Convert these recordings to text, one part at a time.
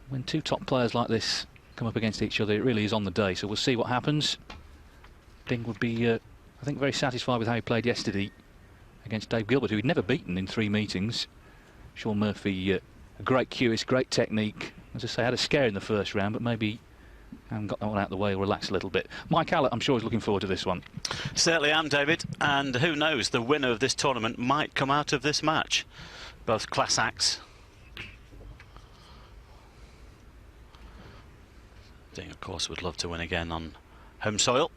When two top players like this come up against each other, it really is on the day, so we'll see what happens. Ding would be, I think, very satisfied with how he played yesterday against Dave Gilbert, who he'd never beaten in 3 meetings. Shaun Murphy, a great cueist, great technique. As I say, had a scare in the first round, but maybe haven't got that one out of the way, will relax a little bit. Mike Hallett, I'm sure, is looking forward to this one. Certainly am, David, and who knows, the winner of this tournament might come out of this match. Both class acts. Ding, of course, would love to win again on home soil.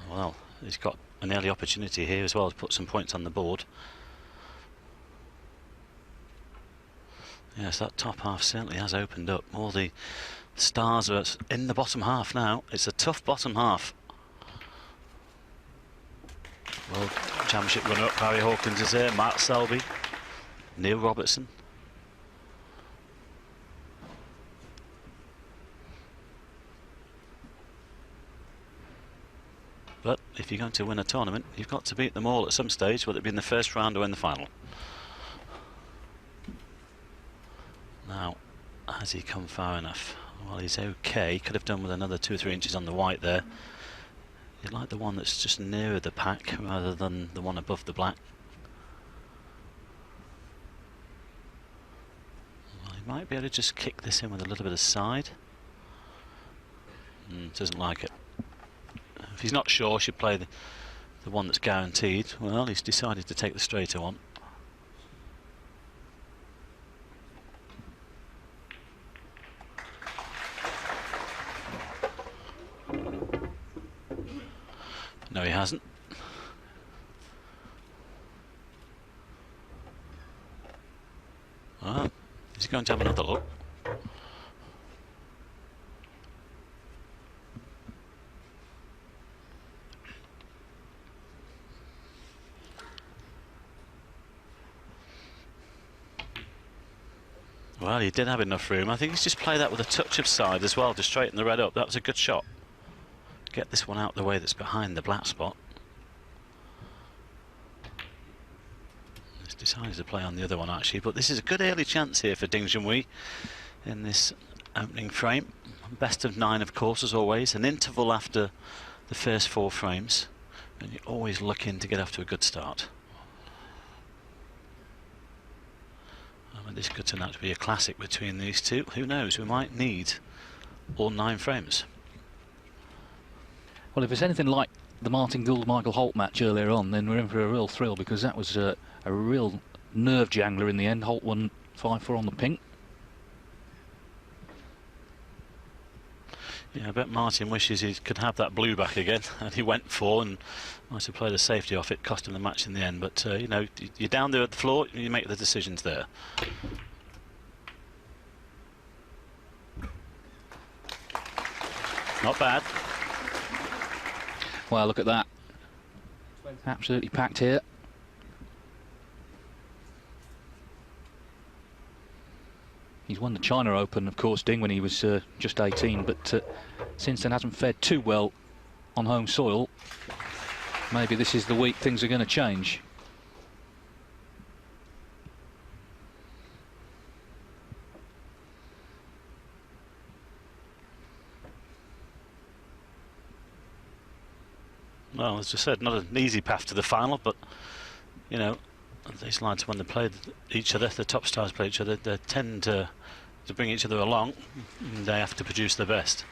Well, he's got an early opportunity here as well to put some points on the board. Yes, that top half certainly has opened up. All the stars are in the bottom half now. It's a tough bottom half. World Championship runner-up Barry Hawkins is here, Matt Selby, Neil Robertson. But if you're going to win a tournament, you've got to beat them all at some stage, whether it be in the first round or in the final. Now, has he come far enough? Well, he's okay. Could have done with another 2 or 3 inches on the white there. You'd like the one that's just nearer the pack rather than the one above the black. Well, he might be able to just kick this in with a little bit of side. Doesn't like it. If he's not sure, should play the one that's guaranteed. Well, he's decided to take the straighter one. No, he hasn't. Well, he's going to have another look. Well, he did have enough room. I think he's just played that with a touch of side as well to straighten the red up. That was a good shot. Get this one out the way that's behind the black spot. He's decided to play on the other one actually, but this is a good early chance here for Ding Junhui in this opening frame. Best of 9, of course, as always. An interval after the first 4 frames, and you're always looking to get off to a good start. This could turn out to be a classic between these two. Who knows? We might need all 9 frames. Well, if it's anything like the Martin Gould-Michael Holt match earlier on, then we're in for a real thrill, because that was a real nerve jangler in the end. Holt won 5-4 on the pink. Yeah, I bet Martin wishes he could have that blue back again, and he went for and might have played a safety off it, cost him the match in the end. But you know, you're down there at the floor, you make the decisions there. Not bad. Well, look at that. Absolutely packed here. He's won the China Open, of course, Ding, when he was just 18, but since then hasn't fared too well on home soil. Maybe this is the week things are going to change. Well, as I said, not an easy path to the final, but you know, these lads, when they play each other, the top stars play each other, they tend to bring each other along, and they have to produce their best.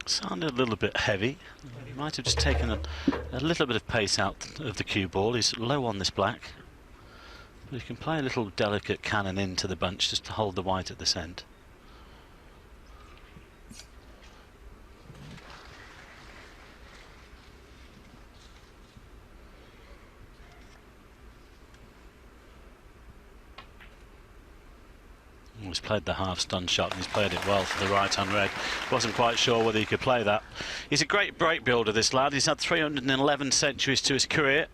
Sounded a little bit heavy. He might have just taken a little bit of pace out of the cue ball. He's low on this black. But you can play a little delicate cannon into the bunch just to hold the white at this end. He's played the half stun shot and he's played it well for the right hand red. Wasn't quite sure whether he could play that. He's a great break builder, this lad. He's had 311 centuries to his career.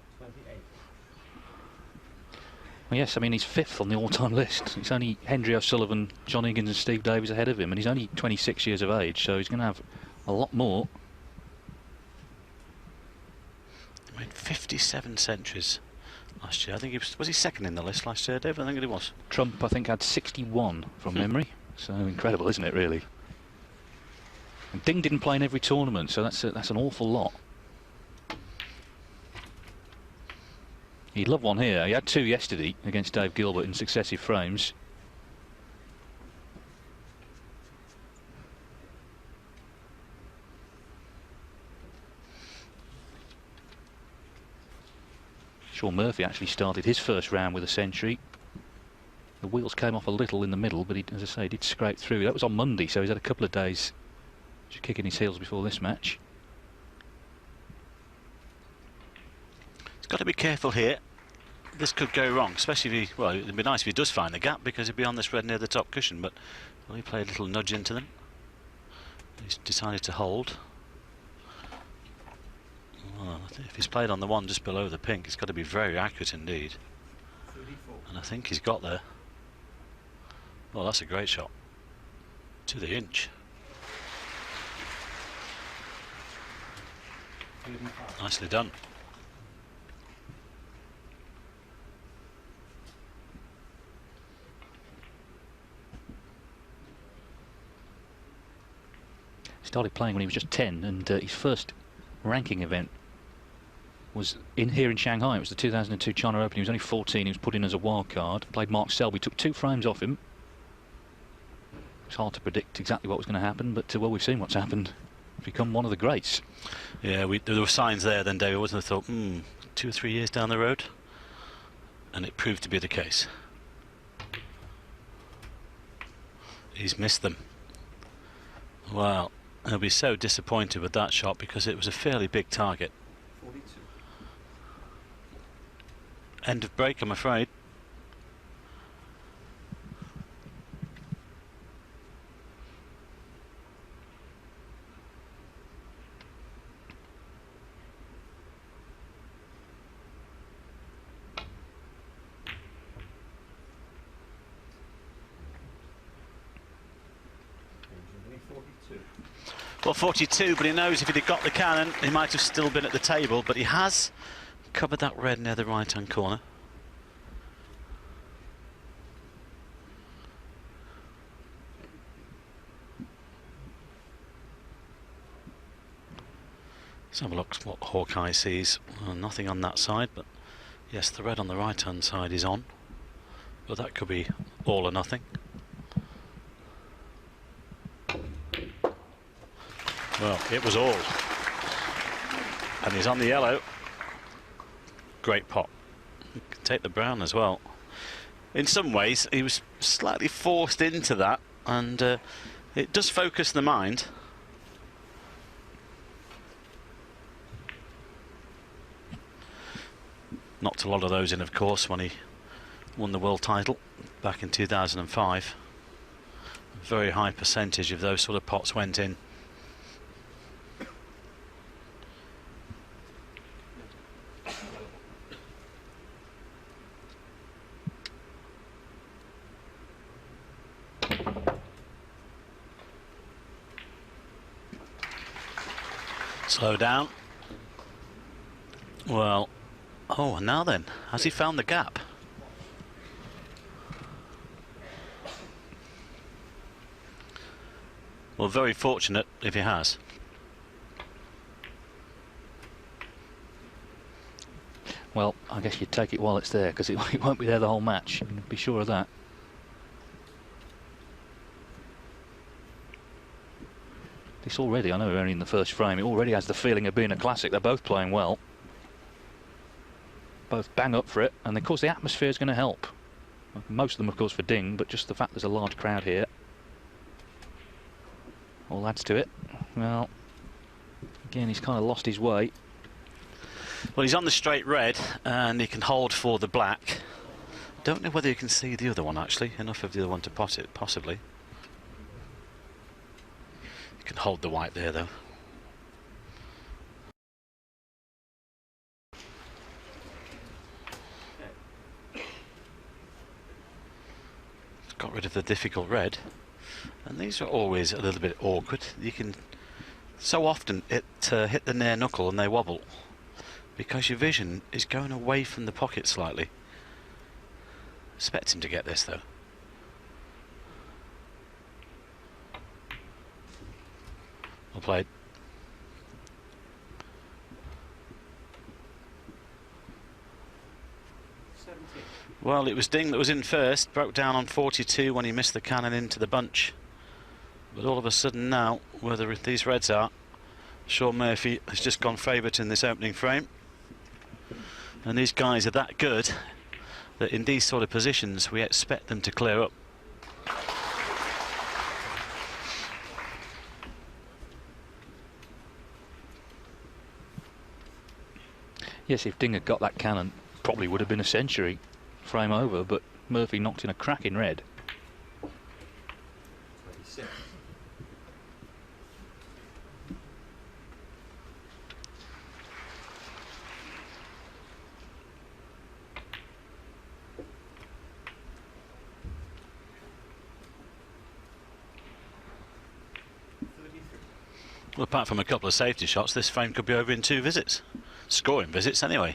Well, yes, I mean, he's 5th on the all-time list. It's only Hendry O'Sullivan, John Higgins and Steve Davies ahead of him, and he's only 26 years of age, so he's going to have a lot more. He made 57 centuries last year. I think was he second in the list last year, Dave? I think it was. Trump, I think, had 61 from memory, so incredible, isn't it, really? And Ding didn't play in every tournament, so that's an awful lot. He'd love one here. He had 2 yesterday against Dave Gilbert in successive frames. Shaun Murphy actually started his first round with a century. The wheels came off a little in the middle, but he, as I say, did scrape through. That was on Monday, so he's had a couple of days just kicking his heels before this match. He's got to be careful here. This could go wrong, especially if he, well, it'd be nice if he does find the gap, because he'd be on this red near the top cushion, but well, he played a little nudge into them. He's decided to hold. Well, I think if he's played on the one just below the pink, it's got to be very accurate indeed. 34. And I think he's got there. Well, that's a great shot. To the inch. 35. Nicely done. Started playing when he was just 10, and his first ranking event was here in Shanghai. It was the 2002 China Open. He was only 14. He was put in as a wild card. Played Mark Selby. Took 2 frames off him. It's hard to predict exactly what was going to happen, but well, we've seen what's happened. He's become one of the greats. Yeah, there were signs there then, David, wasn't there? I thought, 2 or 3 years down the road, and it proved to be the case. He's missed them. Well, he'll be so disappointed with that shot, because it was a fairly big target. 42. End of break, I'm afraid. Well, 42, but he knows if he'd have got the cannon, he might have still been at the table, but he has covered that red near the right-hand corner. Let's have a look at what Hawkeye sees. Well, nothing on that side, but yes, the red on the right-hand side is on, but that could be all or nothing. Well, it was all. And he's on the yellow. Great pot. He can take the brown as well. In some ways, he was slightly forced into that, and it does focus the mind. Knocked a lot of those in, of course, when he won the world title back in 2005. A very high percentage of those sort of pots went in. Slow down. Well, oh, and now then, has he found the gap? Well, very fortunate if he has. Well, I guess you'd take it while it's there, because it won't be there the whole match. You can be sure of that. This already, I know we're only in the first frame, it already has the feeling of being a classic. They're both playing well. Both bang up for it, and of course the atmosphere is going to help. Most of them, of course, for Ding, but just the fact there's a large crowd here all adds to it. Well, again, he's kind of lost his way. Well, he's on the straight red, and he can hold for the black. Don't know whether you can see the other one, actually. Enough of the other one to pot it, possibly. You can hold the white there, though. got rid of the difficult red. And these are always a little bit awkward. You can so often hit the near knuckle and they wobble because your vision is going away from the pocket slightly. Expect him to get this though. Well played. Well, it was Ding that was in first, broke down on 42 when he missed the cannon into the bunch. But all of a sudden now, whether these reds are, Shaun Murphy has just gone favourite in this opening frame. And these guys are that good that in these sort of positions we expect them to clear up. Yes, if Ding had got that cannon, probably would have been a century frame over, but Murphy knocked in a cracking red. 26. Well, apart from a couple of safety shots, this frame could be over in 2 visits. Scoring visits anyway.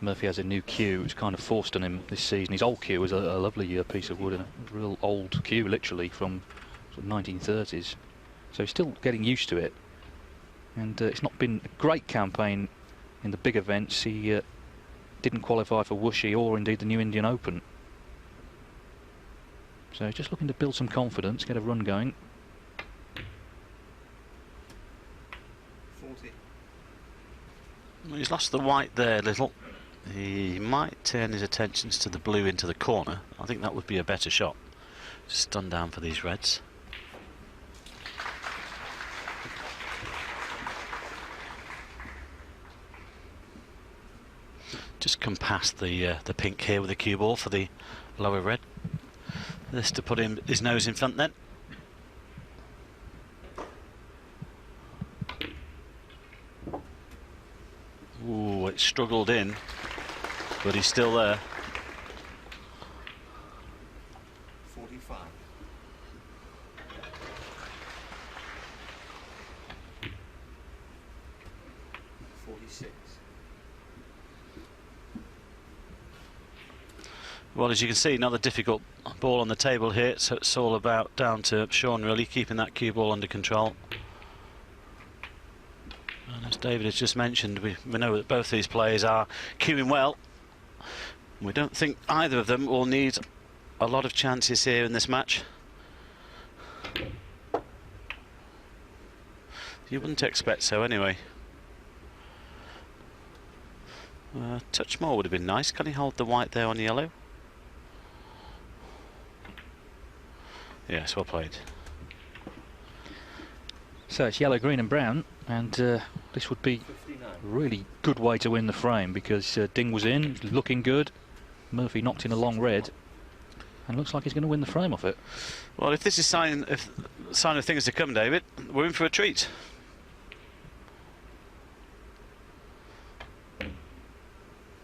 Murphy has a new cue. It's kind of forced on him this season. His old cue was a lovely piece of wood, and a real old cue, literally from sort of 1930s. So he's still getting used to it. And it's not been a great campaign in the big events. He didn't qualify for Wuxi or indeed the New Indian Open. So he's just looking to build some confidence, get a run going. 40. Well, he's lost the white there a little. He might turn his attentions to the blue into the corner. I think that would be a better shot. Stun down for these reds. Just come past the pink here with the cue ball for the lower red. This to put him his nose in front then. Ooh, it struggled in, but he's still there. 45. 46. Well, as you can see, another difficult ball on the table here, so it's all about down to Shaun really keeping that cue ball under control. And as David has just mentioned, we know that both these players are cueing well. We don't think either of them will need a lot of chances here in this match. You wouldn't expect so anyway. A touch more would have been nice. Can he hold the white there on yellow? Yes, well played. So it's yellow, green and brown, and this would be 59. a really good way to win the frame, because Ding was in, looking good. Murphy knocked in a long red, and looks like he's going to win the frame off it. Well, if this is sign of things to come, David, we're in for a treat.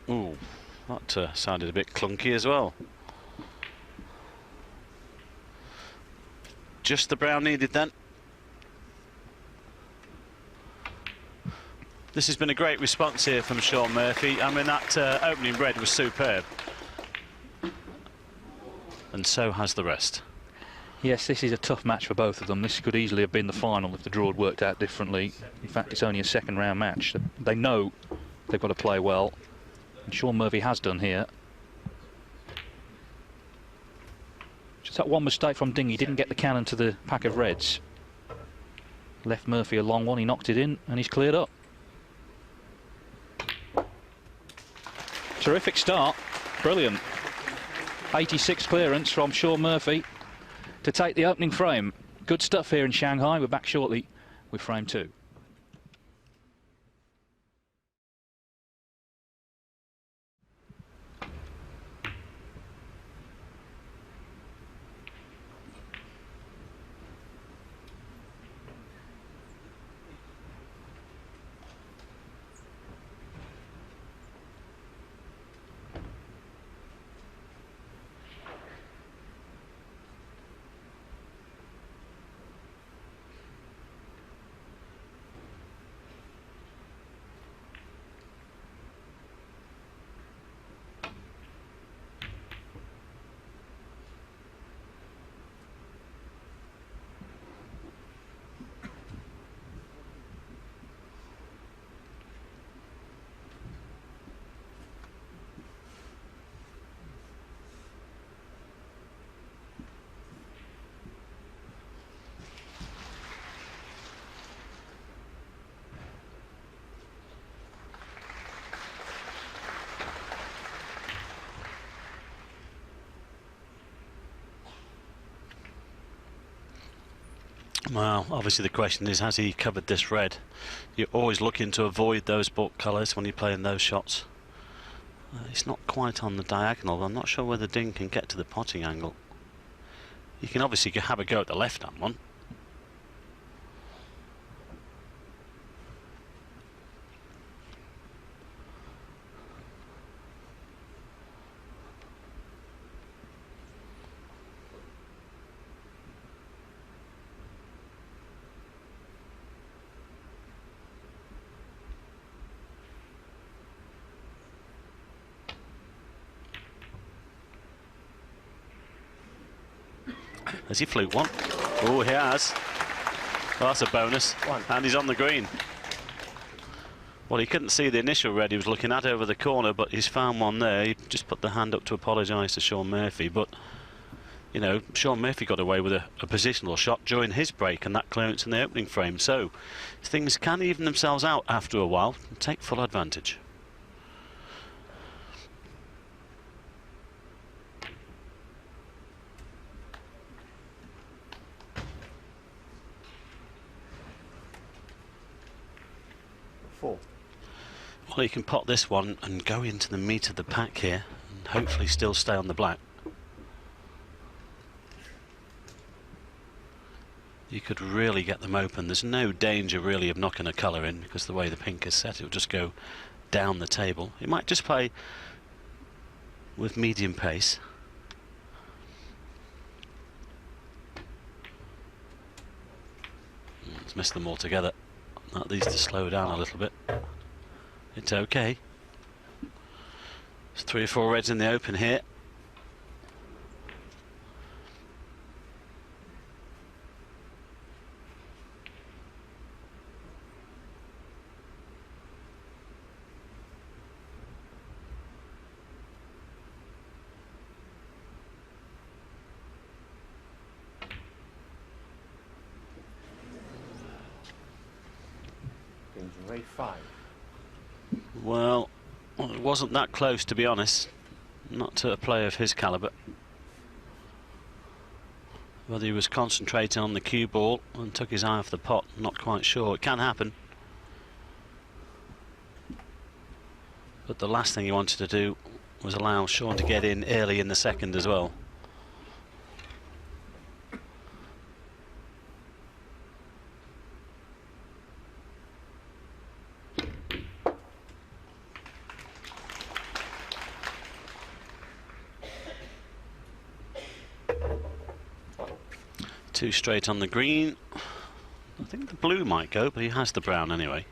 Ooh, that sounded a bit clunky as well. Just the brown needed then. This has been a great response here from Shaun Murphy. I mean, that opening red was superb. And so has the rest. Yes, this is a tough match for both of them. This could easily have been the final if the draw had worked out differently. In fact, it's only a second round match. They know they've got to play well, and Shaun Murphy has done here. Just that one mistake from Ding. He didn't get the cannon to the pack of reds. Left Murphy a long one. He knocked it in, and he's cleared up. Terrific start. Brilliant. 86 clearance from Shaun Murphy to take the opening frame. Good stuff here in Shanghai. We're back shortly with frame 2. Well, obviously the question is, has he covered this red? You're always looking to avoid those bulk colours when you're playing those shots. It's not quite on the diagonal. I'm not sure whether Ding can get to the potting angle. You can obviously have a go at the left-hand one. Has he fluked one? Oh, he has. Well, that's a bonus. And he's on the green. Well, he couldn't see the initial red he was looking at over the corner, but he's found one there. He just put the hand up to apologise to Shaun Murphy, but you know, Shaun Murphy got away with a positional shot during his break and that clearance in the opening frame, so things can even themselves out after a while and take full advantage. Well, you can pot this one and go into the meat of the pack here and hopefully still stay on the black. You could really get them open. There's no danger really of knocking a colour in because the way the pink is set, it'll just go down the table. It might just play with medium pace. It's missed them all together. That needs to slow down a little bit. It's okay. There's 3 or 4 reds in the open here. Junhui 5. Well, it wasn't that close, to be honest. Not to a player of his calibre. Whether he was concentrating on the cue ball and took his eye off the pot, not quite sure. It can happen. But the last thing he wanted to do was allow Shaun to get in early in the second as well. Two straight on the green. I think the blue might go, but he has the brown anyway.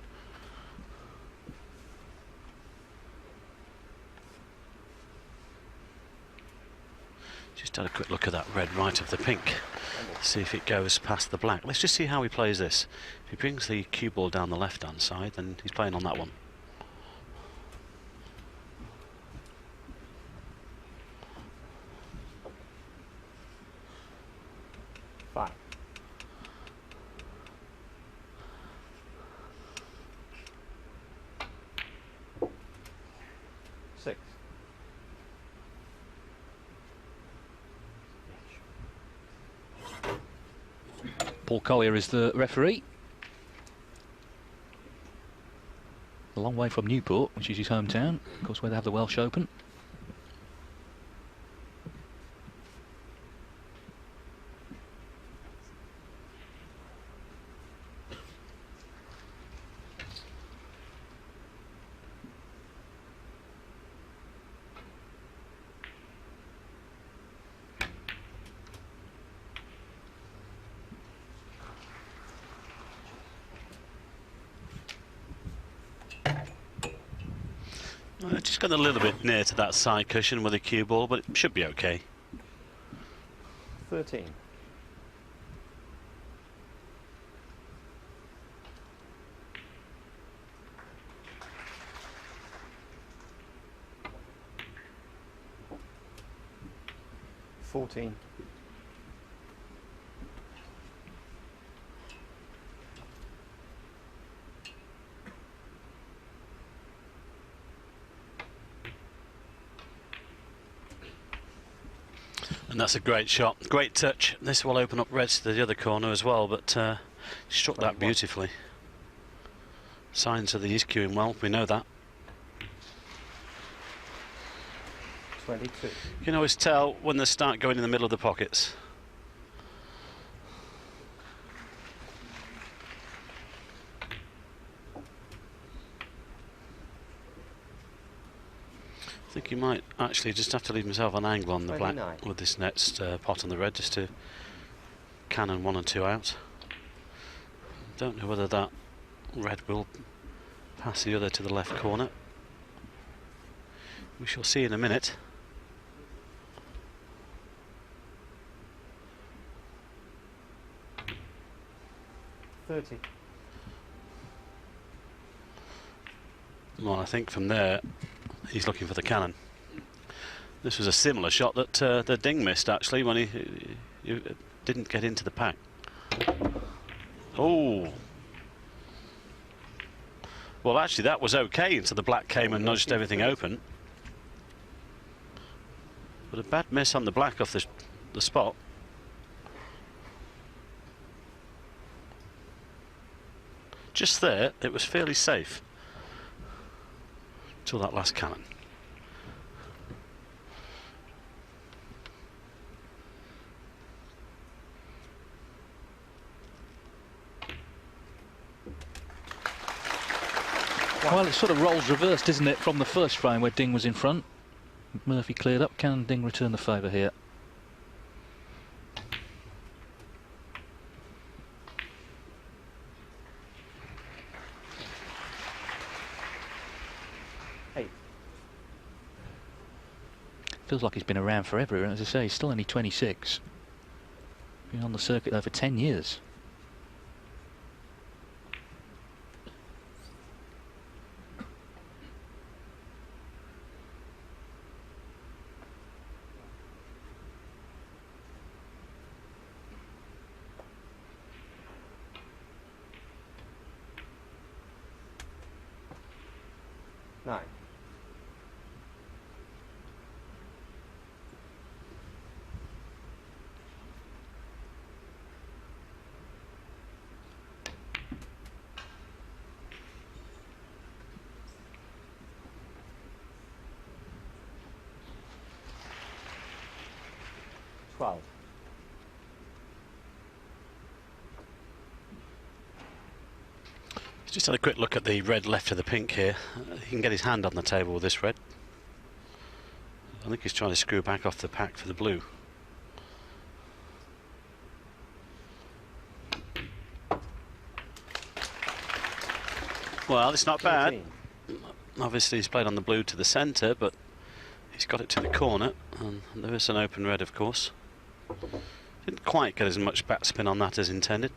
Just had a quick look at that red right of the pink. See if it goes past the black. Let's just see how he plays this. If he brings the cue ball down the left hand side, then he's playing on that one. Paul Collier is the referee. A long way from Newport, which is his hometown, of course, where they have the Welsh Open. Just got a little bit near to that side cushion with a cue ball, but it should be okay. 13. And that's a great shot, great touch. This will open up reds to the other corner as well, but he struck that beautifully. Signs of the he's queuing well, we know that. 22. You can always tell when they start going in the middle of the pockets. I think he might actually just have to leave himself an angle on the 29. black with this next pot on the red, just to cannon 1 and 2 out. Don't know whether that red will pass the other to the left corner. We shall see in a minute. $30. Well, I think from there he's looking for the cannon. This was a similar shot that the Ding missed actually when he didn't get into the pack. Oh. Well, actually that was okay until the black came and nudged everything open. But a bad miss on the black off the spot. Just there, it was fairly safe till that last cannon. Well, it sort of roles reversed, isn't it, from the first frame where Ding was in front. Murphy cleared up. Can Ding return the favour here? Hey. Feels like he's been around forever, and as I say, he's still only 26. Been on the circuit there for 10 years. Nine. $12. Just had a quick look at the red left of the pink here. He can get his hand on the table with this red. I think he's trying to screw back off the pack for the blue. Well, it's not bad. 13. Obviously he's played on the blue to the centre, but he's got it to the corner, and there is an open red, of course. Didn't quite get as much backspin on that as intended.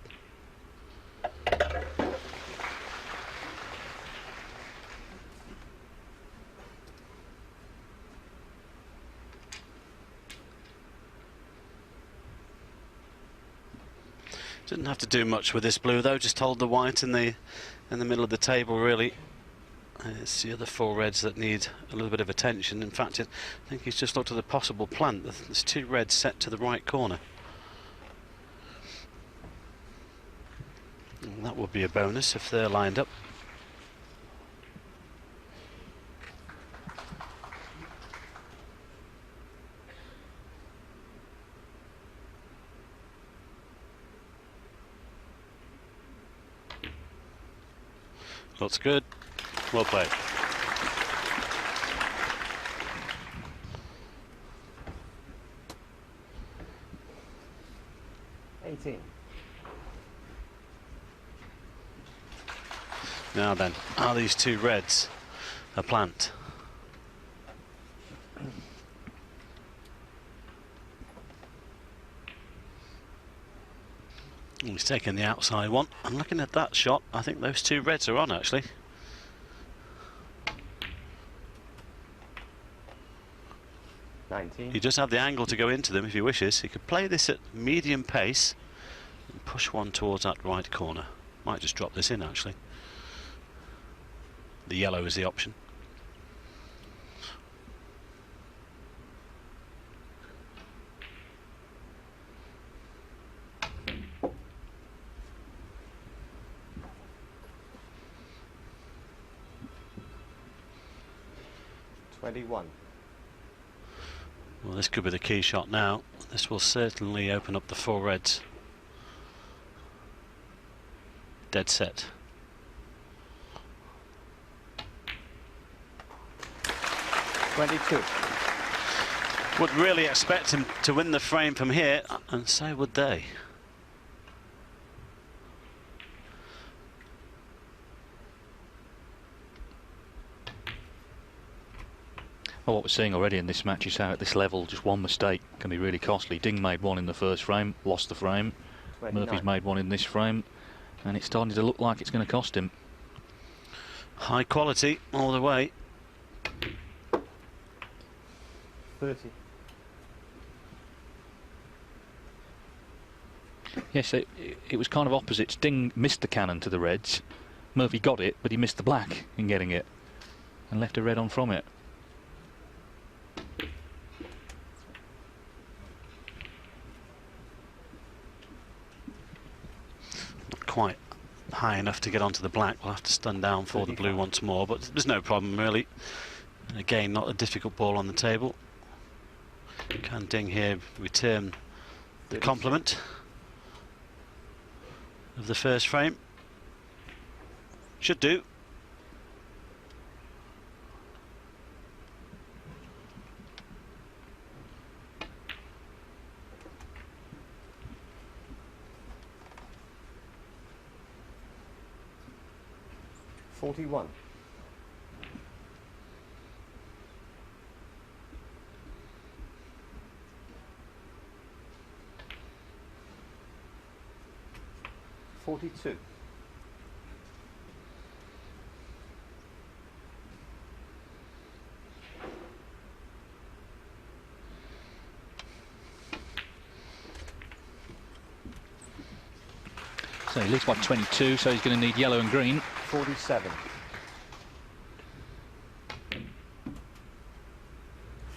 Didn't have to do much with this blue though, just hold the white in the middle of the table really. It's the other 4 reds that need a little bit of attention. In fact, I think he's just looked at a possible plant. There's 2 reds set to the right corner. And that would be a bonus if they're lined up. Looks good. Well played. $18. Now then, are these 2 reds a plant? He's taking the outside one. I'm looking at that shot. I think those 2 reds are on actually. $19. He does have the angle to go into them if he wishes. He could play this at medium pace and push one towards that right corner. Might just drop this in actually. The yellow is the option. 21. Well, this could be the key shot now. This will certainly open up the four reds. Dead set. 22. Would really expect him to win the frame from here, and so would they. Well, what we're seeing already in this match is how at this level just one mistake can be really costly. Ding made one in the first frame, lost the frame. 29. Murphy's made one in this frame, and it's starting to look like it's going to cost him. High quality all the way. 30. Yes, it was kind of opposites. Ding missed the cannon to the reds. Murphy got it, but he missed the black in getting it and left a red on from it. Not quite high enough to get onto the black. We'll have to stun down for the blue once more, but there's no problem really. Again, not a difficult ball on the table. Can Ding here return the compliment of the first frame? Should do. $41. $42. So he leads by 22, so he's going to need yellow and green. 47.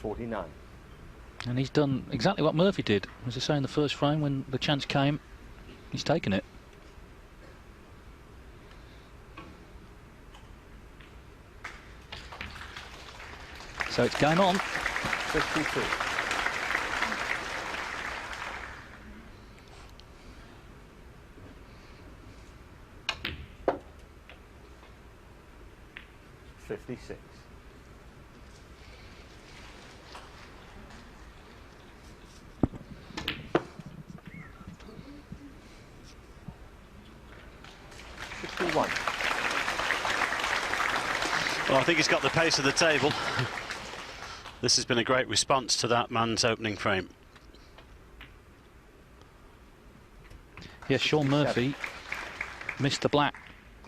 49. And he's done exactly what Murphy did. As I say in the first frame, when the chance came, he's taken it. So it's game on. 52. $56. $61. Well, I think he's got the pace of the table. This has been a great response to that man's opening frame. Yes, Shaun Murphy missed the black,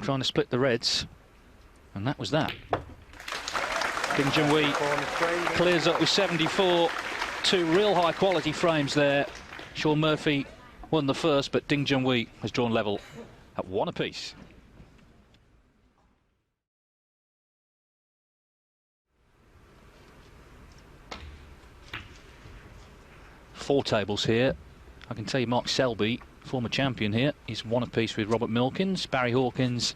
trying to split the reds, and that was that. Ding Junhui clears up with 74. Two real high quality frames there. Shaun Murphy won the first, but Ding Junhui has drawn level at one apiece. Four tables here. I can tell you Mark Selby, former champion here, is one apiece with Robert Milkins. Barry Hawkins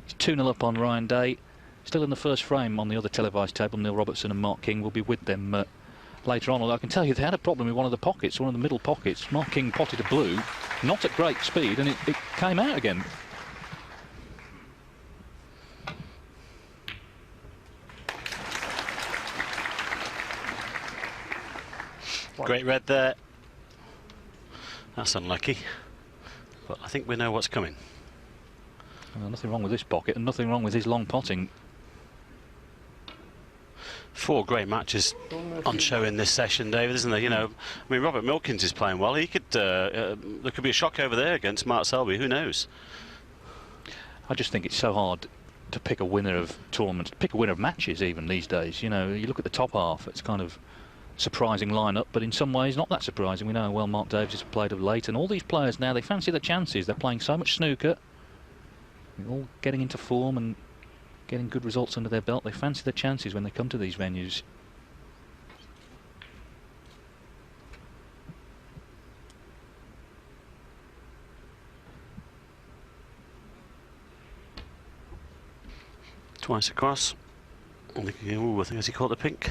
is 2-0 up on Ryan Day. Still in the first frame on the other televised table. Neil Robertson and Mark King will be with them later on. Although I can tell you they had a problem with one of the pockets, one of the middle pockets. Mark King potted a blue, not at great speed, and it came out again. Great red there. That's unlucky, but I think we know what's coming. Well, nothing wrong with this pocket and nothing wrong with his long potting. Four great matches on show in this session, David, isn't there? You know, I mean, Robert Milkins is playing well. He could, there could be a shock over there against Mark Selby. Who knows? I just think it's so hard to pick a winner of tournaments, pick a winner of matches even these days. You know, you look at the top half, it's kind of surprising lineup, but in some ways not that surprising. We know how well Mark Davies has played of late, and all these players now, they fancy their chances. They're playing so much snooker, they're all getting into form and getting good results under their belt. They fancy their chances when they come to these venues. Twice across. I think has he caught the pink?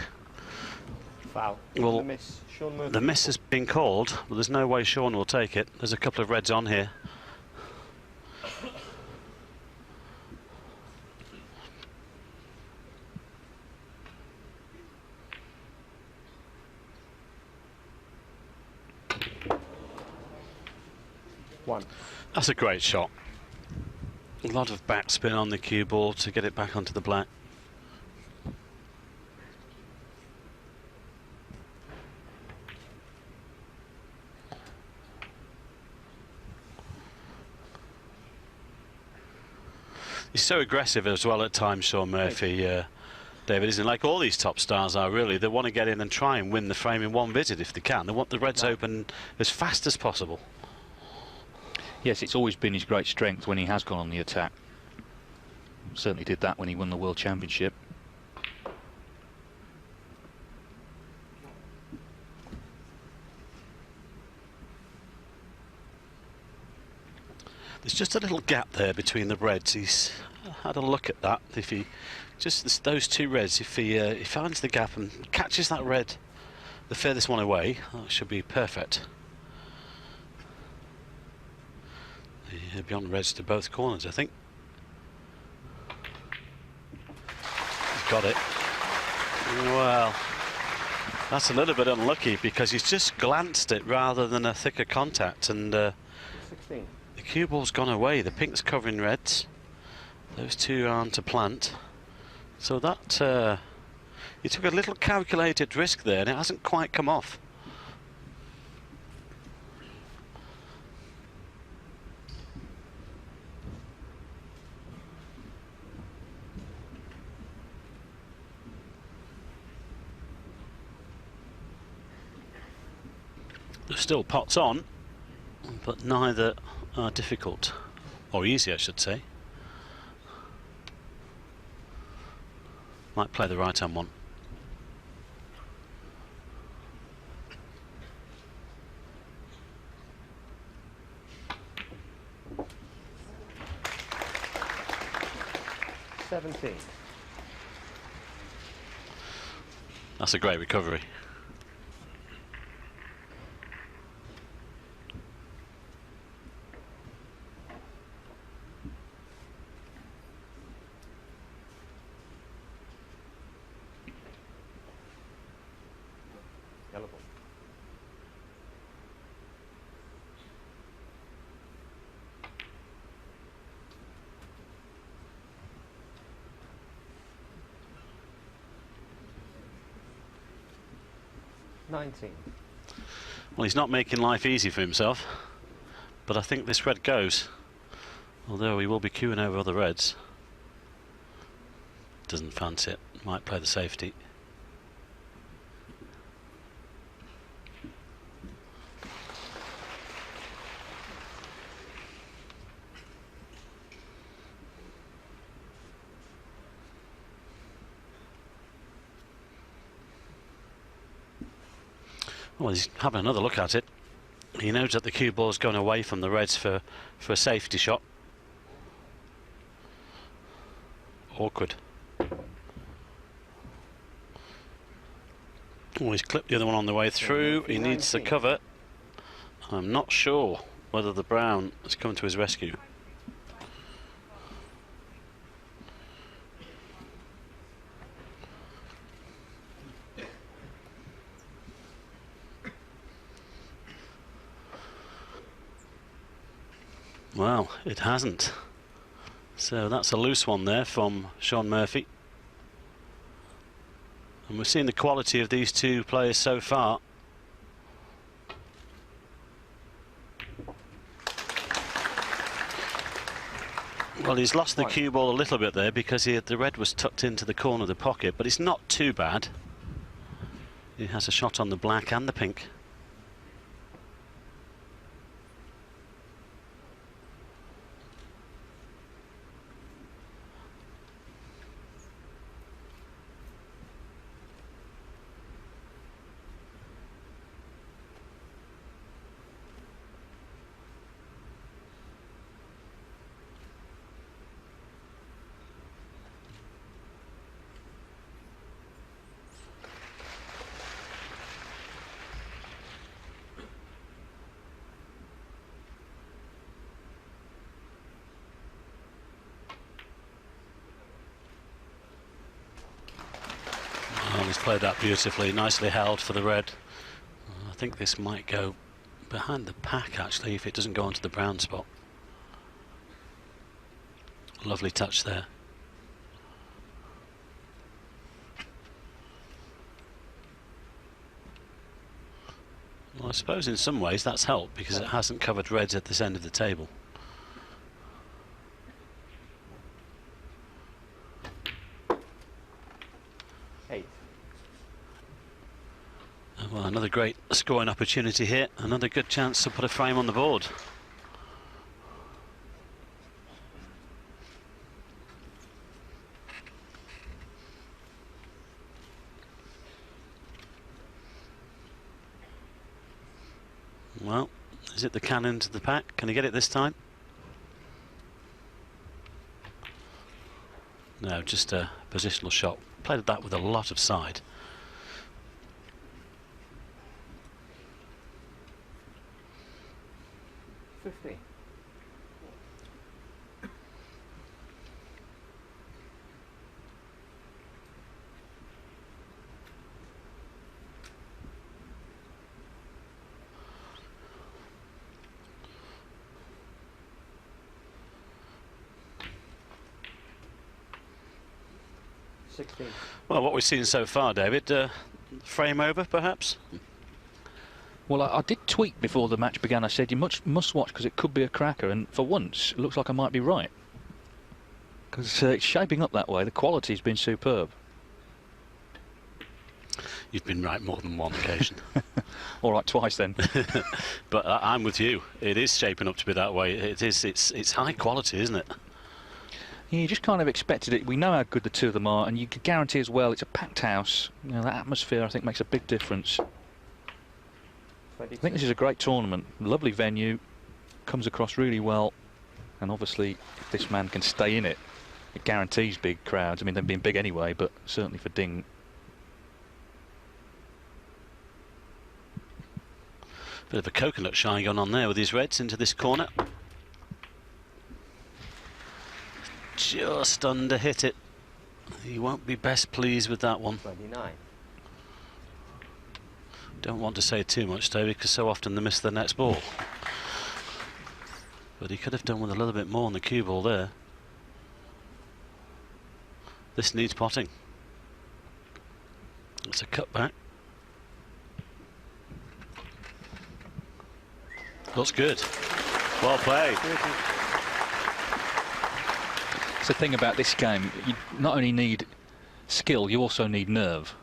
Foul. Well, The miss. Shaun Murphy. The miss has been called, but there's no way Shaun will take it. There's a couple of reds on here. One. That's a great shot. A lot of backspin on the cue ball to get it back onto the black. He's so aggressive as well at times, Shaun Murphy, David, isn't like all these top stars are really. They want to get in and try and win the frame in one visit if they can. They want the reds open as fast as possible. Yes, it's always been his great strength when he has gone on the attack. Certainly did that when he won the World Championship. There's just a little gap there between the reds. He's had a look at that. If he just those two reds, if he finds the gap and catches that red, the furthest one away, that should be perfect. Beyond reds to both corners, I think. He's got it. Well, that's a little bit unlucky because he's just glanced it rather than a thicker contact, and 16. the cue ball's gone away. The pink's covering reds. Those two aren't to plant. So that he took a little calculated risk there, and it hasn't quite come off. There's still pots on, but neither are difficult, or easy I should say. Might play the right hand one. That's a great recovery. Yellow ball. Well, he's not making life easy for himself, but I think this red goes, although he will be queuing over other reds. Doesn't fancy it, might play the safety. Well, he's having another look at it. He knows that the cue ball's going away from the reds for a safety shot. Awkward. Oh, he's clipped the other one on the way through. He needs the cover. I'm not sure whether the brown has come to his rescue. Well, it hasn't. So that's a loose one there from Shaun Murphy. And we're seeing the quality of these two players so far. Well, he's lost the cue ball a little bit there because the red was tucked into the corner of the pocket, but it's not too bad. He has a shot on the black and the pink. Well, he's played that beautifully, nicely held for the red. I think this might go behind the pack actually if it doesn't go onto the brown spot. Lovely touch there. Well, I suppose in some ways that's helped because it hasn't covered reds at this end of the table. Well, another great scoring opportunity here. Another good chance to put a frame on the board. Well, is it the cannon to the pack? Can he get it this time? No, just a positional shot. Played that with a lot of side. Well, what we've seen so far, David, frame over, perhaps? Well, I did tweet before the match began. I said you must watch because it could be a cracker, and for once, it looks like I might be right. Because it's shaping up that way. The quality's been superb. You've been right more than one occasion. All right, twice then. But I'm with you. It is shaping up to be that way. It is. It's high quality, isn't it? Yeah, you just kind of expected it. We know how good the two of them are, and you could guarantee as well it's a packed house. You know, that atmosphere, I think, makes a big difference. I think this is a great tournament. Lovely venue, comes across really well, and obviously, if this man can stay in it, it guarantees big crowds. I mean, they've been big anyway, but certainly for Ding. Bit of a coconut shine going on there with his reds into this corner. Just under hit it. He won't be best pleased with that one. 29. Don't want to say too much, David, because so often they miss the next ball. But he could have done with a little bit more on the cue ball there. This needs potting. It's a cutback. Looks good. Well played. It's the thing about this game. You not only need skill, you also need nerve.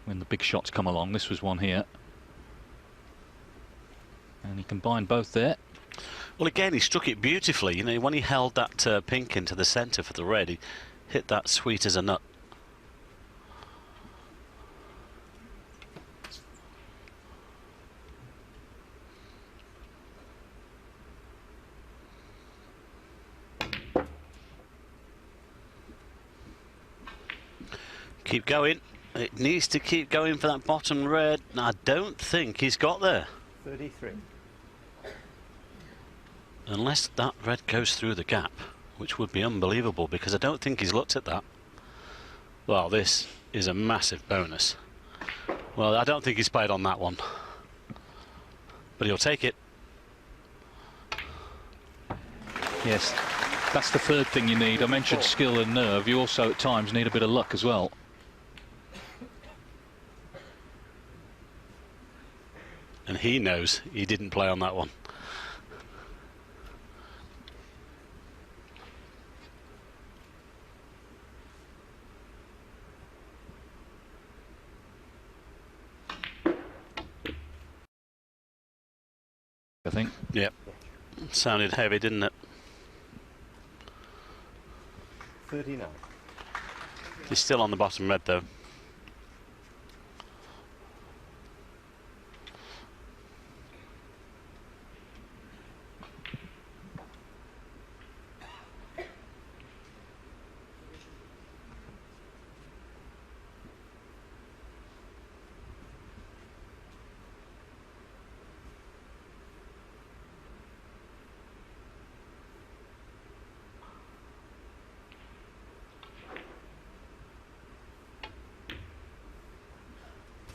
When the big shots come along, this was one here. And he combined both there. Well, again, he struck it beautifully. You know, when he held that pink into the centre for the red, he hit that sweet as a nut. Keep going. It needs to keep going for that bottom red. I don't think he's got there. 33. Unless that red goes through the gap, which would be unbelievable because I don't think he's looked at that. Well, this is a massive bonus. Well, I don't think he's played on that one. But he'll take it. Yes, that's the third thing you need. I mentioned skill and nerve. You also at times need a bit of luck as well. And he knows he didn't play on that one. I think. Yep. Sounded heavy, didn't it? 39. He's still on the bottom red though.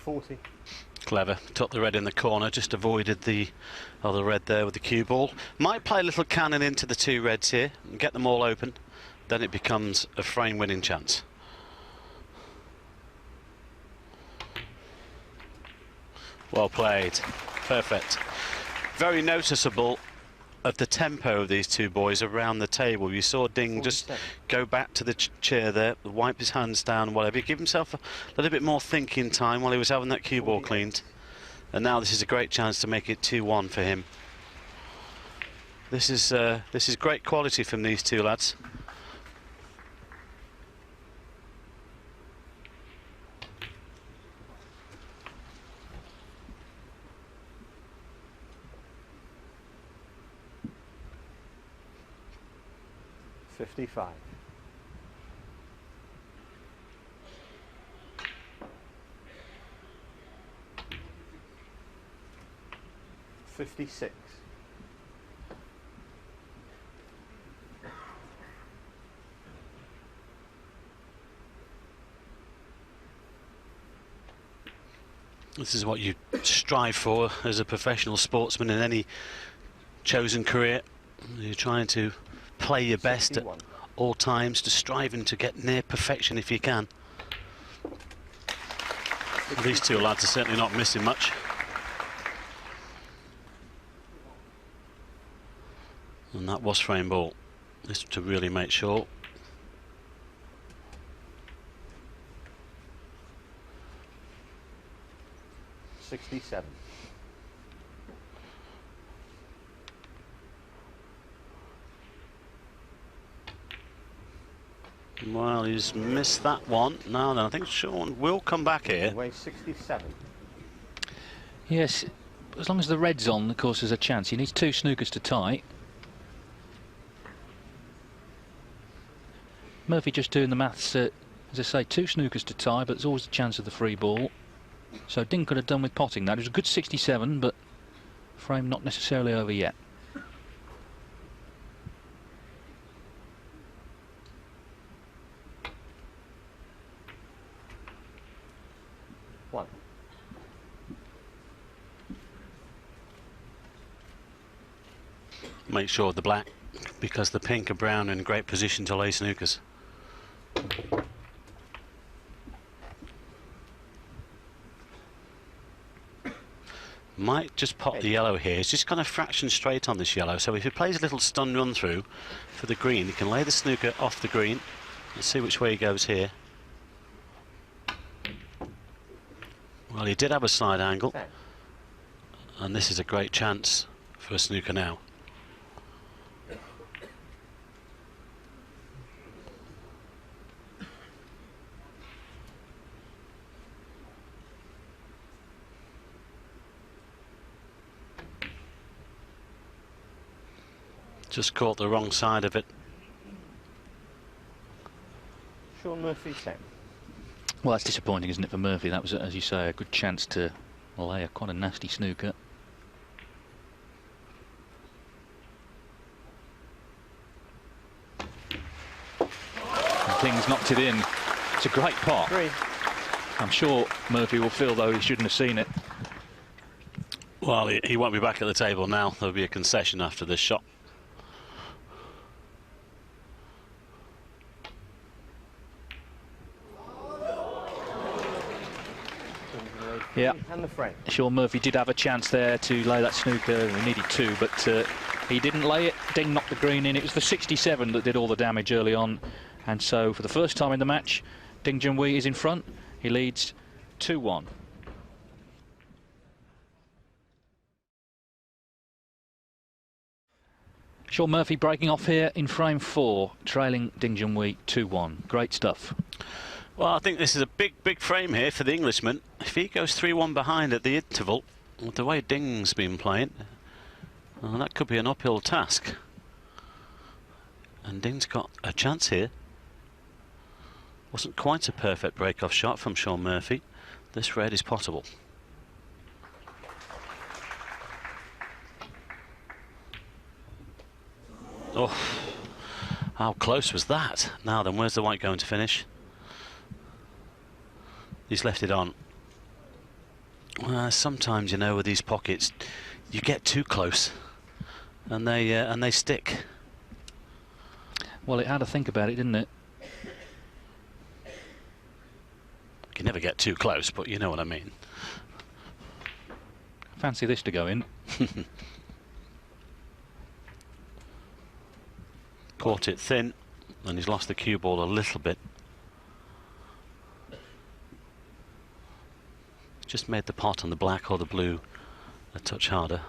40. Clever. Took the red in the corner, just avoided the other red there with the cue ball. Might play a little cannon into the two reds here and get them all open. Then it becomes a frame winning chance. Well played. Perfect. Very noticeable of the tempo of these two boys around the table. You saw Ding 47. just go back to the chair there, wipe his hands down, whatever, give himself a little bit more thinking time while he was having that cue ball cleaned. And now this is a great chance to make it 2-1 for him. This is great quality from these two lads. $55. 56. This is what you strive for as a professional sportsman in any chosen career. You're trying to play your best 61. at all times, to striving to get near perfection if you can. These two lads are certainly not missing much. And that was frame ball. This to really make sure. $67. Well, he's missed that one. Now then, I think Shaun will come back here. Weighs 67. Yes, as long as the red's on, of course, there's a chance. He needs two snookers to tie. Murphy just doing the maths, as I say, two snookers to tie, but there's always a chance of the free ball. So Ding could have done with potting that. It was a good 67, but frame not necessarily over yet. One. Make sure of the black, because the pink and brown are in great position to lay snookers. Might just pop the yellow here. He's just gone a fraction straight on this yellow, so if he plays a little stun run through for the green, he can lay the snooker off the green. Let's see which way he goes here. Well, he did have a side angle, and this is a great chance for a snooker now. Just caught the wrong side of it. Shaun Murphy 10. Well, that's disappointing, isn't it, for Murphy? That was, as you say, a good chance to lay quite a nasty snooker. And Ding's knocked it in. It's a great pot. 3. I'm sure Murphy will feel, though, he shouldn't have seen it. Well, he won't be back at the table now. There'll be a concession after this shot. Yeah, And the frame. Shaun Murphy did have a chance there to lay that snooker. He needed two, but he didn't lay it. Ding knocked the green in. It was the 67 that did all the damage early on. And so, for the first time in the match, Ding Junhui is in front. He leads 2-1. Shaun Murphy breaking off here in frame 4, trailing Ding Junhui 2-1. Great stuff. Well, I think this is a big frame here for the Englishman. If he goes 3-1 behind at the interval, with the way Ding's been playing, well, that could be an uphill task. And Ding's got a chance here. Wasn't quite a perfect break-off shot from Shaun Murphy. This red is possible. Oh, how close was that? Now then, where's the white going to finish? He's left it on. Sometimes, you know, with these pockets, you get too close, and they stick. Well, it had to think about it, didn't it? You can never get too close, but you know what I mean. Fancy this to go in. Caught it thin, and he's lost the cue ball a little bit. Just made the pot on the black or the blue a touch harder.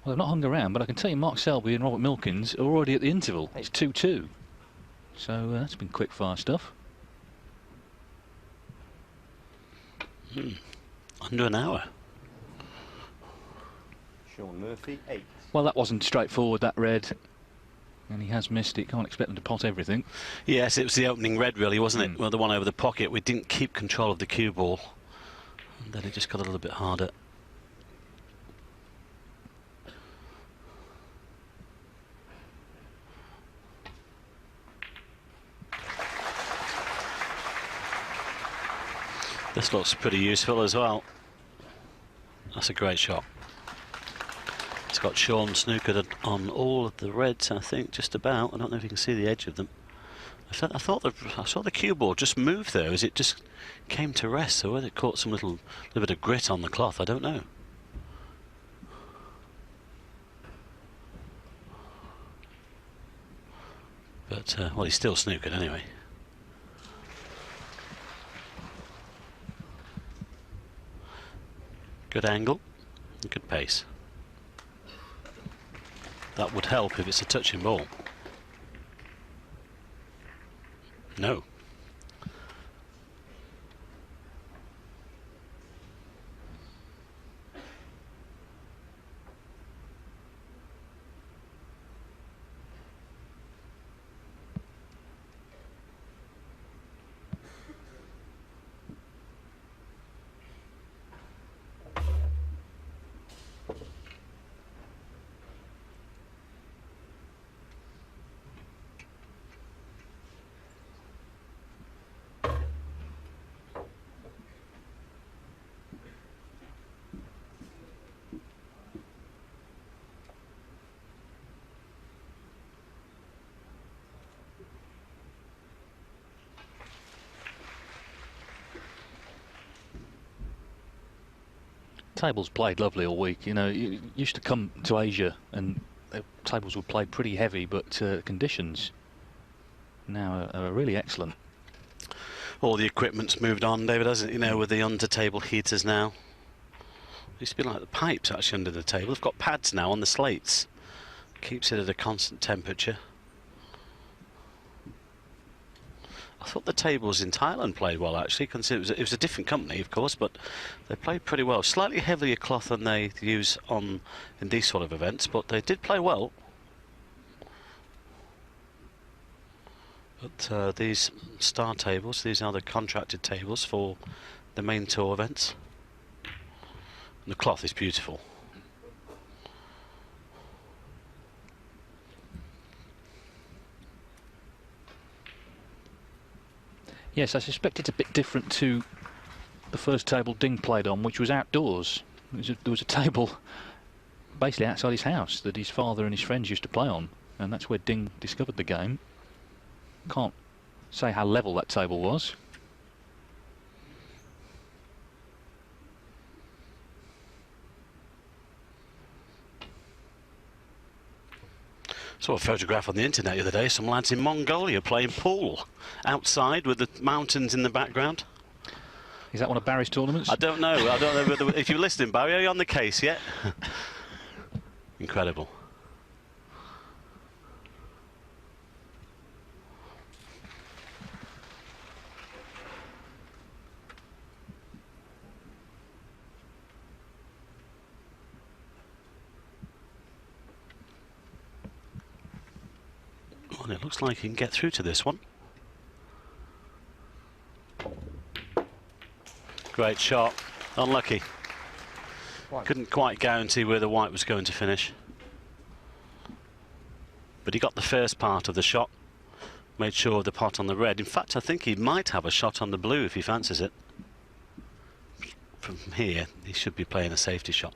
Well, they've not hung around, but I can tell you Mark Selby and Robert Milkins are already at the interval. It's 2-2. So that's been quick fire stuff. Under an hour. Shaun Murphy, 8. Well, that wasn't straightforward, that red. And he has missed it. Can't expect them to pot everything. Yes, it was the opening red, really, wasn't it? Well, the one over the pocket. We didn't keep control of the cue ball, and then it just got a little bit harder. This looks pretty useful as well. That's a great shot. It's got Shaun snookered on all of the reds, I think, just about. I don't know if you can see the edge of them. I saw the cue ball just move there as it just came to rest. So whether it caught some little bit of grit on the cloth, I don't know. But well, he's still snookered anyway. Good angle, good pace. That would help if it's a touching ball. No. Tables played lovely all week. You know, you used to come to Asia and tables would play pretty heavy, but conditions now are really excellent. All the equipment's moved on, David, hasn't it? You know, with the under-table heaters now. It used to be like the pipes actually under the table. They've got pads now on the slates. Keeps it at a constant temperature. I thought the tables in Thailand played well, actually, considering it was a different company, of course, but they played pretty well. Slightly heavier cloth than they use in these sort of events, but they did play well. But these star tables, these are the contracted tables for the main tour events. And the cloth is beautiful. Yes, I suspect it's a bit different to the first table Ding played on, which was outdoors. There was a table basically outside his house that his father and his friends used to play on, and that's where Ding discovered the game. Can't say how level that table was. Saw a photograph on the internet the other day. Some lads in Mongolia playing pool outside with the mountains in the background. Is that one of Barry's tournaments? I don't know. I don't know whether, if you're listening, Barry, are you on the case yet? Incredible. Well, it looks like he can get through to this one. Great shot. Unlucky. One. Couldn't quite guarantee where the white was going to finish. But he got the first part of the shot. Made sure of the pot on the red. In fact, I think he might have a shot on the blue if he fancies it. From here, he should be playing a safety shot.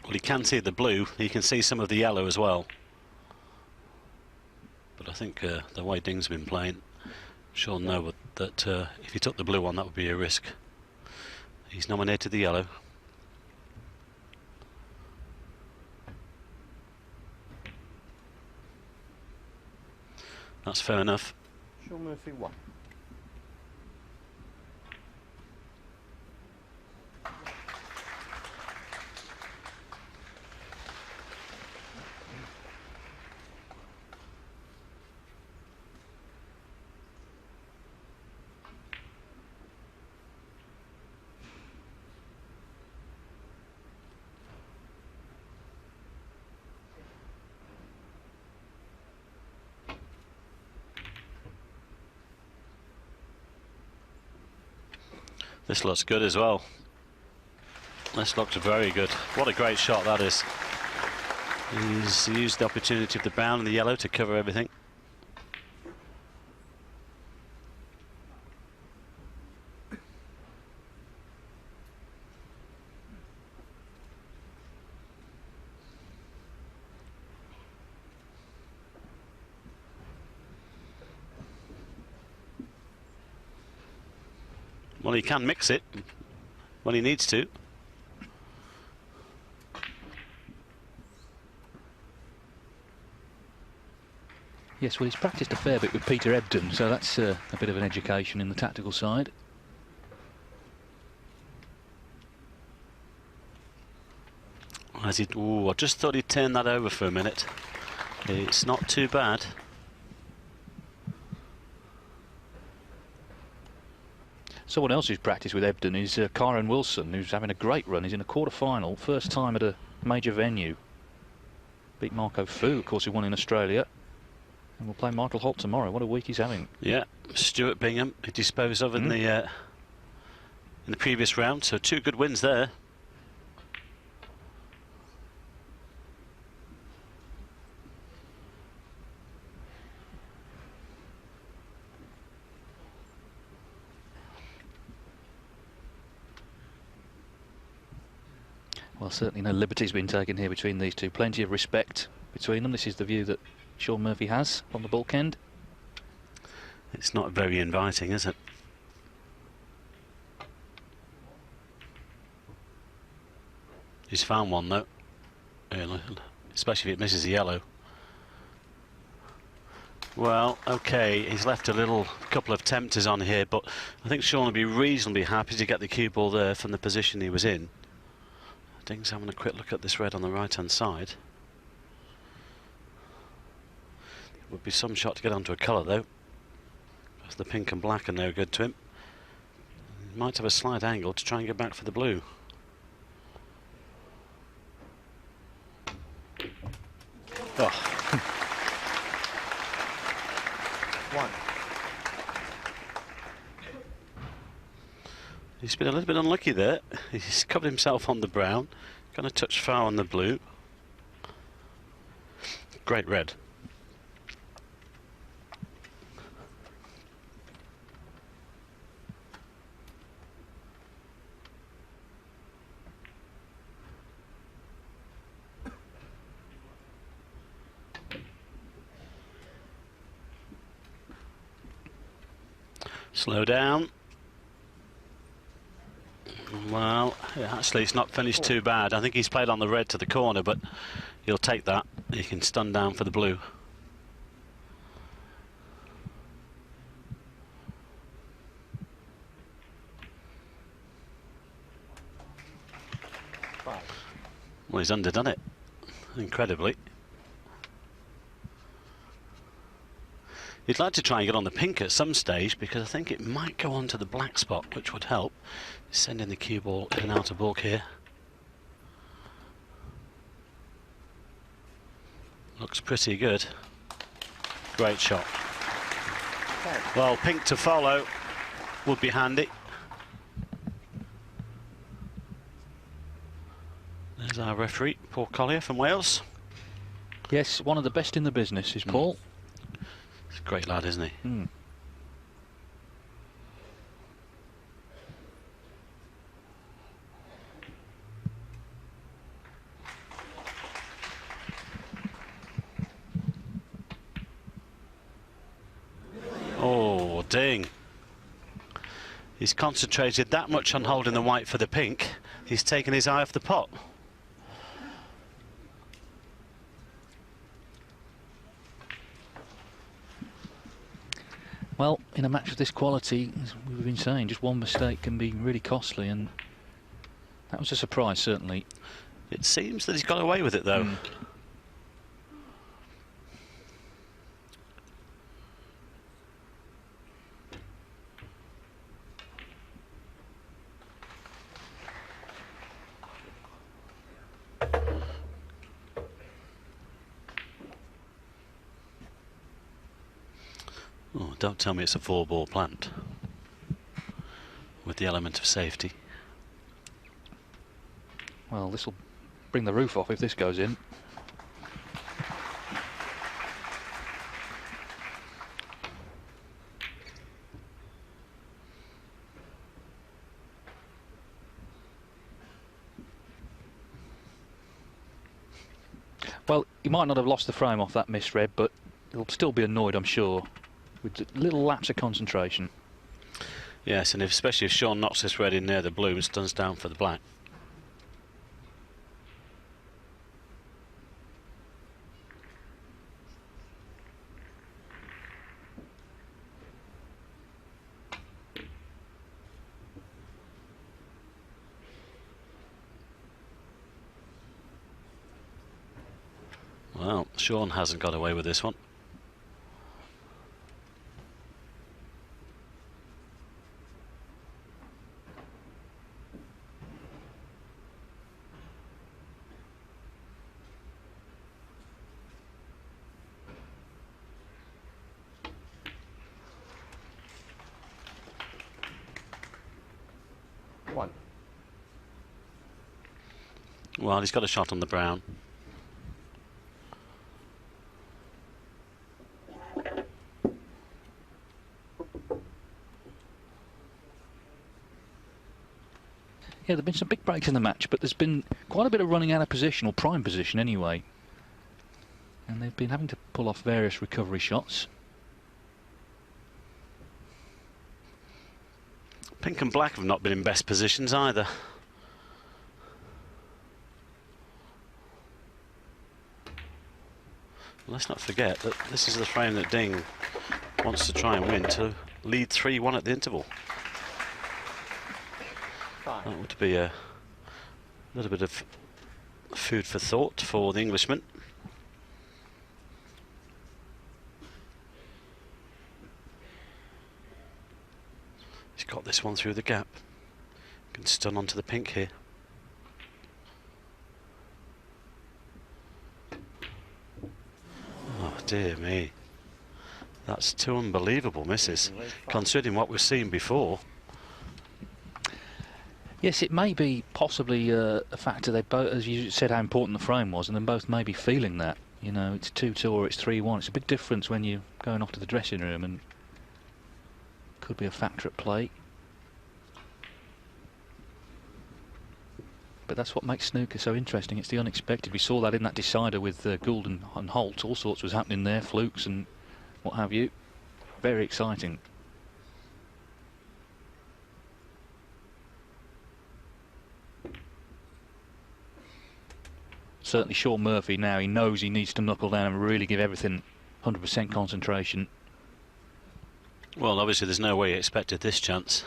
Well, he can see the blue, he can see some of the yellow as well. But I think the way Ding's been playing, Shaun know that if he took the blue one, that would be a risk. He's nominated the yellow. That's fair enough. Shaun Murphy 1. This looks good as well. This looks very good. What a great shot that is. He's used the opportunity of the brown and the yellow to cover everything. Well, he can mix it when he needs to. Yes, well, he's practiced a fair bit with Peter Ebdon, so that's a bit of an education in the tactical side. As he, ooh, I just thought he'd turn that over for a minute. It's not too bad. Someone else who's practiced with Ebdon is Kyron Wilson, who's having a great run. He's in a quarter-final, first time at a major venue. Beat Marco Fu, of course, who won in Australia. And we'll play Michael Holt tomorrow. What a week he's having. Yeah, Stuart Bingham, he disposed of in the previous round, so 2 good wins there. Well, certainly no liberties been taken here between these two. Plenty of respect between them. This is the view that Shaun Murphy has on the bulkhead. It's not very inviting, is it? He's found one though, especially if it misses the yellow. Well, okay, he's left a couple of tempters on here, but I think Shaun will be reasonably happy to get the cue ball there from the position he was in. Ding's having a quick look at this red on the right hand side. It would be some shot to get onto a colour though, because the pink and black are no good to him. He might have a slight angle to try and get back for the blue. Oh. 1. He's been a little bit unlucky there. He's covered himself on the brown, going to touch foul on the blue. Great red. Slow down. Well, actually it's not finished too bad. I think he's played on the red to the corner, but he'll take that. He can stun down for the blue. Well, he's underdone it, incredibly. He'd like to try and get on the pink at some stage, because I think it might go on to the black spot, which would help. He's sending the cue ball in and out of bulk here. Looks pretty good. Great shot. Well, pink to follow would be handy. There's our referee, Paul Collier from Wales. Yes, one of the best in the business is Paul. He's a great lad, isn't he? Oh, ding. He's concentrated that much on holding the white for the pink, he's taken his eye off the pot. Well, in a match of this quality, as we've been saying, just one mistake can be really costly, and that was a surprise, certainly. It seems that he's got away with it, though. Oh, don't tell me it's a 4-ball plant with the element of safety. Well, this will bring the roof off if this goes in. Well, he might not have lost the frame off that misread, but he'll still be annoyed, I'm sure, with a little lapse of concentration. Yes, and especially if Shaun knocks this red in near the blue and stuns down for the black. Well, Shaun hasn't got away with this one. Well, he's got a shot on the brown. Yeah, there have been some big breaks in the match, but there's been quite a bit of running out of position, or prime position anyway. And they've been having to pull off various recovery shots. Pink and black have not been in best positions either. Let's not forget that this is the frame that Ding wants to try and win to lead 3-1 at the interval. That would be a little bit of food for thought for the Englishman. He's got this one through the gap. Can stun onto the pink here. Oh dear me. That's two unbelievable misses, considering what we've seen before. Yes, it may be possibly a factor. They both, as you said, how important the frame was, and then both may be feeling that. You know, it's 2-2 or it's 3-1. It's a big difference when you're going off to the dressing room, and could be a factor at play. But that's what makes snooker so interesting. It's the unexpected. We saw that in that decider with Gould and Holt. All sorts was happening there, flukes and what have you. Very exciting. certainly Shaun Murphy now, he knows he needs to knuckle down and really give everything 100% concentration. Well, obviously there's no way he expected this chance.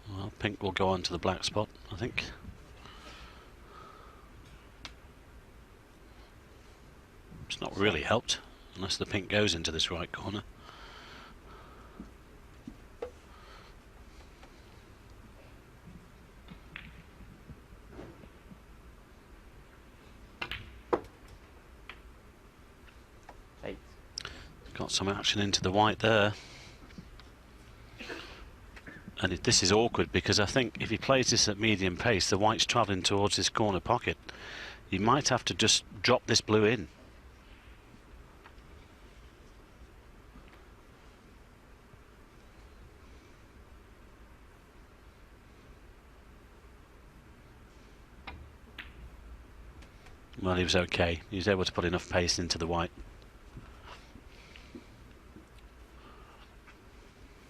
Well, pink will go on to the black spot, I think. It's not really helped, unless the pink goes into this right corner. Got some action into the white there. And this is awkward because I think if he plays this at medium pace, the white's travelling towards this corner pocket. You might have to just drop this blue in. Well, he was okay. He was able to put enough pace into the white.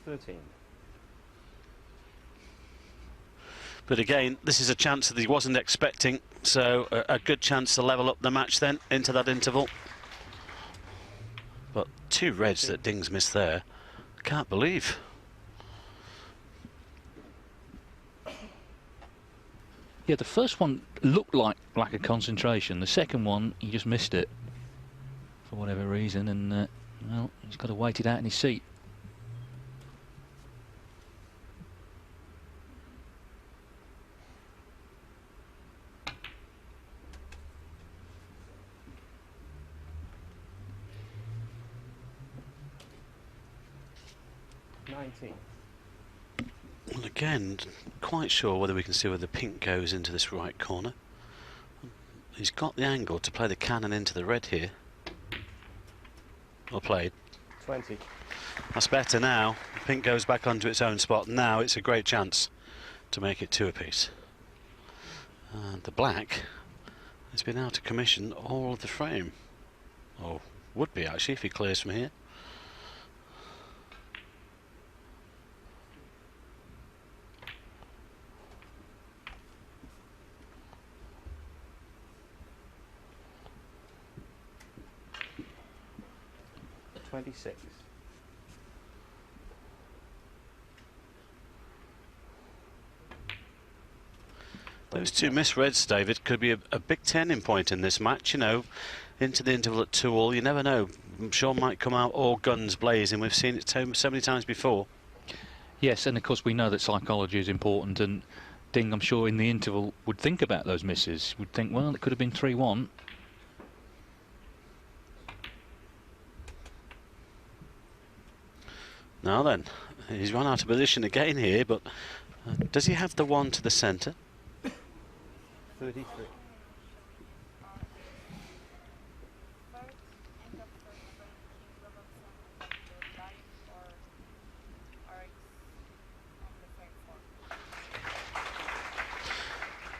13. But again, this is a chance that he wasn't expecting, so a good chance to level up the match then into that interval. But 2 reds that Ding's missed there. Can't believe. Yeah, the first one looked like lack of concentration. The second one, he just missed it for whatever reason, and well, he's got to wait it out in his seat. Well, again, quite sure whether we can see where the pink goes into this right corner. He's got the angle to play the cannon into the red here. Well played. 20. That's better now. Pink goes back onto its own spot. Now it's a great chance to make it 2 apiece. And the black has been out of commission all of the frame. Or would be actually if he clears from here. Those 2 misreads, David, could be a big turning point in this match, you know, into the interval at 2-all. You never know. Shaun might come out all guns blazing. We've seen it so many times before. Yes, and of course we know that psychology is important, and Ding, I'm sure, in the interval would think about those misses. Would think, well, it could have been 3-1. Now then, he's run out of position again here, but does he have the one to the centre? 33.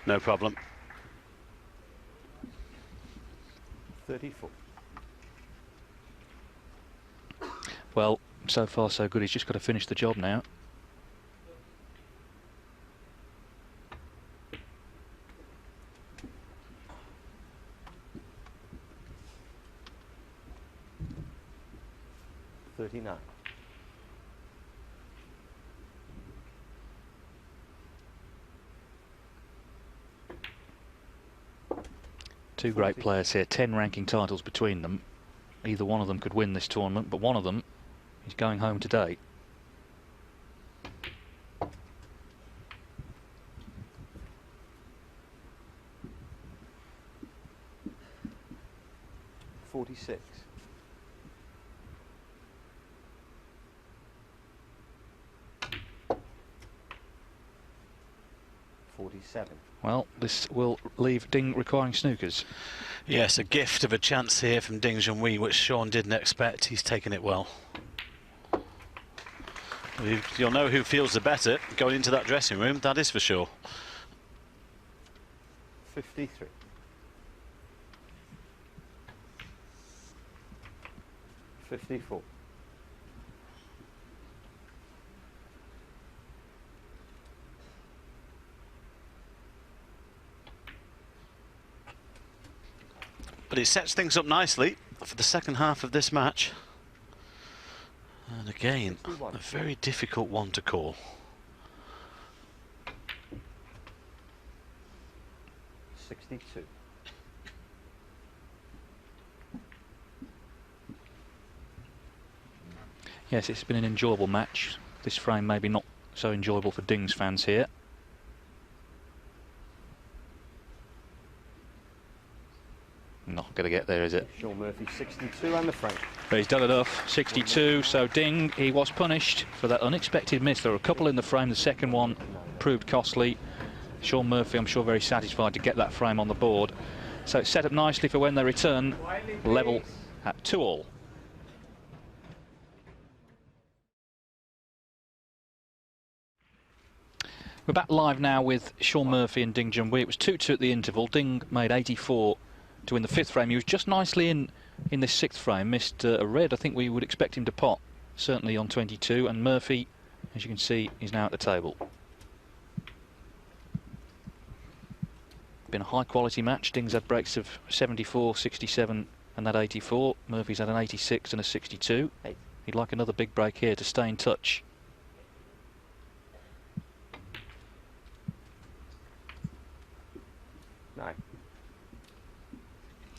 No problem. 34. Well, so far so good. He's just got to finish the job now. Two great players here, 10 ranking titles between them. Either one of them could win this tournament, but one of them is going home today. $46. $47. Well, this will leave Ding requiring snookers. Yes, a gift of a chance here from Ding Junhui, which Shaun didn't expect. He's taken it well. You'll know who feels the better going into that dressing room, that is for sure. 53. 54. But it sets things up nicely for the second half of this match. And again, a very difficult one to call. 62. Yes, it's been an enjoyable match. This frame maybe not so enjoyable for Ding's fans here. Not going to get there, is it? Shaun Murphy 62 and the frame. But he's done enough. 62. So Ding, he was punished for that unexpected miss. There were a couple in the frame. The second one proved costly. Shaun Murphy, I'm sure, very satisfied to get that frame on the board. So it's set up nicely for when they return. Level at 2-all. We're back live now with Shaun Murphy and Ding Junhui. It was 2-2 at the interval. Ding made 84 to win the fifth frame. He was just nicely in this sixth frame. Missed a red. I think we would expect him to pot, certainly on 22. And Murphy, as you can see, is now at the table. Been a high quality match. Ding's had breaks of 74, 67 and that 84. Murphy's had an 86 and a 62. He'd like another big break here to stay in touch.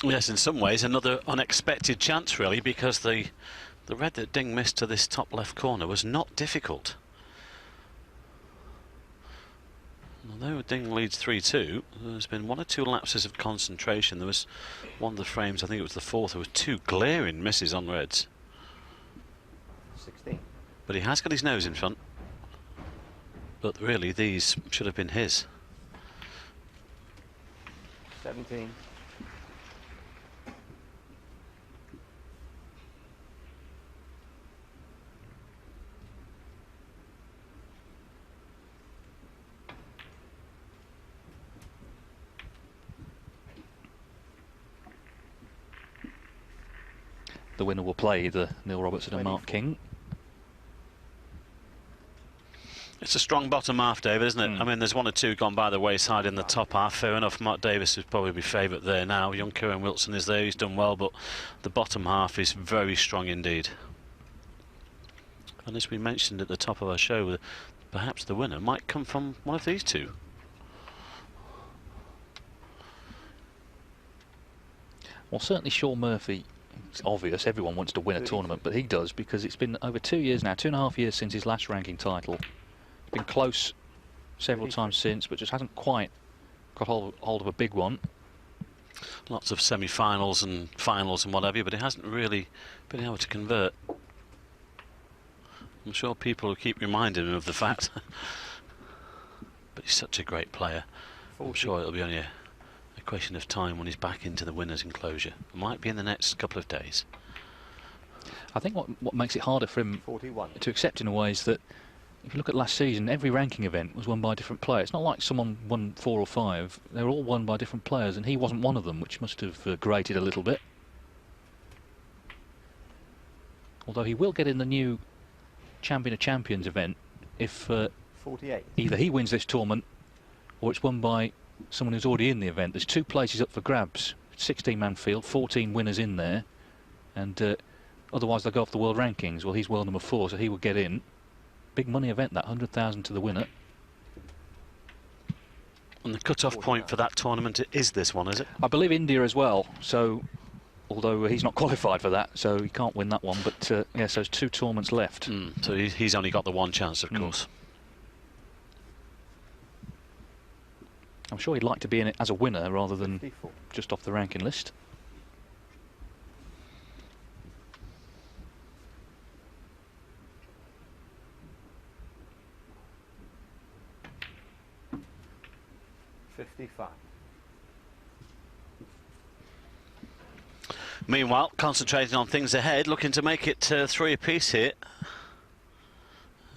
Yes, in some ways another unexpected chance really, because the red that Ding missed to this top left corner was not difficult. Although Ding leads 3-2, there's been one or two lapses of concentration. There was one of the frames, I think it was the fourth, there were two glaring misses on reds. 16. But he has got his nose in front. But really these should have been his. 17. The winner will play either Neil Robertson and 24. Mark King. It's a strong bottom half, David, isn't it? I mean, there's one or two gone by the wayside in the top half. Fair enough, Mark Davis would probably be favourite there now. Young Kieran Wilson is there, he's done well, but the bottom half is very strong indeed. And as we mentioned at the top of our show, perhaps the winner might come from one of these two. Well, certainly Shaun Murphy, it's obvious everyone wants to win a tournament, but he does, because it's been over 2 years now, 2.5 years since his last ranking title. It's been close several times since, but just hasn't quite got hold of a big one. Lots of semi-finals and finals and whatever, but he hasn't really been able to convert. I'm sure people will keep reminding him of the fact. But he's such a great player. I'm sure it'll be only a question of time when he's back into the winner's enclosure. It might be in the next couple of days. I think what makes it harder for him 41. to accept in a way is that if you look at last season, every ranking event was won by a different player. It's not like someone won 4 or 5. They were all won by different players, and he wasn't one of them, which must have grated a little bit. Although he will get in the new Champion of Champions event if 48. either he wins this tournament or it's won by someone who's already in the event. There's 2 places up for grabs. 16-man field, 14 winners in there, and otherwise they'll go off the world rankings. Well, he's world number 4, so he will get in. Big money event, that 100,000 to the winner. And the cut-off point for that tournament is this one, is it? I believe India as well, so although he's not qualified for that, so he can't win that one, but yes, there's 2 tournaments left. So he's only got the one chance, of course. I'm sure he'd like to be in it as a winner rather than 54. just off the ranking list. Meanwhile, concentrating on things ahead, looking to make it 3 apiece here.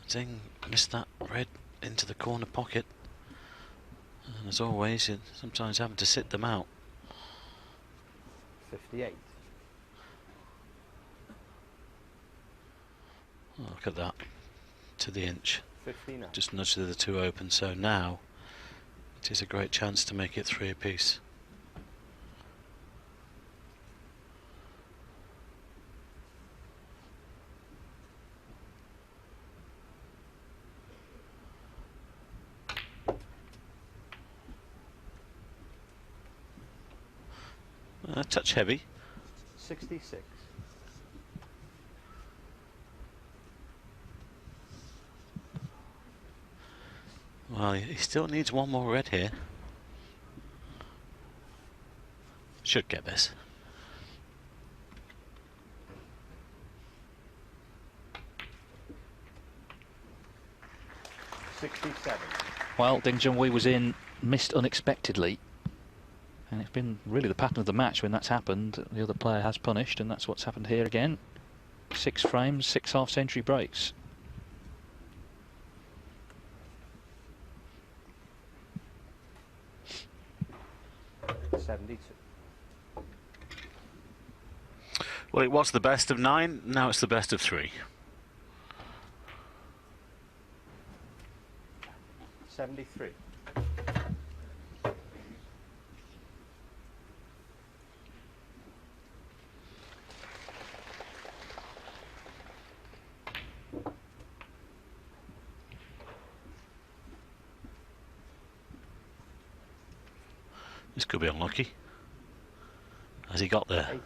Ding missed that red into the corner pocket. And as always, you're sometimes having to sit them out. 58. Oh, look at that. To the inch. 59. Just nudged the 2 open, so now it is a great chance to make it 3 apiece. A touch heavy. 66. Well, he still needs one more red here. Should get this. Well, Ding Junhui was in, missed unexpectedly. And it's been really the pattern of the match when that's happened. The other player has punished, and that's what's happened here again. 6 frames, 6 half-century breaks. Well, it was the best of 9, now it's the best of 3. 73. This could be unlucky. Has he got there? 80.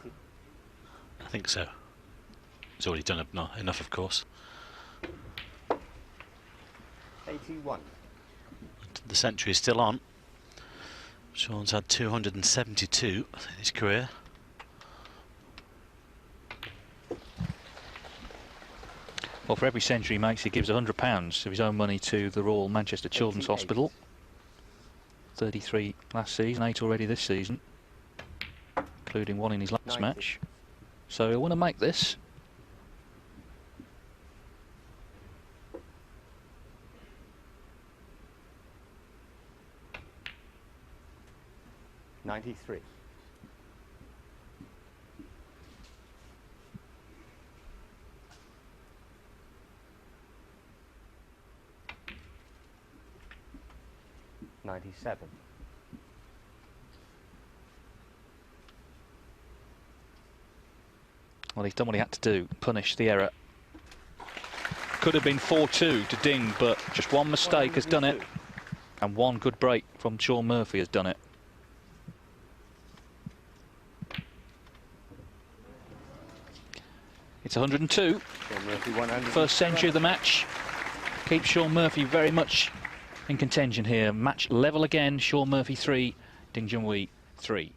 I think so. He's already done enough, of course. 81. The century is still on. Shaun's had 272 in his career. Well, for every century he makes, he gives £100 of his own money to the Royal Manchester Children's 88. Hospital. 33 last season, 8 already this season, including 1 in his last 90. match. So he'll want to make this. $93. 97. Well, he's done what he had to do, punish the error. Could have been 4-2 to Ding, but just one mistake has done it. And one good break from Shaun Murphy has done it. It's 102. Shaun Murphy 100. First century of the match. Keeps Shaun Murphy very much in contention here. Match level again. Shaun Murphy 3, Ding Junhui 3.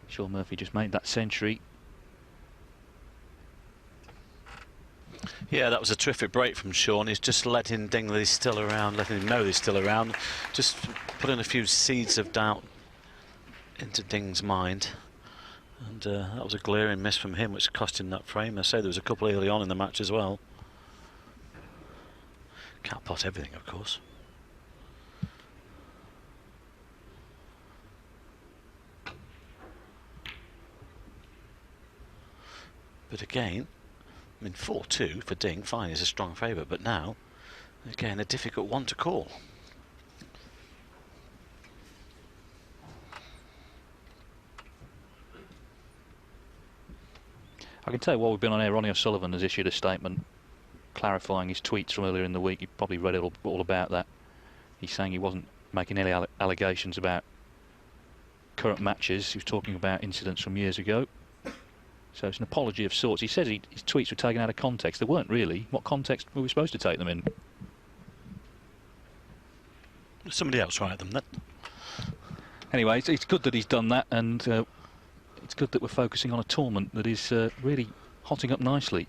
Shaun Murphy just made that century. Yeah, that was a terrific break from Shaun. He's just letting Ding that he's still around, letting him know he's still around. Just putting a few seeds of doubt into Ding's mind. And that was a glaring miss from him, which cost him that frame. I say there was a couple early on in the match as well. Can't pot everything, of course. But again, I mean, 4-2 for Ding, fine, is a strong favourite, but now, again, a difficult one to call. I can tell you while we've been on air, Ronnie O'Sullivan has issued a statement clarifying his tweets from earlier in the week. You probably read it all about that. He's saying he wasn't making any allegations about current matches. He was talking about incidents from years ago. So it's an apology of sorts. He says his tweets were taken out of context. They weren't really. What context were we supposed to take them in? Somebody else write them then. Anyway, it's good that he's done that, and it's good that we're focusing on a tournament that is really hotting up nicely.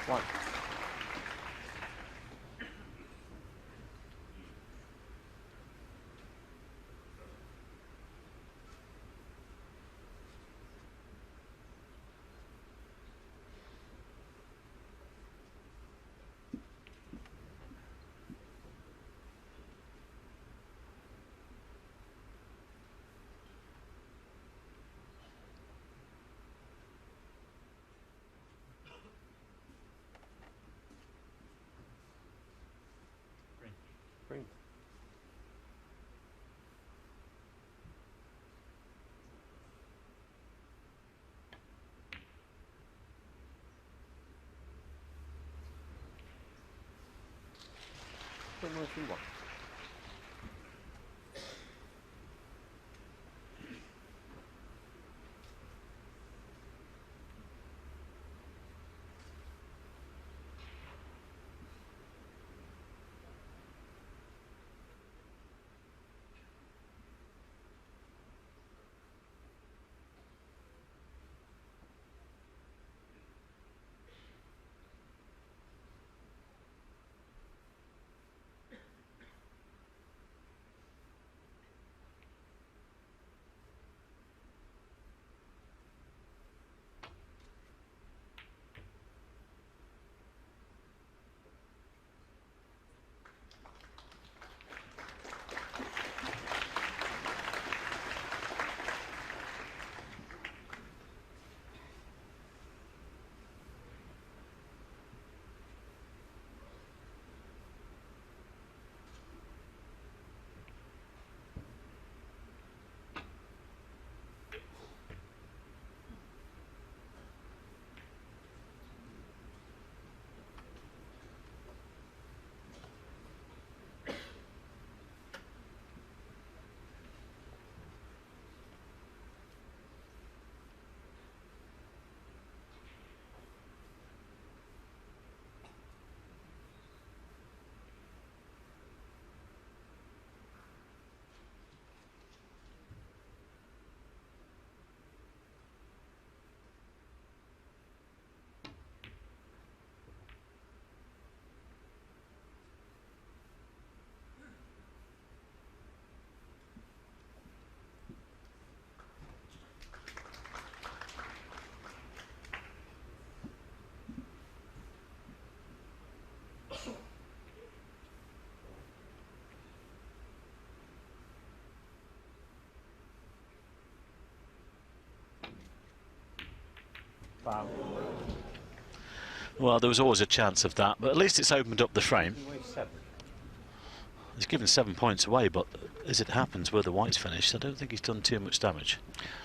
One. 31. Foul. Well, there was always a chance of that, but at least it's opened up the frame. Junhui 7. He's given 7 points away, but as it happens where the white's finished, I don't think he's done too much damage.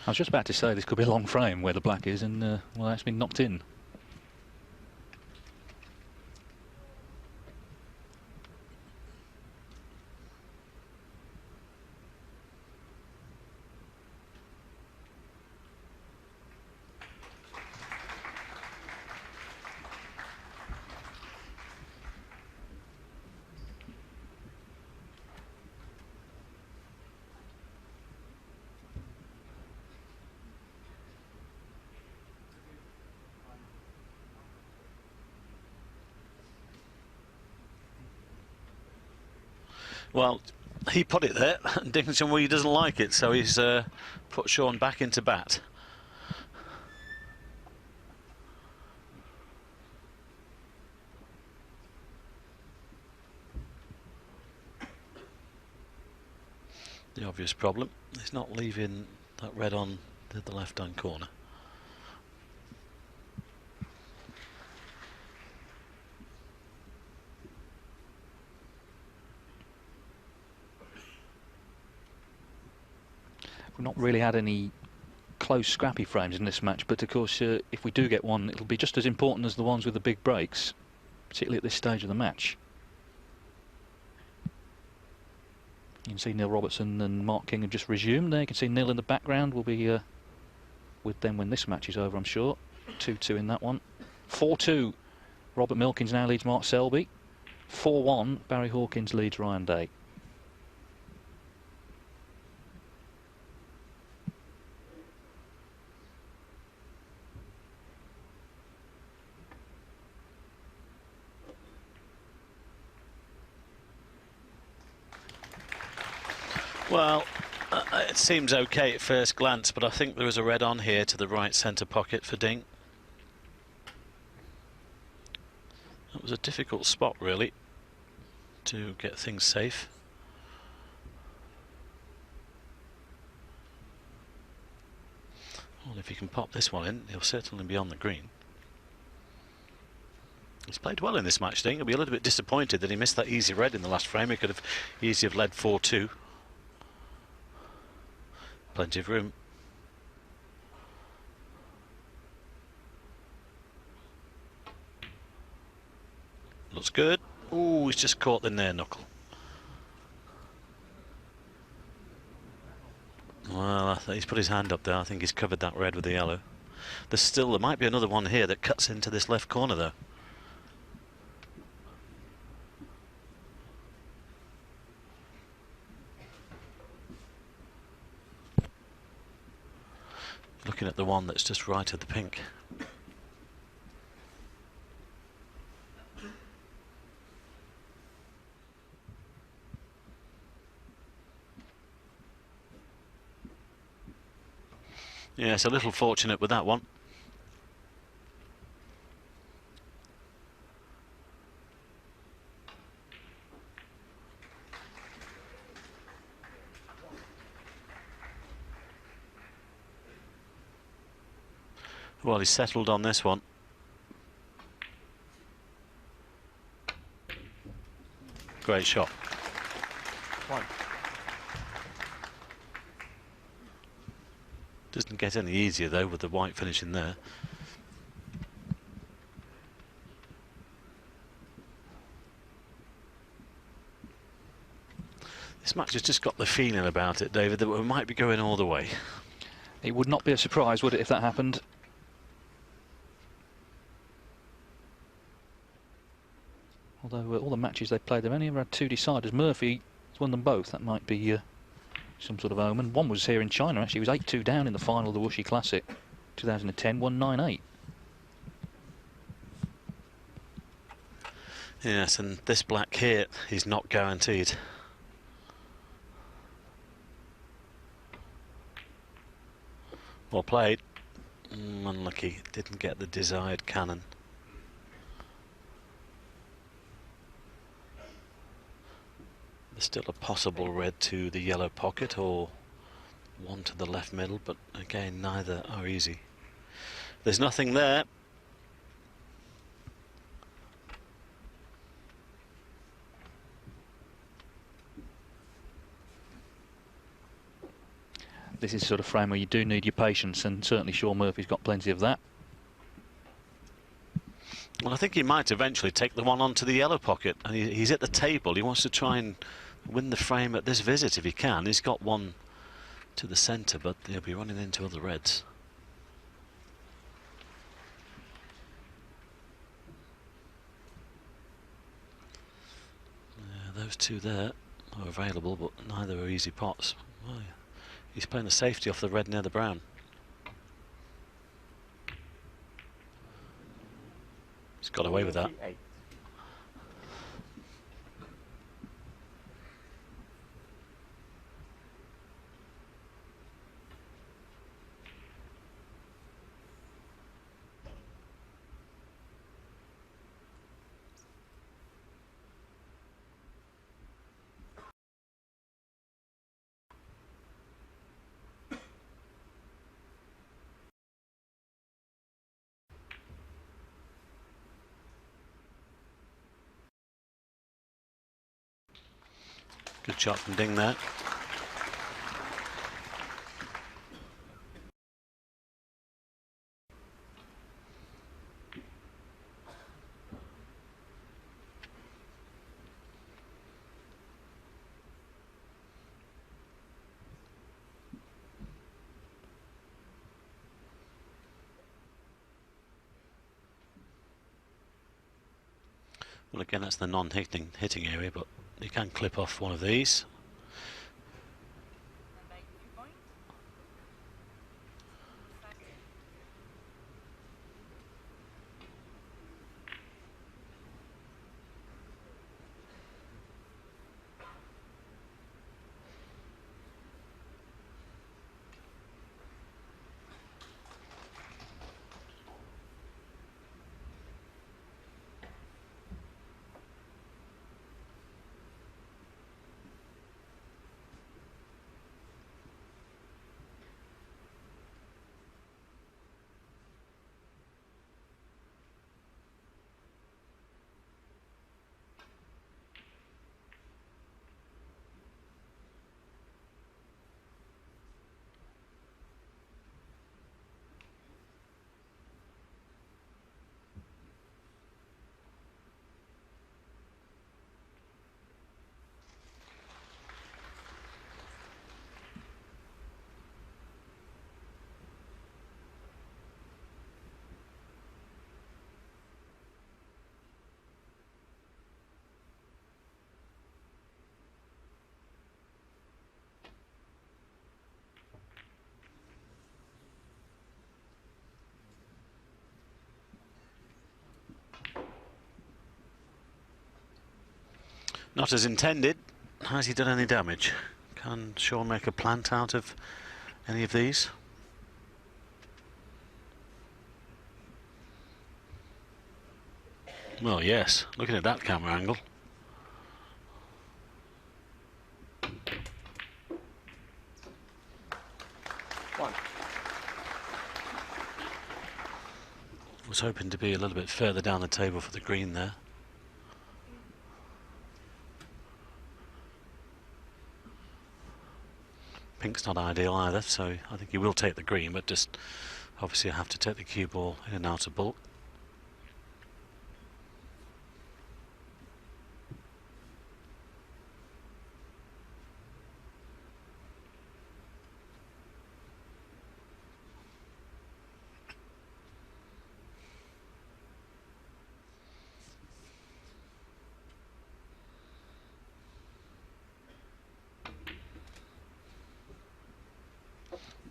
I was just about to say this could be a long frame where the black is, and well, that's been knocked in. Well, he put it there, and Junhui doesn't like it, so he's put Shaun back into bat. The obvious problem is not leaving that red on the left-hand corner. We've not really had any close scrappy frames in this match, but of course if we do get one, it'll be just as important as the ones with the big breaks, particularly at this stage of the match. You can see Neil Robertson and Mark King have just resumed there. You can see Neil in the background. Will be with them when this match is over, I'm sure. 2-2 in that one. 4-2, Robert Milkins now leads Mark Selby. 4-1, Barry Hawkins leads Ryan Day. Well, it seems okay at first glance, but I think there is a red on here to the right centre pocket for Ding. That was a difficult spot, really, to get things safe. Well, if he can pop this one in, he'll certainly be on the green. He's played well in this match, Ding. He'll be a little bit disappointed that he missed that easy red in the last frame. He could have easily have led 4-2. Plenty of room. Looks good. Ooh, he's just caught the near knuckle. He's put his hand up there. I think he's covered that red with the yellow. There might be another one here that cuts into this left corner though. Looking at the one that's just right of the pink. Yeah, it's a little fortunate with that one. Well, he's settled on this one. Great shot. One. Doesn't get any easier though with the white finishing there. This match has just got the feeling about it, David, that we might be going all the way. It would not be a surprise, would it, if that happened? Although all the matches they played, they've only ever had two deciders. Murphy has won them both. That might be some sort of omen. One was here in China, actually. He was 8-2 down in the final of the Wuxi Classic 2010, won 9-8. Yes, and this black here is not guaranteed. Well played. Unlucky, didn't get the desired cannon. There's still a possible red to the yellow pocket or one to the left middle, but again, neither are easy. There's nothing there. This is the sort of frame where you do need your patience, and certainly Shaun Murphy's got plenty of that. Well, I think he might eventually take the one onto the yellow pocket. And he's at the table. He wants to try and win the frame at this visit if he can. He's got one to the centre, but he'll be running into other reds. Yeah, those two there are available, but neither are easy pots. Well, he's playing the safety off the red near the brown. He's got away with that. 38. Good shot from Ding there. Well, again, that's the non-hitting area, but you can clip off one of these. Not as intended. Has he done any damage? Can Shaun make a plant out of any of these? Well, yes, looking at that camera angle. One. Was hoping to be a little bit further down the table for the green there. Pink's not ideal either, so I think he will take the green, but just obviously have to take the cue ball in and out of bulk.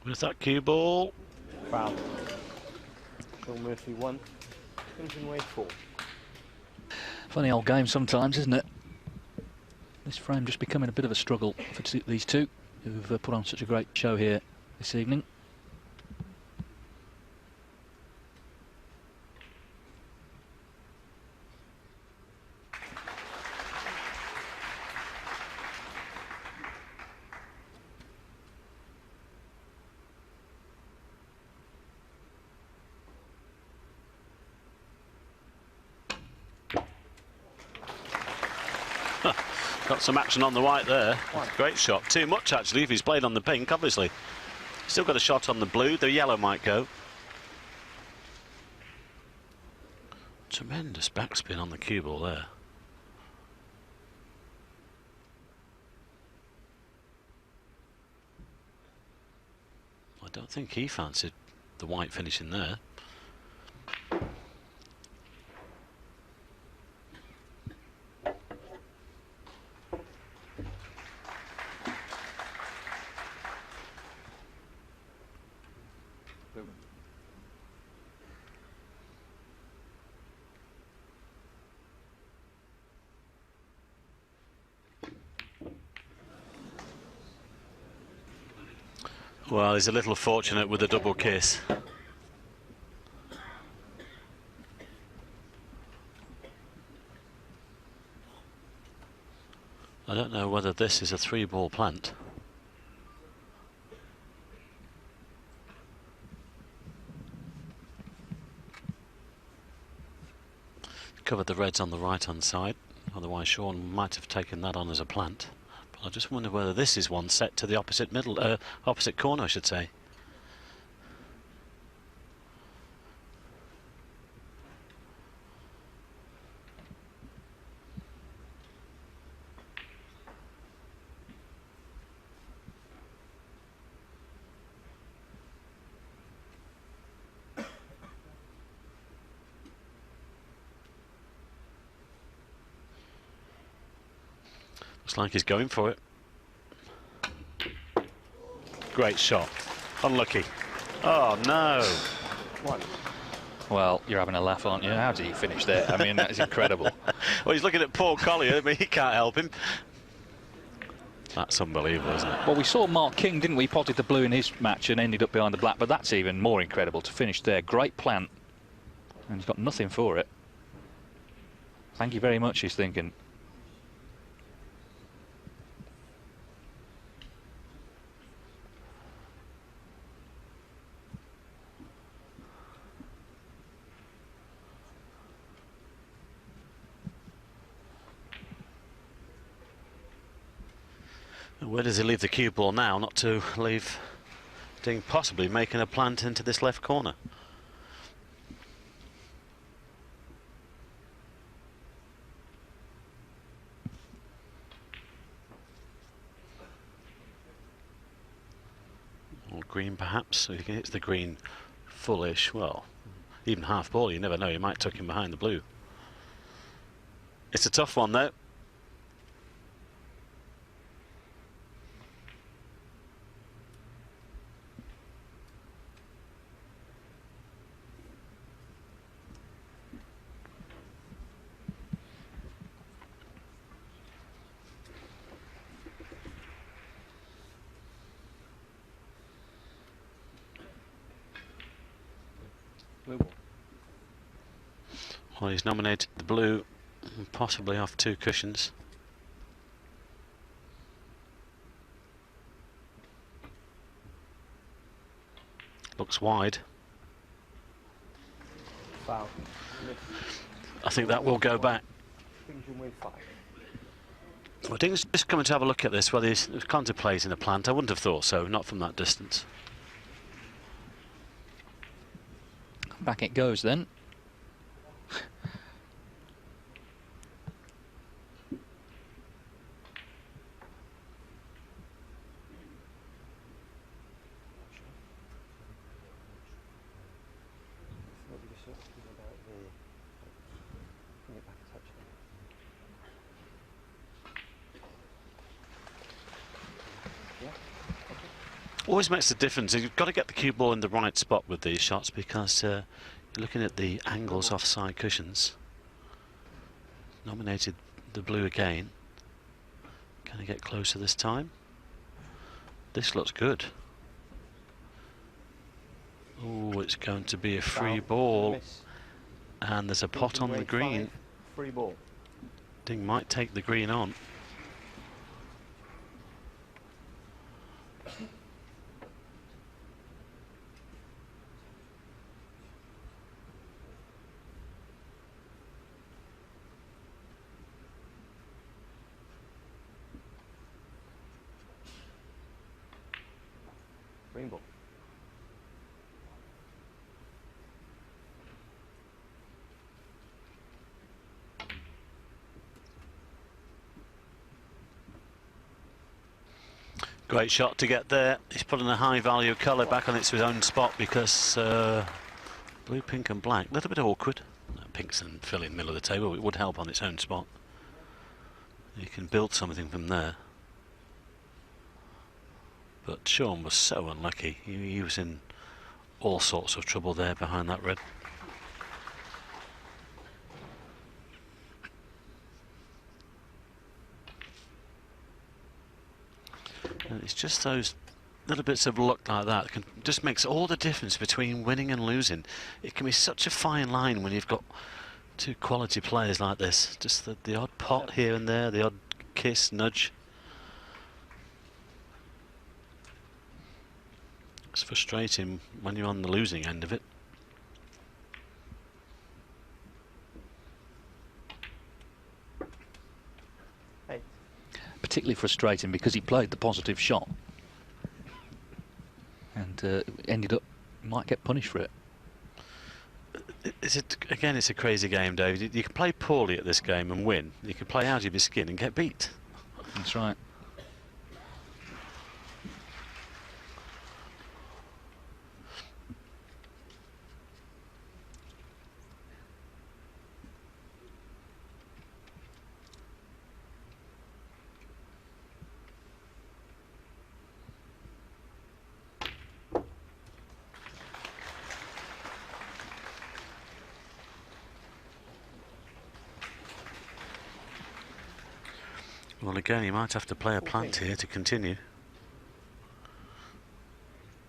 With that cue ball. Foul. Phil Murphy 1. Junhui 4. Funny old game sometimes, isn't it? This frame just becoming a bit of a struggle for these two who've put on such a great show here this evening. Got some action on the white there. Great shot. Too much actually if he's played on the pink, obviously. Still got a shot on the blue. The yellow might go. Tremendous backspin on the cue ball there. I don't think he fancied the white finishing there. Well, he's a little fortunate with a double kiss. I don't know whether this is a 3-ball plant. Covered the reds on the right-hand side, otherwise Shaun might have taken that on as a plant. But I just wonder whether this is one set to the opposite opposite corner, I should say. Looks like he's going for it. Great shot. Unlucky. Oh no. One. Well, you're having a laugh, aren't you? How did he finish there? I mean, that is incredible. Well, he's looking at Paul Collier, but he can't help him. That's unbelievable, isn't it? Well, we saw Mark King, didn't we? He potted the blue in his match and ended up behind the black, but that's even more incredible to finish there. Great plant. And he's got nothing for it. Thank you very much, he's thinking. Where does he leave the cue ball now? Not to leave Ding possibly making a plant into this left corner. Or green perhaps, so he hits the green fullish. Well, even half ball, you never know, you might tuck him behind the blue. It's a tough one though. Blue ball. Well, he's nominated the blue, possibly off 2 cushions. Looks wide. Foul. Miss. I think that will go back. Ding Junhui 5. Well, Ding's just coming to have a look at this. Well, he's contemplating a plant. I wouldn't have thought so, not from that distance. Back it goes then. Always makes a difference. You've got to get the cue ball in the right spot with these shots, because you're looking at the angles off side cushions. Nominated the blue again. Can he get closer this time? This looks good. Oh, it's going to be a free ball. Miss. And there's a pot on the Junhui green. 5. Free ball. Ding might take the green on. Green ball. Great shot to get there. He's putting a high value colour back on its own spot, because blue, pink and black, a little bit awkward. Pink's and filling in the middle of the table. It would help on its own spot. You can build something from there. But Shaun was so unlucky. He was in all sorts of trouble there behind that red. And it's just those little bits of luck like that can just makes all the difference between winning and losing. It can be such a fine line when you've got 2 quality players like this. Just the odd pot here and there, the odd kiss, nudge. It's frustrating when you're on the losing end of it. Hey. Particularly frustrating because he played the positive shot and ended up, might get punished for it. Again, it's a crazy game, David. You can play poorly at this game and win. You can play out of your skin and get beat. That's right. Well, again, he might have to play a plant here to continue.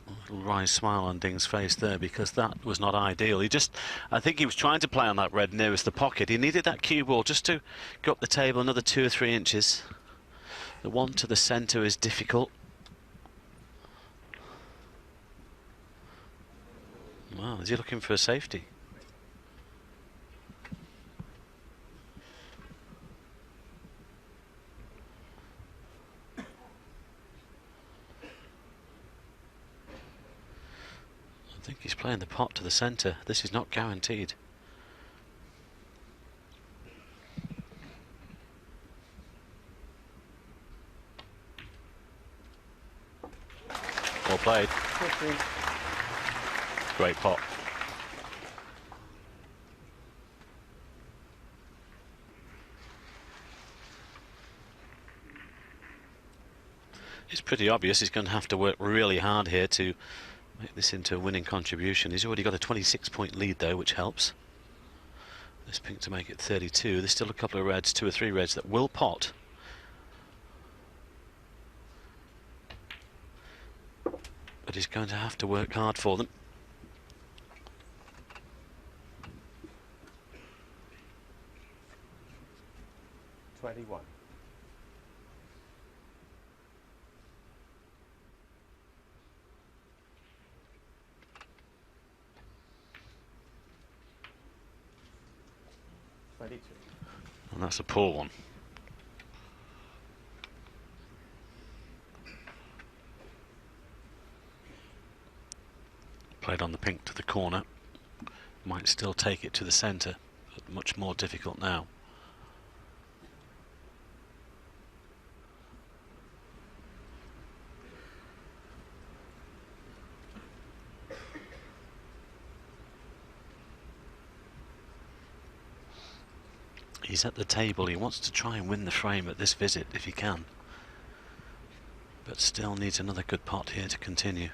A little wry smile on Ding's face there, because that was not ideal. I think he was trying to play on that red nearest the pocket. He needed that cue ball just to go up the table another 2 or 3 inches. The one to the centre is difficult. Wow, is he looking for a safety? I think he's playing the pot to the centre. This is not guaranteed. Well played. Great pot. It's pretty obvious he's going to have to work really hard here to make this into a winning contribution. He's already got a 26-point lead though, which helps. This pink to make it 32. There's still a couple of reds, 2 or 3 reds that will pot. But he's going to have to work hard for them. 22. And that's a poor one. Played on the pink to the corner. Might still take it to the centre, but much more difficult now. He's at the table, he wants to try and win the frame at this visit if he can. But still needs another good pot here to continue.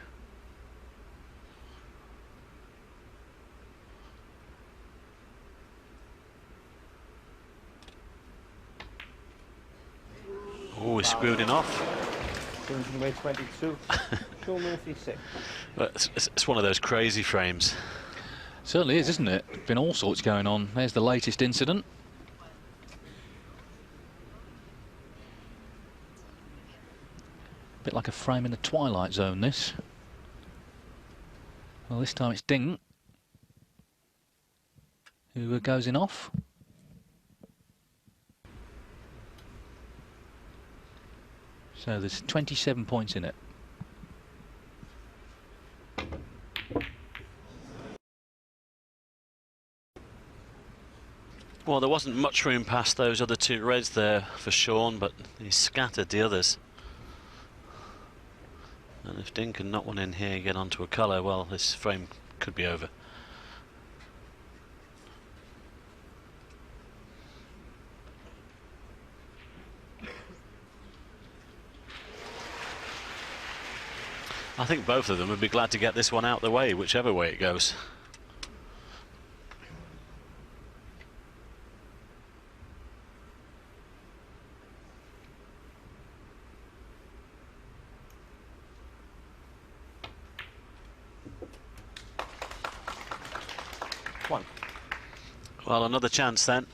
Oh, he's screwed it off. Junhui 22. Shaun 6. But it's one of those crazy frames. Certainly is, isn't it? Been all sorts going on. There's the latest incident. Bit like a frame in the Twilight Zone, this. Well, this time it's Ding who goes in off. So there's 27 points in it. Well, there wasn't much room past those other two reds there for Shaun, but he scattered the others. And if Ding can knock one in here and get onto a colour, well, this frame could be over. I think both of them would be glad to get this one out the way, whichever way it goes. One. Well, another chance then.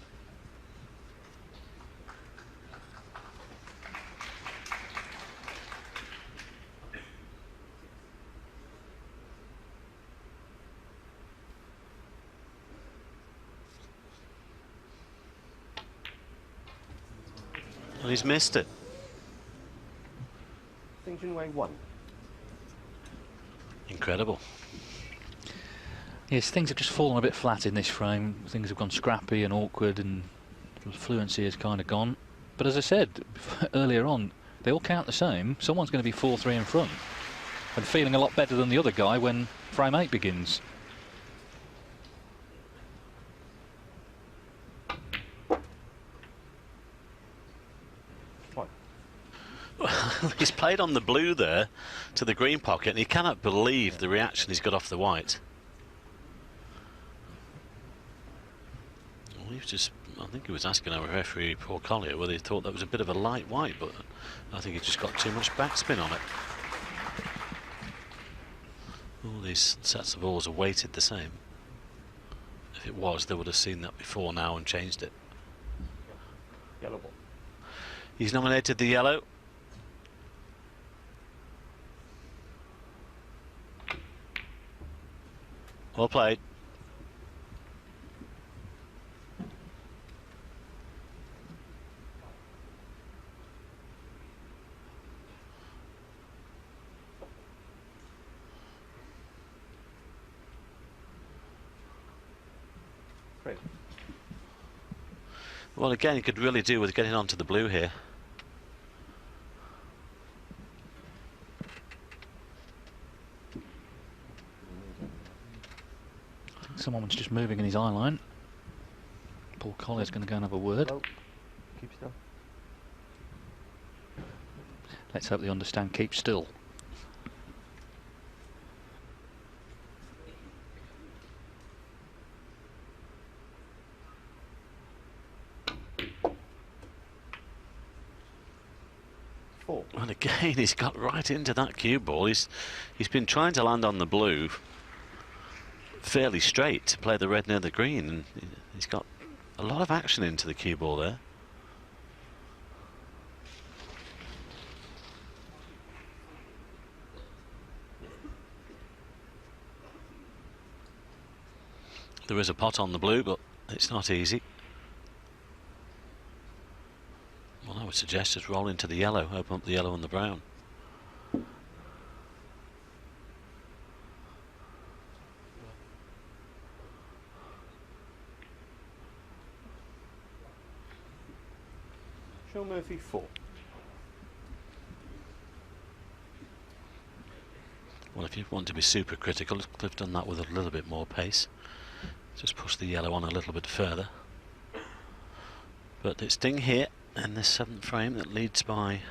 And he's missed it. Junhui 1. Incredible. Yes, things have just fallen a bit flat in this frame. Things have gone scrappy and awkward, and fluency has kind of gone. But as I said earlier on, they all count the same. Someone's going to be 4-3 in front and feeling a lot better than the other guy when frame 8 begins. He's played on the blue there to the green pocket, and he cannot believe the reaction he's got off the white. Well, he was just, I think he was asking our referee, Paul Collier, whether he thought that was a bit of a light white, but I think he just got too much backspin on it. All these sets of balls are weighted the same. If it was, they would have seen that before now and changed it. Yellow ball. He's nominated the yellow. Well played. Great. Well, again, he could really do with getting onto the blue here. Someone's just moving in his eye line. Paul Collier's going to go and have a word. Low. Keep still. Let's hope they understand keep still. Four. And again, he's got right into that cue ball. He's been trying to land on the blue fairly straight to play the red near the green, and he's got a lot of action into the cue ball there. There is a pot on the blue, but it's not easy. suggest is roll into the yellow, open up the yellow and the brown. Shaun Murphy 4. Well, if you want to be super critical, could have done that with a little bit more pace. Just push the yellow on a little bit further. But it's Ding here in this 7th frame that leads by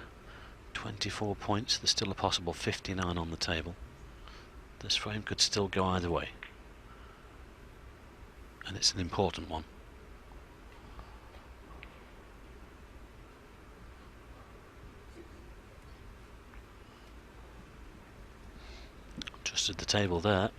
24 points. There's still a possible 59 on the table. This frame could still go either way. And it's an important one. Just at the table there.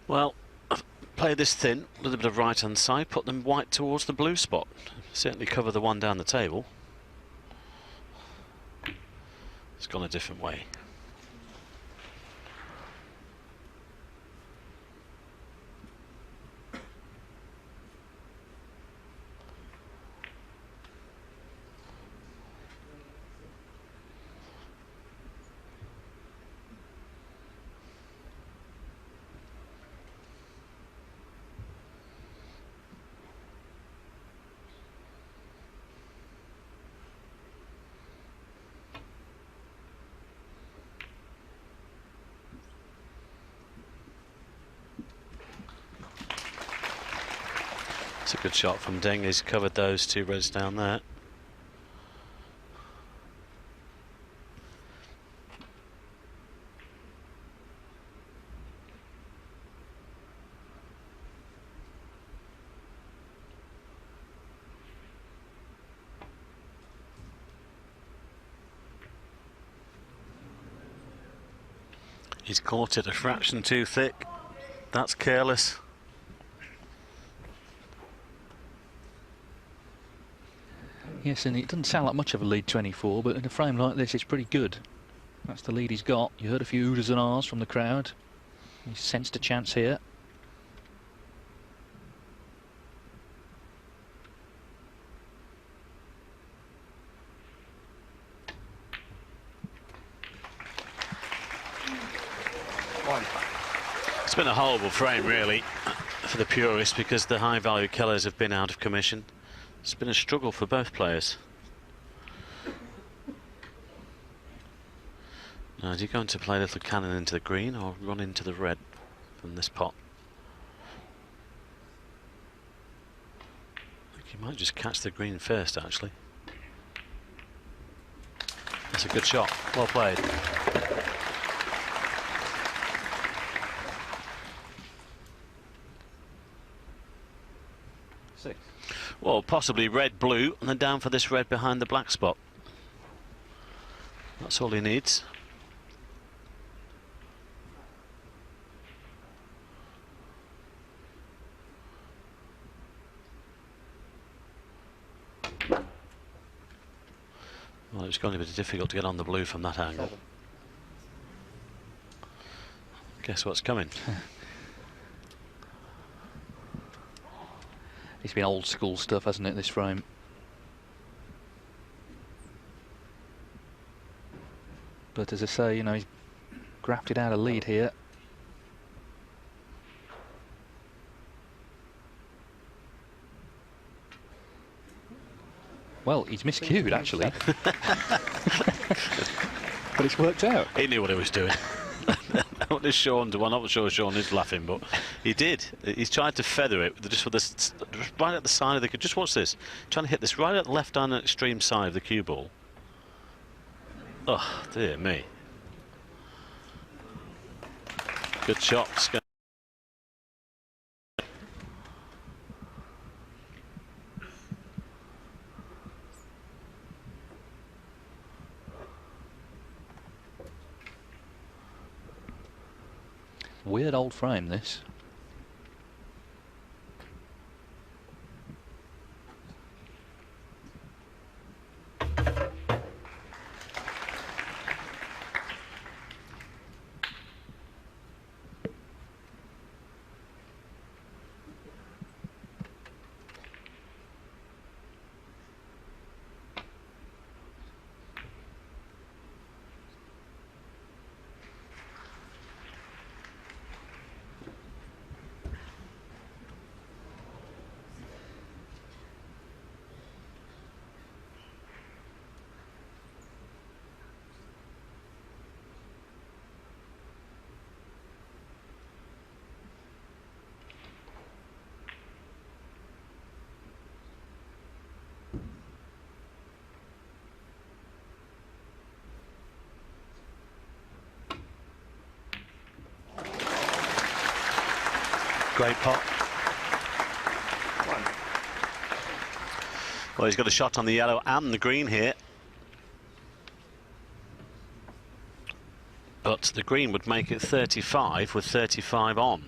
Well, play this thin, a little bit of right hand side, put them white towards the blue spot. Certainly cover the one down the table. It's gone a different way. It's a good shot from Ding. He's covered those two reds down there. He's caught it a fraction too thick. That's careless. Yes, and it doesn't sound like much of a lead, 24, but in a frame like this, it's pretty good. That's the lead he's got. You heard a few oodahs and ahs from the crowd. He sensed a chance here. It's been a horrible frame, really, for the purists, because the high-value colours have been out of commission. It's been a struggle for both players. Now, is he going to play a little cannon into the green or run into the red from this pot? I think he might just catch the green first, actually. That's a good shot. Well played. Well, possibly red-blue, and then down for this red behind the black spot. That's all he needs. Well, it's going to be difficult to get on the blue from that angle. Guess what's coming? It's been old school stuff, hasn't it, this frame? But as I say, you know, he's grafted out a lead here. Well, he's miscued, actually. But it's worked out. He knew what he was doing. What is Shaun do? Well, I'm not sure Shaun is laughing, but he did. He's tried to feather it just with this right at the side of the. Just watch this. Trying to hit this right at the left-hand extreme side of the cue ball. Oh dear me! Good shot. Weird old frame, this. Great pot. One. Well, he's got a shot on the yellow and the green here. But the green would make it 35 with 35 on.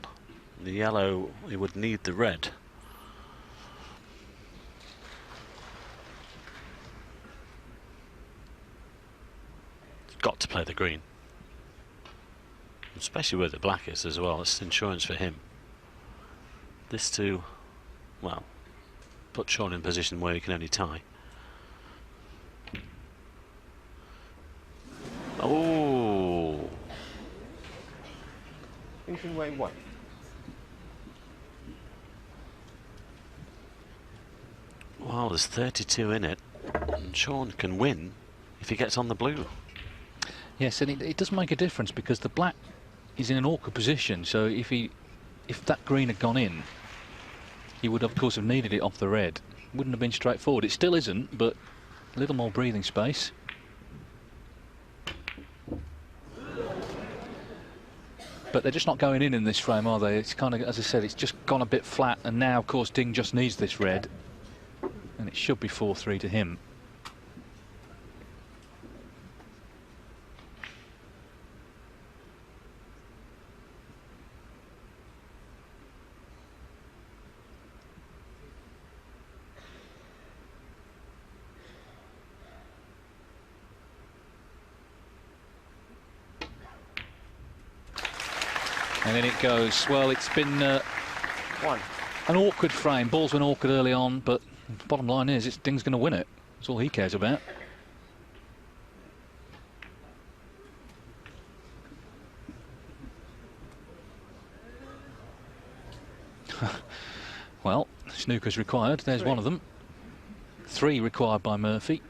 The yellow, he would need the red. Got to play the green. Especially where the black is as well. It's insurance for him. This to, well, put Shaun in a position where he can only tie. Oh! Junhui 1. Well, there's 32 in it, and Shaun can win if he gets on the blue. Yes, and it does make a difference because the black is in an awkward position. So if that green had gone in, he would of course have needed it off the red. Wouldn't have been straightforward. It still isn't, but a little more breathing space. But they're just not going in this frame, are they? It's kind of, as I said, it's just gone a bit flat, and now of course Ding just needs this red, and it should be 4-3 to him. And then it goes. Well, it's been One. an awkward frame. Ball's been awkward early on, but the bottom line is, Ding's going to win it. That's all he cares about. Well, snooker's required. There's one of them. 3 required by Murphy.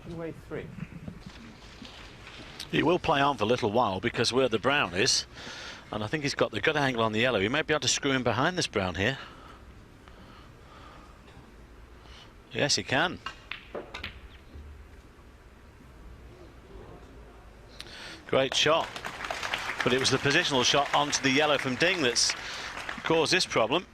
Junhui 3. He will play on for a little while because where the brown is, and I think he's got the good angle on the yellow. He may be able to screw in behind this brown here. Yes, he can. Great shot. But it was the positional shot onto the yellow from Ding that's caused this problem.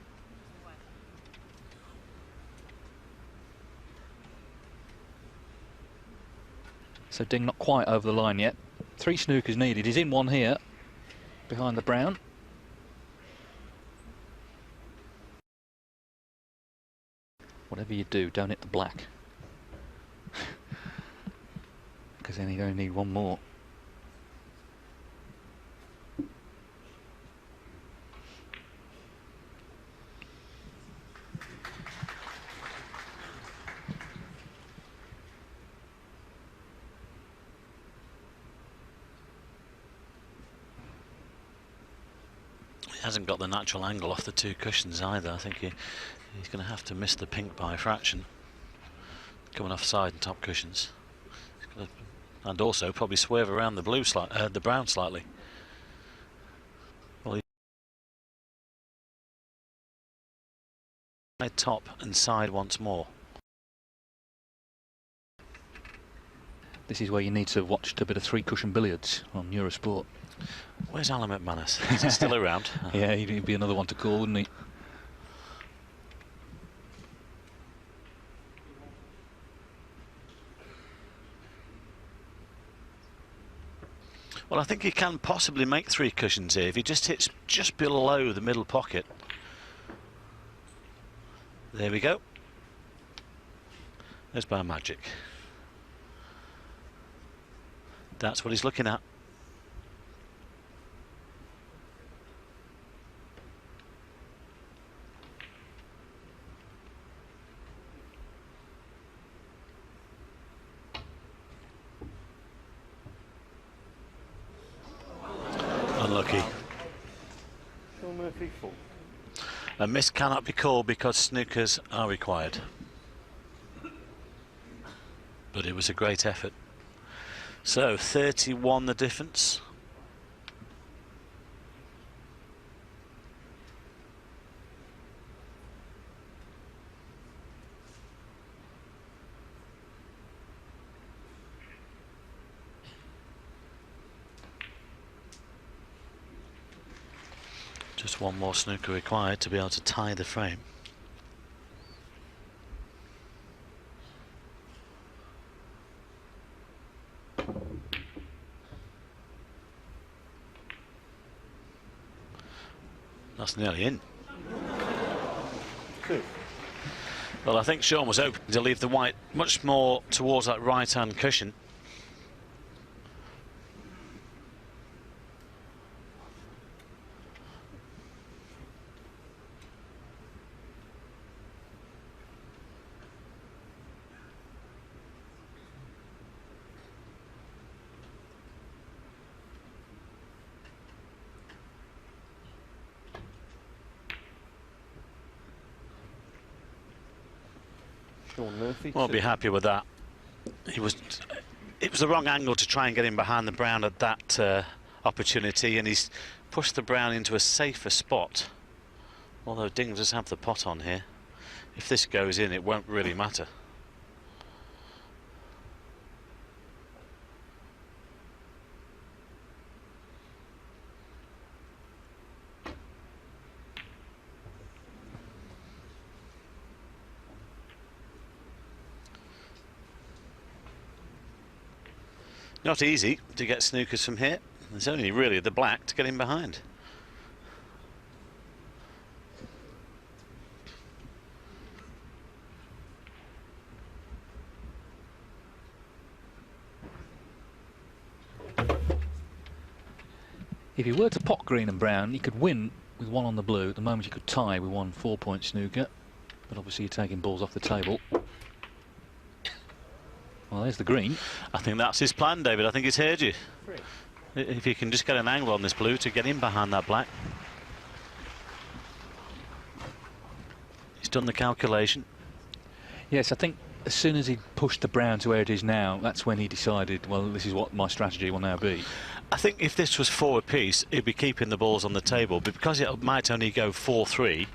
So Ding not quite over the line yet. 3 snookers needed. He's in one here, behind the brown. Whatever you do, don't hit the black. Because then you only need one more. He hasn't got the natural angle off the 2 cushions either. I think he's going to have to miss the pink by a fraction. Coming off side and top cushions. And also probably swerve around the blue the brown slightly. Well, he top and side once more. This is where you need to have watched a bit of 3 cushion billiards on Eurosport. Where's Alan McManus? Is he still around? Yeah, he'd be another one to call, wouldn't he? Well, I think he can possibly make 3 cushions here if he just hits just below the middle pocket. There we go. There's bar magic. That's what he's looking at. Unlucky. Shaun Murphy 4. A miss cannot be called because snookers are required. But it was a great effort. So 31 the difference. Just one more snooker required to be able to tie the frame. That's nearly in. 2. Well, I think Shaun was hoping to leave the white much more towards that right-hand cushion. Shaun Murphy Won't 2. be happy with that. It was the wrong angle to try and get him behind the brown at that opportunity, and he's pushed the brown into a safer spot. Although Ding does have the pot on here. If this goes in, it won't really matter. Not easy to get snookers from here. There's only really the black to get him behind. If he were to pot green and brown, he could win with 1 on the blue. At the moment, he could tie with 1 4-point snooker. But obviously, you're taking balls off the table. Well, there's the green. I think that's his plan, David. I think he's heard you. 3. If you can just get an angle on this blue to get him behind that black. He's done the calculation. Yes, I think as soon as he pushed the brown to where it is now, that's when he decided, well, this is what my strategy will now be. I think if this was forward piece, he'd be keeping the balls on the table, but because it might only go 4-3,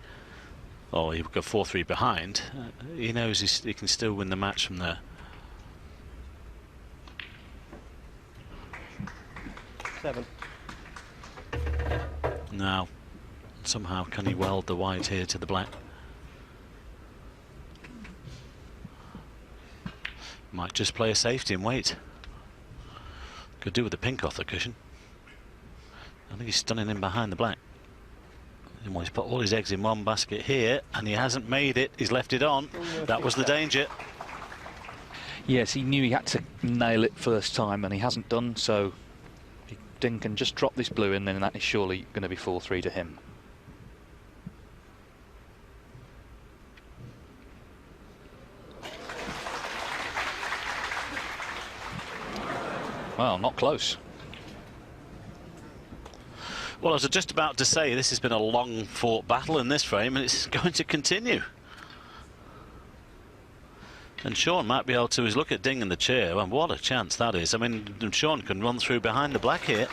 or he would go 4-3 behind, he knows he can still win the match from there. 7. Now, somehow can he weld the white here to the black? Might just play a safety and wait. Could do with the pink off the cushion. I think he's stunning him behind the black. And he's put all his eggs in one basket here, and he hasn't made it. He's left it on. That was the danger. Yes, he knew he had to nail it first time, and he hasn't done so. Ding can just drop this blue in, then that is surely going to be 4-3 to him. Well, not close. Well, I was just about to say, this has been a long fought battle in this frame, and it's going to continue. And Shaun might be able to look at Ding in the chair, and what a chance that is. I mean, Shaun can run through behind the black here.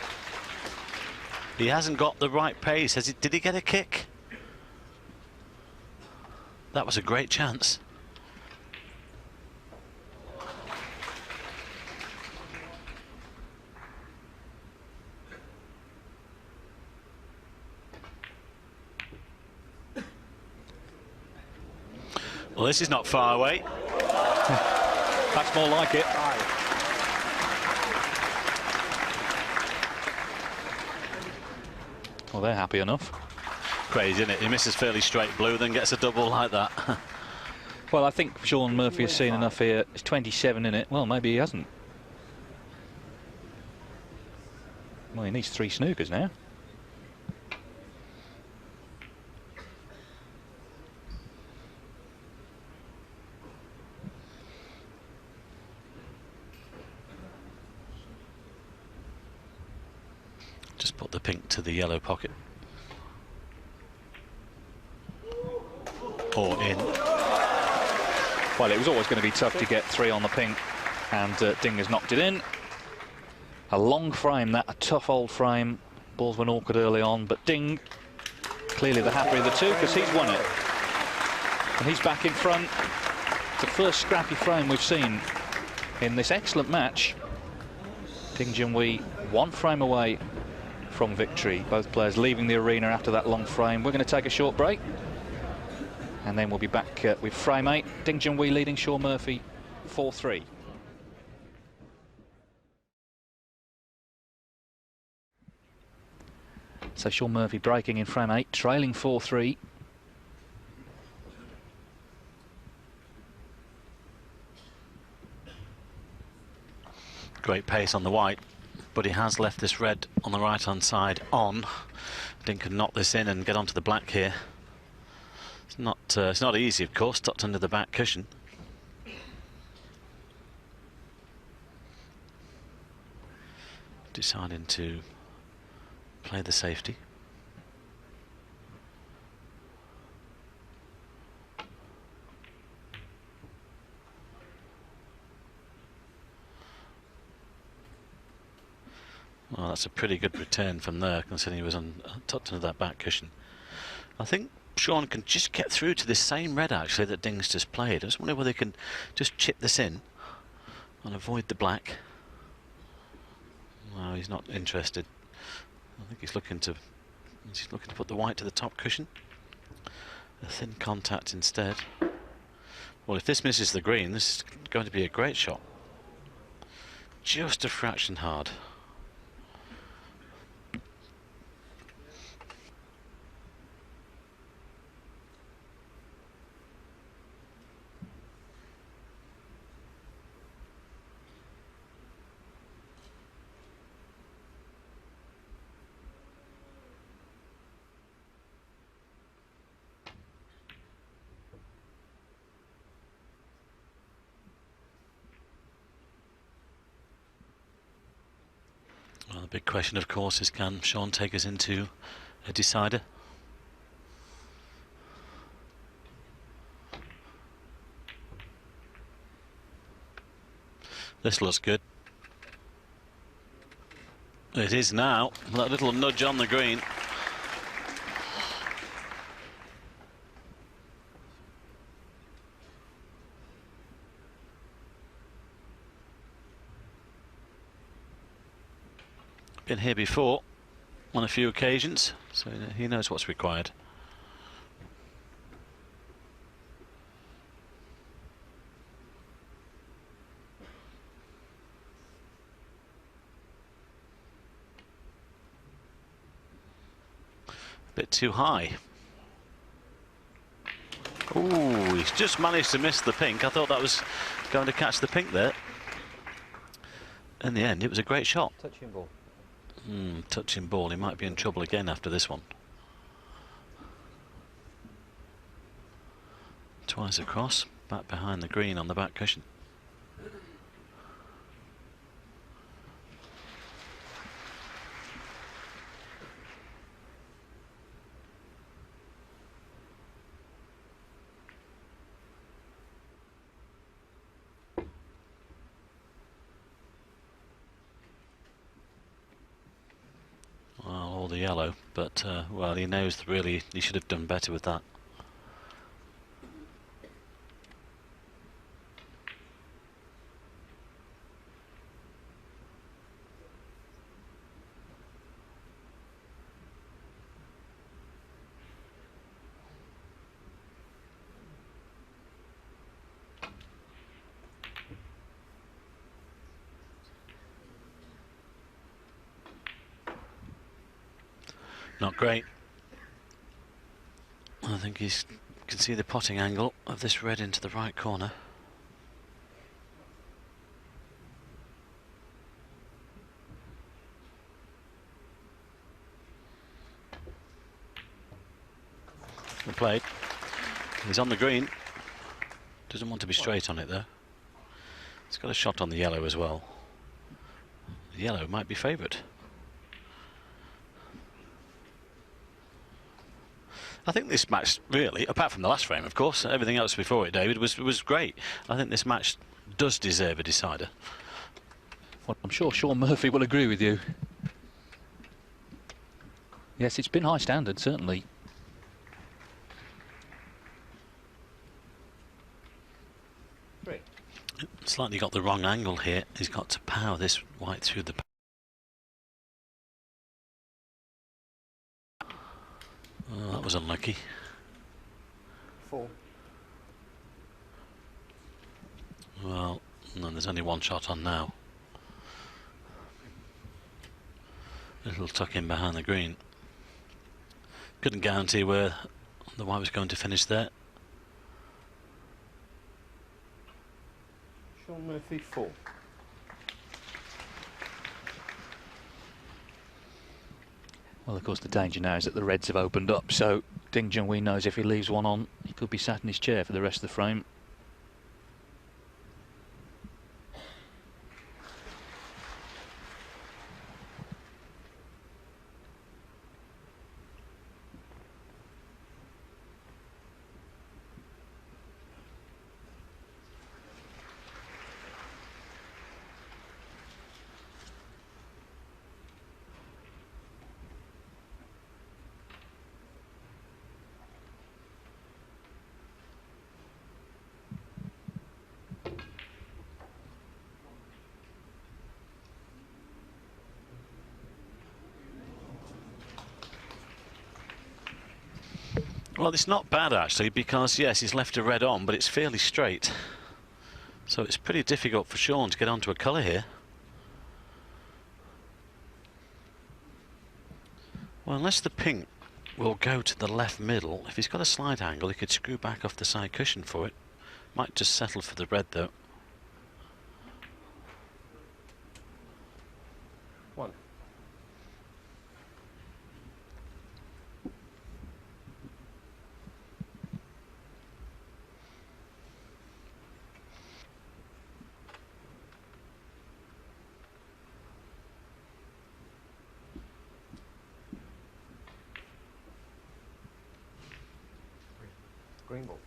He hasn't got the right pace. Did he get a kick? That was a great chance. Well, this is not far away. That's more like it. Well, they're happy enough. Crazy, isn't it? He misses fairly straight blue, then gets a double like that. Well, I think Shaun Murphy has seen enough here. It's 27 in it. Well, maybe he hasn't. Well, he needs 3 snookers now. Just put the pink to the yellow pocket. Or in. Well, it was always going to be tough to get 3 on the pink, and Ding has knocked it in. A long frame, that, a tough old frame. Balls went awkward early on, but Ding, clearly the happier of the two, because he's won it. And he's back in front. It's the first scrappy frame we've seen in this excellent match. Ding Junhui, 1 frame away from victory. Both players leaving the arena after that long frame. We're going to take a short break, and then we'll be back with frame 8. Ding Junhui leading Shaun Murphy 4-3. So Shaun Murphy breaking in frame 8, trailing 4-3. Great pace on the white, but he has left this red on the right-hand side on. Ding can knock this in and get onto the black here. It's not easy, of course, tucked under the back cushion. Deciding to play the safety. Well, that's a pretty good return from there, considering he was tucked under that back cushion. I think Shaun can just get through to this same red, actually, that Ding's just played. I just wonder whether they can just chip this in and avoid the black. No, he's not interested. I think he's looking to put the white to the top cushion. A thin contact instead. Well, if this misses the green, this is going to be a great shot. Just a fraction hard. Well, the big question, of course, is can Shaun take us into a decider? This looks good. It is now. That little nudge on the green. Been here before on a few occasions, so he knows what's required. A bit too high. Ooh, he's just managed to miss the pink. I thought that was going to catch the pink there. In the end, it was a great shot. Touching ball. Touching ball. He might be in trouble again after this one. Twice across, back behind the green on the back cushion. All the yellow, but well, he knows really he should have done better with that. Not great. I think you can see the potting angle of this red into the right corner. The plate. He's on the green. Doesn't want to be straight on it though. He's got a shot on the yellow as well. The yellow might be favoured. I think this match really, apart from the last frame of course, everything else before it, David, was great. I think this match does deserve a decider. Well, I'm sure Shaun Murphy will agree with you. Yes, it's been high standard, certainly. Slightly got the wrong angle here. He's got to power this white through the... Oh, that was unlucky. 4. Well, no, there's only one shot on now. Little tuck in behind the green. Couldn't guarantee where the white was going to finish there. Shaun Murphy 4. Well, of course, the danger now is that the reds have opened up, so Ding Junhui knows if he leaves one on, he could be sat in his chair for the rest of the frame. Well, it's not bad actually, because yes, he's left a red on, but it's fairly straight. So it's pretty difficult for Shaun to get onto a colour here. Well, unless the pink will go to the left middle, if he's got a slight angle, he could screw back off the side cushion for it. Might just settle for the red though. 1. Green ball.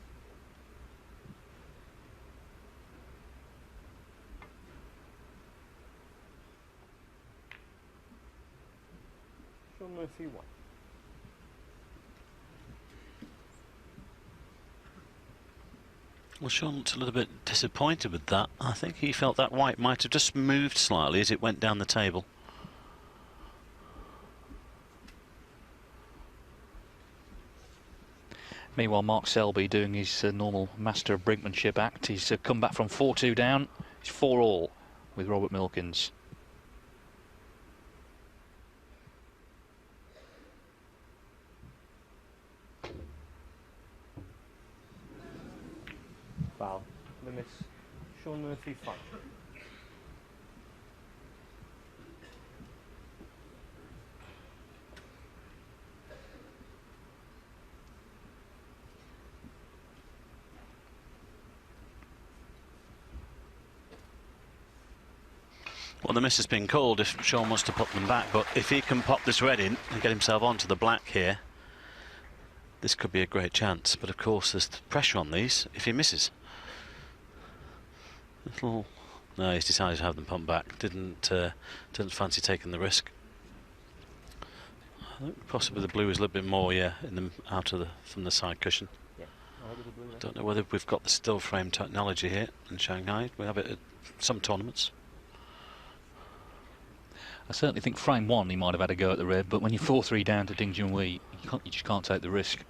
Shaun Murphy 1. Well, Shaun looked a little bit disappointed with that. I think he felt that white might have just moved slightly as it went down the table. Meanwhile, Mark Selby doing his normal master of brinkmanship act. He's come back from 4-2 down. He's 4-all with Robert Milkins. Foul. The miss. Shaun Murphy 5. Well, the miss has been called if Shaun wants to put them back, but if he can pop this red in and get himself onto the black here, this could be a great chance. But of course there's pressure on these if he misses. No, he's decided to have them pumped back. Didn't fancy taking the risk. I think possibly the blue is a little bit more, yeah, in the from the side cushion. Yeah. Don't know whether we've got the still frame technology here in Shanghai. We have it at some tournaments. I certainly think frame 1 he might have had a go at the red, but when you're 4-3 down to Ding Junhui, you just can't take the risk.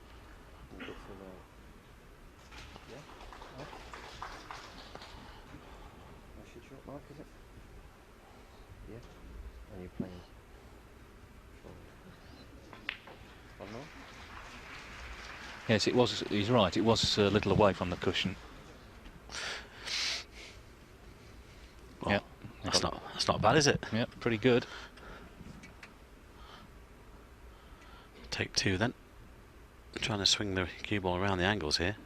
Mark, is it? Yeah. And you're playing. One more. Yes, it was. He's right. It was a little away from the cushion. Well, Yeah, that's not bad, is it? Yeah, pretty good. Take 2 then. Trying to swing the cue ball around the angles here.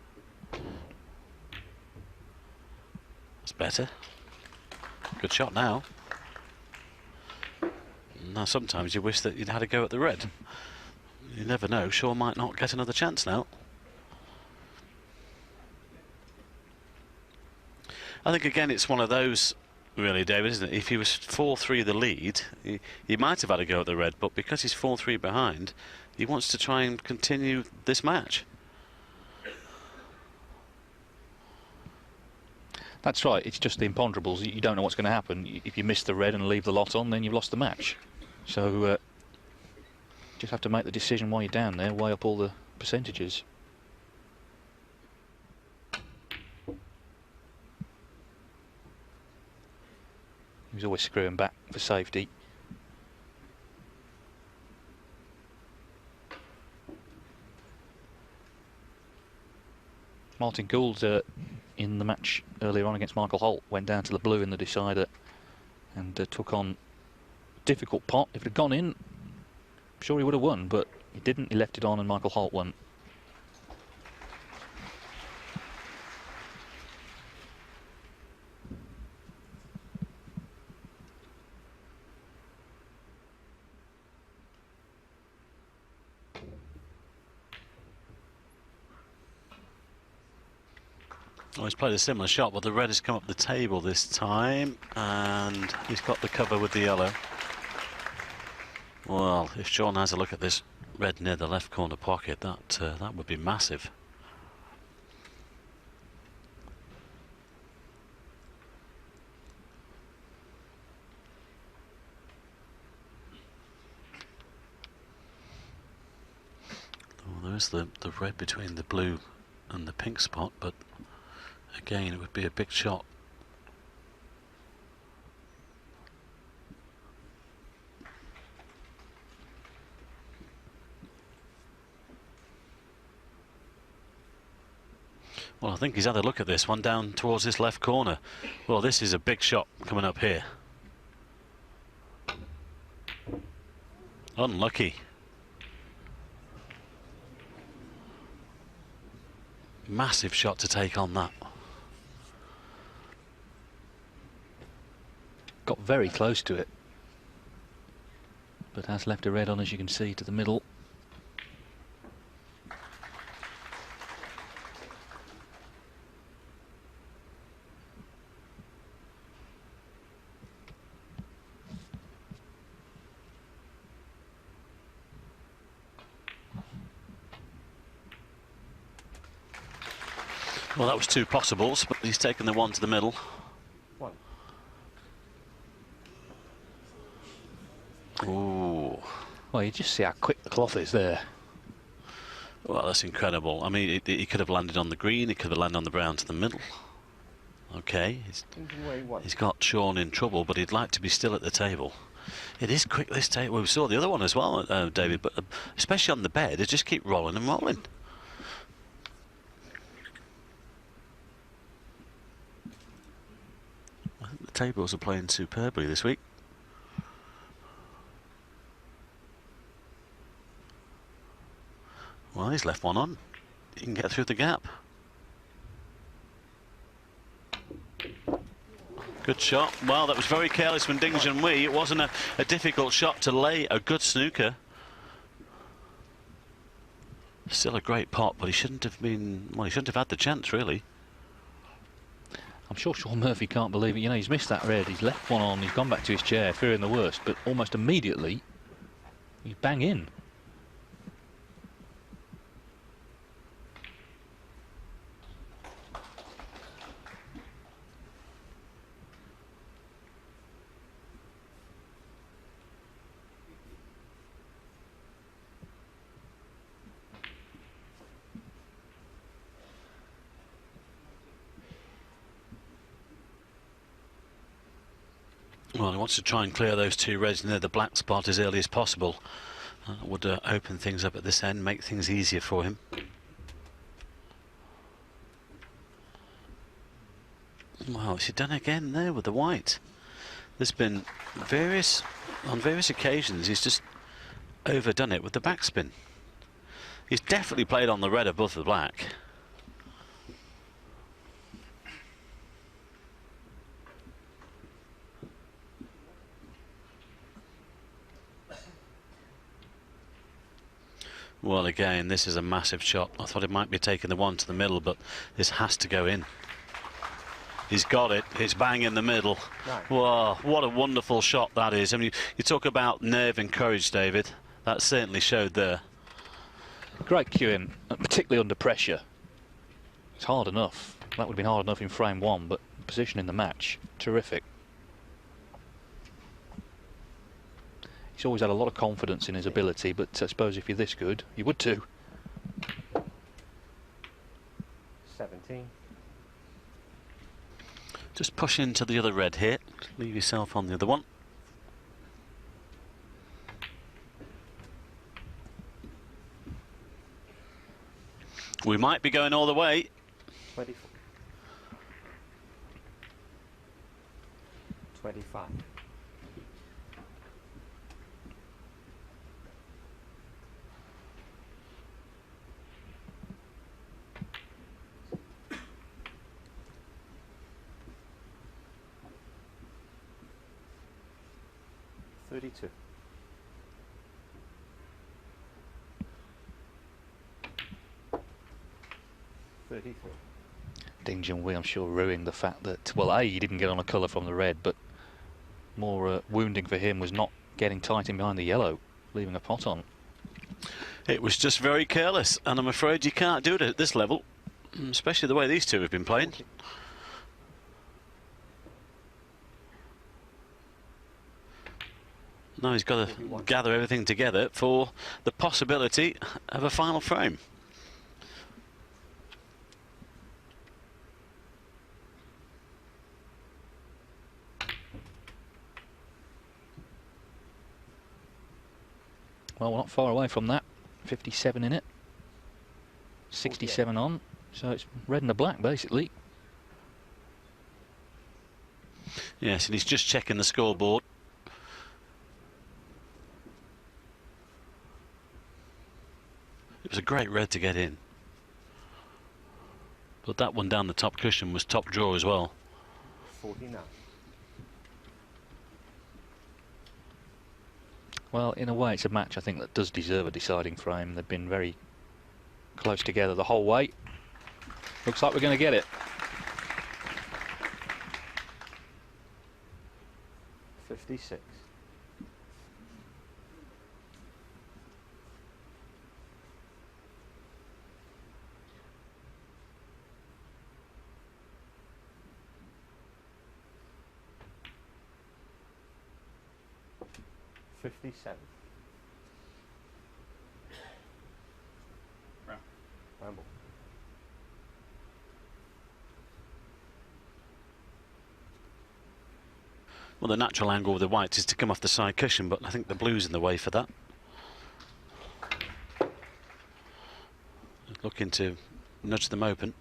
That's better. Good shot now. Now sometimes you wish that you'd had a go at the red. You never know, Shaun might not get another chance now. I think again it's one of those really, David, isn't it? If he was 4-3 the lead, he might have had a go at the red, but because he's 4-3 behind, he wants to try and continue this match. That's right. It's just the imponderables. You don't know what's going to happen. If you miss the red and leave the lot on, then you've lost the match. So just have to make the decision while you're down there, weigh up all the percentages. He was always screwing back for safety. Martin Gould in the match earlier on against Michael Holt went down to the blue in the decider and took on a difficult pot. If it had gone in, I'm sure he would have won, but he didn't. He left it on and Michael Holt won. Oh, he's played a similar shot, but the red has come up the table this time, and he's got the cover with the yellow. Well, if Shaun has a look at this red near the left corner pocket, that would be massive. Well, there is the red between the blue and the pink spot, but again, it would be a big shot. Well, I think he's had a look at this one down towards this left corner. Well, this is a big shot coming up here. Unlucky. Massive shot to take on that. Got very close to it, but has left a red on, as you can see, to the middle. Well, that was 2 possibles, but he's taken the one to the middle. One. Ooh. Well, you just see how quick the cloth is there. Well, that's incredible. I mean, he could have landed on the green, he could have landed on the brown to the middle. Okay, he's got Shaun in trouble, but he'd like to be still at the table. It is quick, this table. Well, we saw the other one as well, David, but especially on the bed, they just keep rolling and rolling. I think the tables are playing superbly this week. Well, he's left one on. He can get through the gap. Good shot. Well, that was very careless from Junhui. It wasn't a difficult shot to lay a good snooker. Still a great pot, but he shouldn't have been. Well, he shouldn't have had the chance, really. I'm sure Shaun Murphy can't believe it. You know, he's missed that red. He's left one on. He's gone back to his chair, fearing the worst. But almost immediately, he's bang in. Well, he wants to try and clear those 2 reds near the black spot as early as possible. That would open things up at this end, make things easier for him. Well, she's done again there with the white. There's been on various occasions, he's just overdone it with the backspin. He's definitely played on the red above the black. Well, again, this is a massive shot. I thought it might be taking the one to the middle, but this has to go in. He's got it. It's bang in the middle. Right. Whoa, what a wonderful shot that is. I mean, you talk about nerve and courage, David. That certainly showed there. Great cueing, particularly under pressure. It's hard enough. That would have been hard enough in frame one, but position in the match, terrific. He's always had a lot of confidence in his ability, but I suppose if you're this good, you would too. 17. Just push into the other red here. Leave yourself on the other one. We might be going all the way. 24. 25. $32. Ding Junhui, I'm sure, ruined the fact that, well, A, he didn't get on a colour from the red, but more wounding for him was not getting tight in behind the yellow, leaving a pot on. It was just very careless, and I'm afraid you can't do it at this level, especially the way these two have been playing. Now he's got to gather everything together for the possibility of a final frame. Well, we're not far away from that. 57 in it. 67 on. So it's red and the black, basically. Yes, and he's just checking the scoreboard. It was a great red to get in. But that one down the top cushion was top draw as well. 49. Well, in a way, it's a match I think that does deserve a deciding frame. They've been very close together the whole way. Looks like we're going to get it. 56. Ramble. Well, the natural angle with the white is to come off the side cushion, but I think the blue's in the way for that. Looking to nudge them open.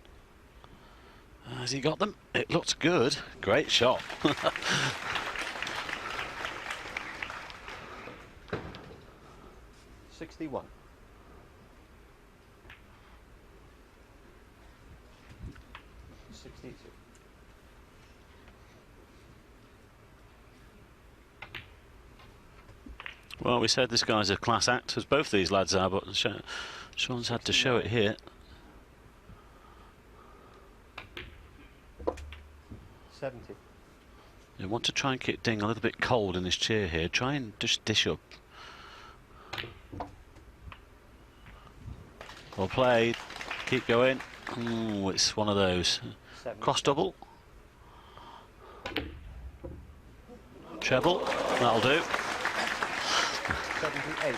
Has he got them? It looks good. Great shot. 61. Well, we said this guy's a class act, as both these lads are, but Shaun's had to show it here. 70. You want to try and keep Ding a little bit cold in his chair here. Try and just dish up. Well played. Keep going. Ooh, it's one of those. 70. Cross double. Treble. That'll do. 78.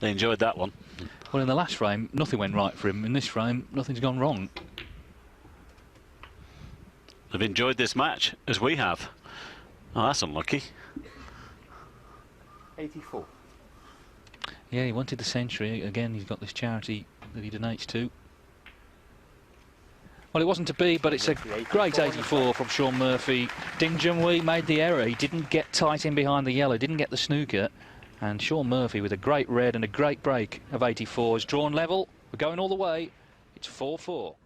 They enjoyed that one. Well, in the last frame, nothing went right for him. In this frame, nothing's gone wrong. They've enjoyed this match, as we have. Oh, that's unlucky. 84. Yeah, he wanted the century. Again, he's got this charity that he donates to. Well, it wasn't to be, but it's a great 84 from Shaun Murphy. Ding Junhui made the error. He didn't get tight in behind the yellow, didn't get the snooker. And Shaun Murphy, with a great red and a great break of 84, is drawn level. We're going all the way. It's 4-4.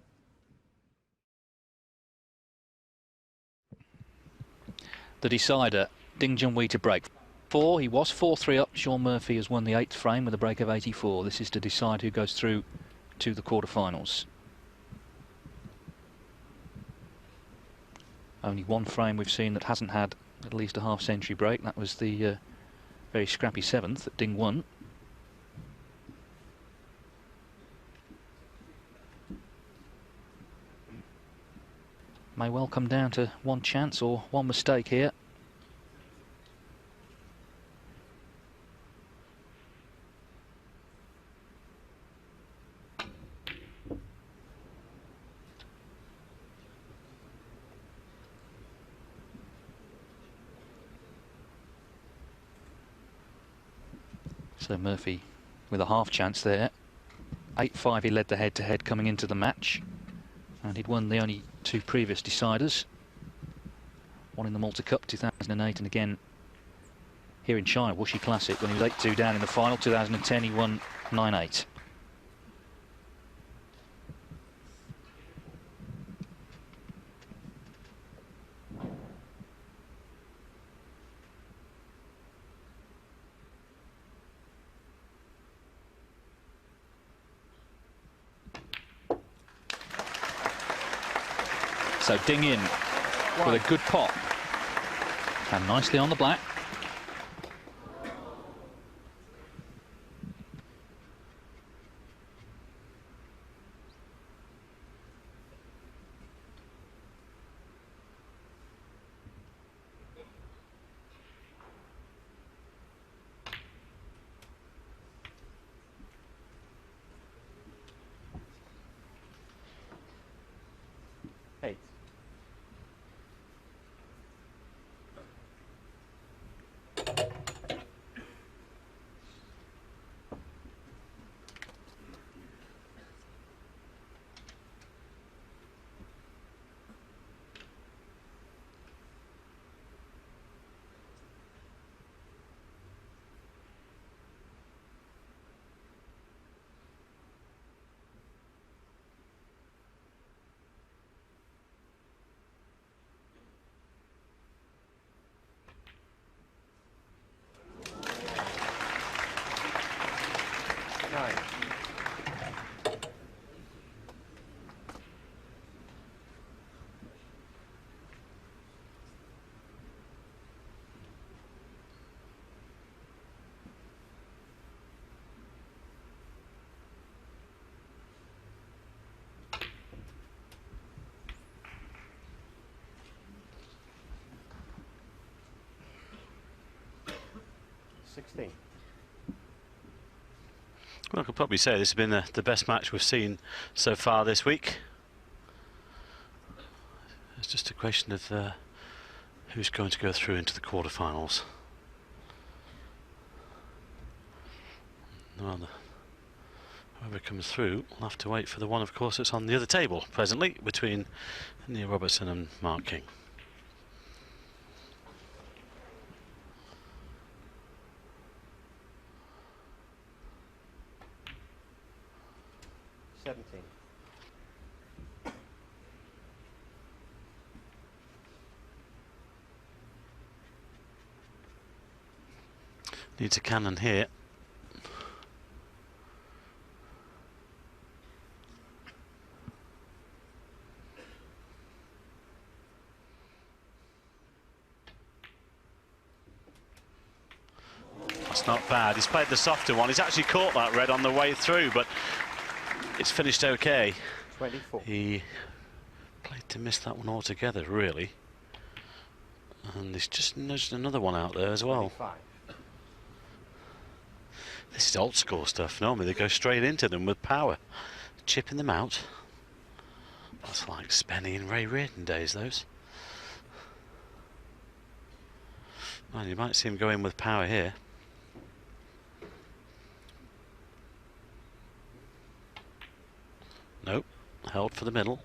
The decider, Ding Junhui to break. He was 4-3 up. Shaun Murphy has won the 8th frame with a break of 84. This is to decide who goes through to the quarterfinals. Only one frame we've seen that hasn't had at least a half-century break. That was the very scrappy 7th that Ding won. May well come down to one chance or one mistake here. So Murphy with a half chance there. 8-5 he led the head-to-head coming into the match. And he'd won the only 2 previous deciders. One in the Malta Cup 2008 and again here in China, Wuxi Classic, when he was 8-2 down in the final. 2010 he won 9-8. So Ding in with a good pot and nicely on the black. Well, I could probably say this has been the best match we've seen so far this week. It's just a question of who's going to go through into the quarterfinals. Well, whoever comes through will have to wait for the one, of course, that's on the other table presently between Neil Robertson and Mark King. Needs a cannon here. That's not bad. He's played the softer one. He's actually caught that red on the way through, but it's finished okay. 24. He played to miss that one altogether, really. And he's just nudged another one out there as well. 25. This is old school stuff. Normally they go straight into them with power. Chipping them out. That's like Spenny and Ray Reardon days, those. Well, you might see him go in with power here. Nope, held for the middle.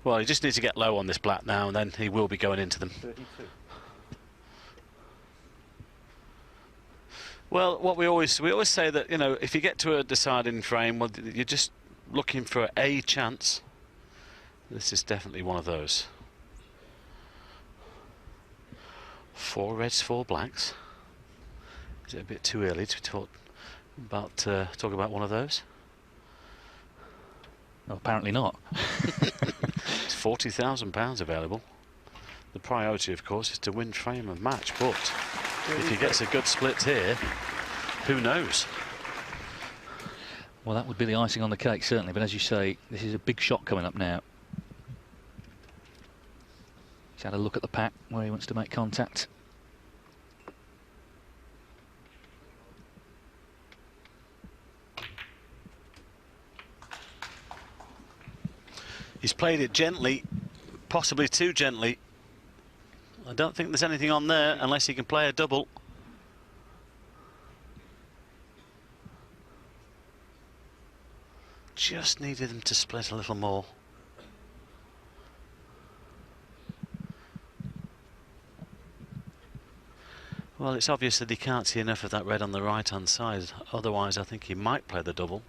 Well, he just needs to get low on this black now, and then he will be going into them. 32. Well, what we always say that, you know, if you get to a deciding frame, well, you're just looking for a chance. This is definitely one of those. 4 reds, 4 blacks. Is it a bit too early to talk about one of those? No, apparently not. It's £40,000 available. The priority, of course, is to win frame of match, but if he gets a good split here, who knows? Well, that would be the icing on the cake, certainly, but as you say, this is a big shot coming up now. He's had a look at the pack where he wants to make contact. He's played it gently, possibly too gently. I don't think there's anything on there unless he can play a double. Just needed him to split a little more. Well, it's obvious that he can't see enough of that red on the right-hand side. Otherwise, I think he might play the double.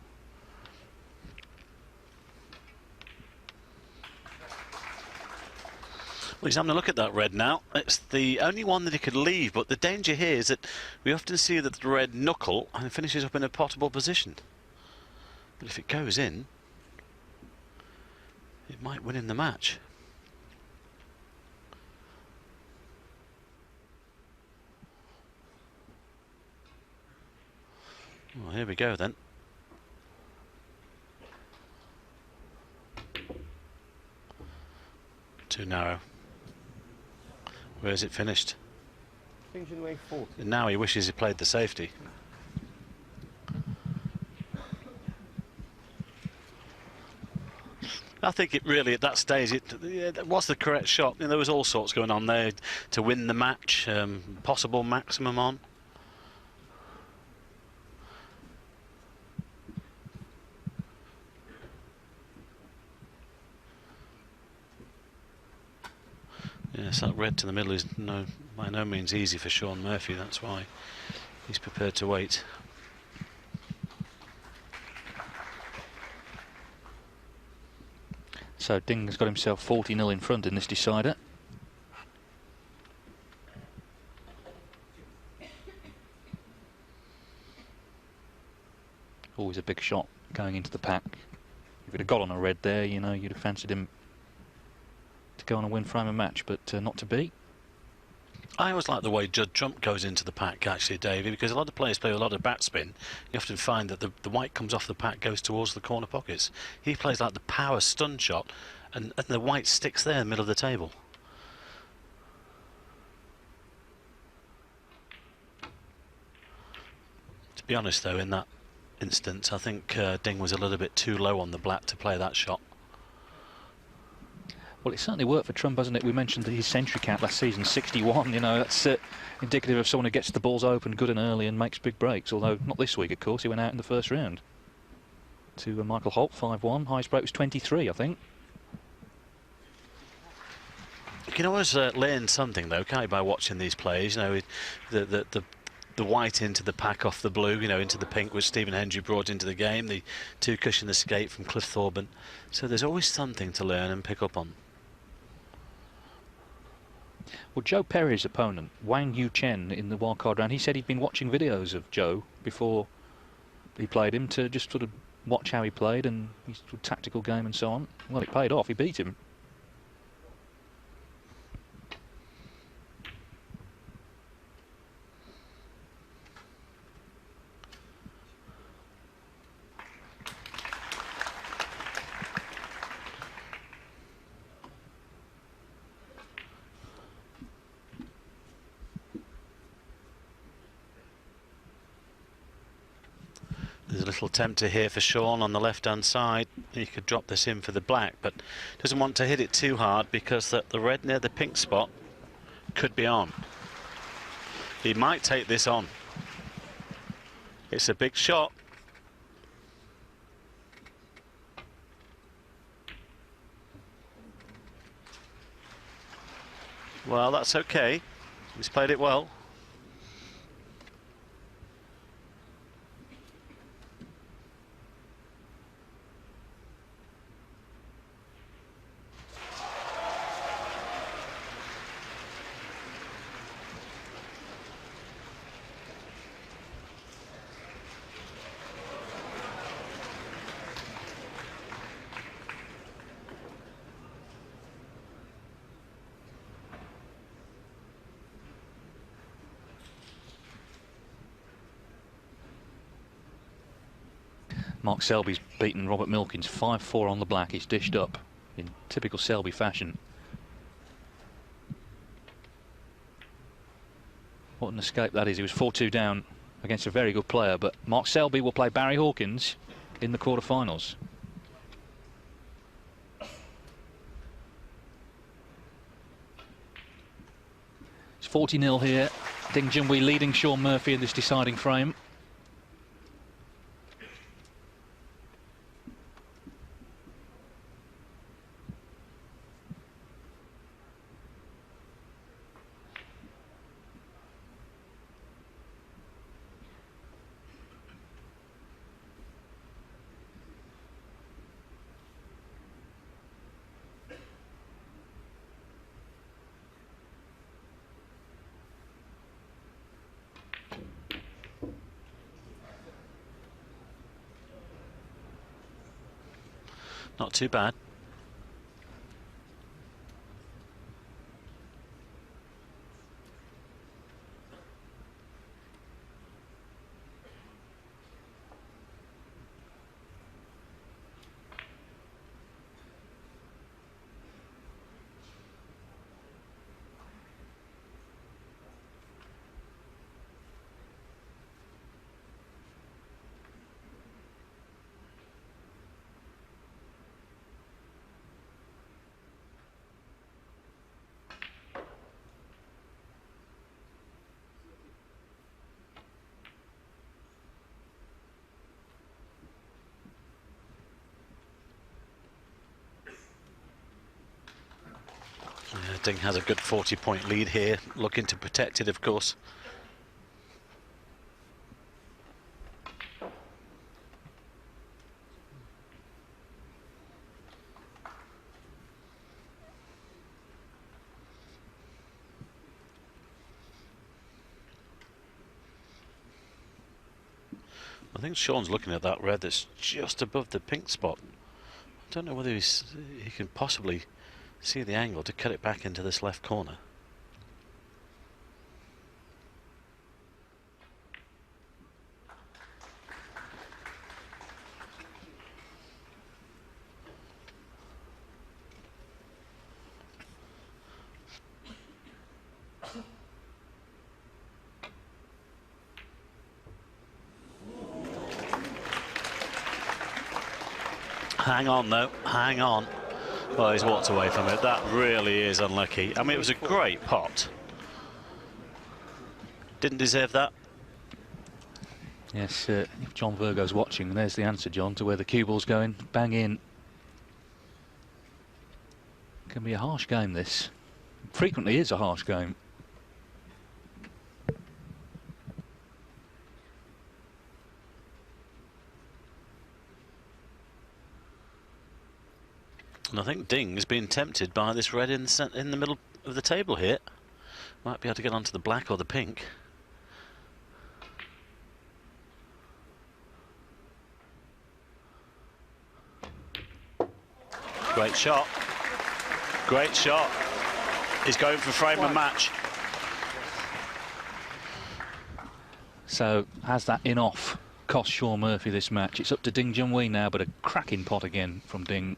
Well, he's having a look at that red now. It's the only one that he could leave, but the danger here is that we often see that the red knuckle and finishes up in a potable position. But if it goes in, it might win him the match. Well, here we go then. Too narrow. Where's it finished? Junhui 40. And now he wishes he played the safety. I think it really, at that stage, it was the correct shot. You know, there was all sorts going on there to win the match, possible maximum on. Yes, that red to the middle is by no means easy for Shaun Murphy. That's why he's prepared to wait. So Ding's got himself 40-0 in front in this decider. Always a big shot going into the pack. If he'd have got on a red there, you know, you'd have fancied him to go on and win frame a match, but not to be. I always like the way Judd Trump goes into the pack, actually, Davey, because a lot of players play with a lot of backspin. You often find that the white comes off the pack, goes towards the corner pockets. He plays like the power stun shot, and the white sticks there in the middle of the table. To be honest, though, in that instance, I think Ding was a little bit too low on the black to play that shot. Well, it certainly worked for Trump, hasn't it? We mentioned his century count last season, 61. You know, that's indicative of someone who gets the balls open good and early and makes big breaks. Although not this week, of course. He went out in the first round to Michael Holt, 5-1. Highest break was 23, I think. You can always learn something, though, can't you, by watching these plays? You know, the white into the pack off the blue, you know, into the pink, which Stephen Hendry brought into the game. The 2-cushion escape from Cliff Thorburn. So there's always something to learn and pick up on. Well, Joe Perry's opponent, Wang Yu Chen, in the wildcard round, he said he'd been watching videos of Joe before he played him to just sort of watch how he played and his sort of tactical game and so on. Well, it paid off. He beat him. There's a little tempter here for Shaun on the left-hand side. He could drop this in for the black, but doesn't want to hit it too hard because the red near the pink spot could be on. He might take this on. It's a big shot. Well, that's okay. He's played it well. Mark Selby's beaten Robert Milkins 5-4 on the black. He's dished up in typical Selby fashion. What an escape that is. He was 4-2 down against a very good player, but Mark Selby will play Barry Hawkins in the quarterfinals. It's 40-0 here. Ding Junhui leading Shaun Murphy in this deciding frame. Not too bad. Ding has a good 40-point lead here, looking to protect it, of course. I think Shaun's looking at that red that's just above the pink spot. I don't know whether he can possibly see the angle to cut it back into this left corner. Hang on though, hang on. Well, he's walked away from it. That really is unlucky. I mean, it was a great pot. Didn't deserve that. Yes, if John Virgo's watching, there's the answer, John, to where the cue ball's going. Bang in. Can be a harsh game, this. Frequently is a harsh game. And I think Ding's been tempted by this red in the middle of the table here. Might be able to get onto the black or the pink. Great shot. Great shot. He's going for frame and match. So, has that in-off cost Shaun Murphy this match? It's up to Ding Junhui now, but a cracking pot again from Ding.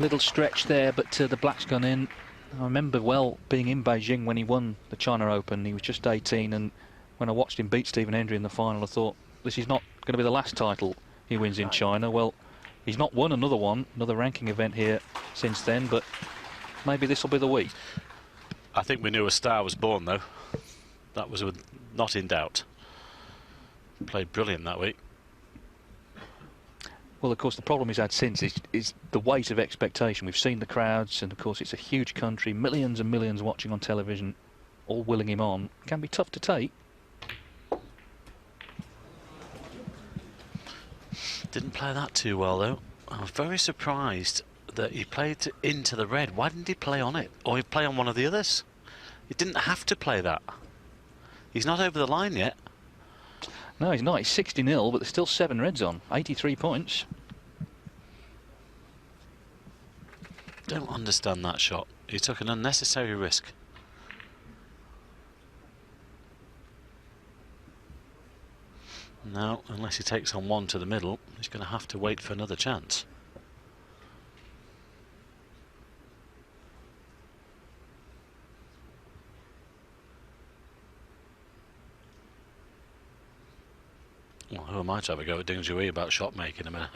Little stretch there, but the black's gone in. I remember well being in Beijing when he won the China Open. He was just 18, and when I watched him beat Stephen Hendry in the final, I thought, this is not going to be the last title he wins in China. Well, He's not won another ranking event here since then, but maybe this will be the week. I think we knew a star was born, though. That was not in doubt. Played brilliant that week. Well, of course, the problem he's had since is the weight of expectation. We've seen the crowds, and of course it's a huge country, millions and millions watching on television, all willing him on. It can be tough to take. Didn't play that too well, though. I was very surprised that he played into the red. Why didn't he play on it? Or he'd play on one of the others? He didn't have to play that. He's not over the line yet. No, he's not. He's 60-0, but there's still 7 reds on. 83 points. Don't understand that shot. He took an unnecessary risk. Now, unless he takes on one to the middle, he's going to have to wait for another chance. Well, who am I to have a go at Junhui about shot making? I mean,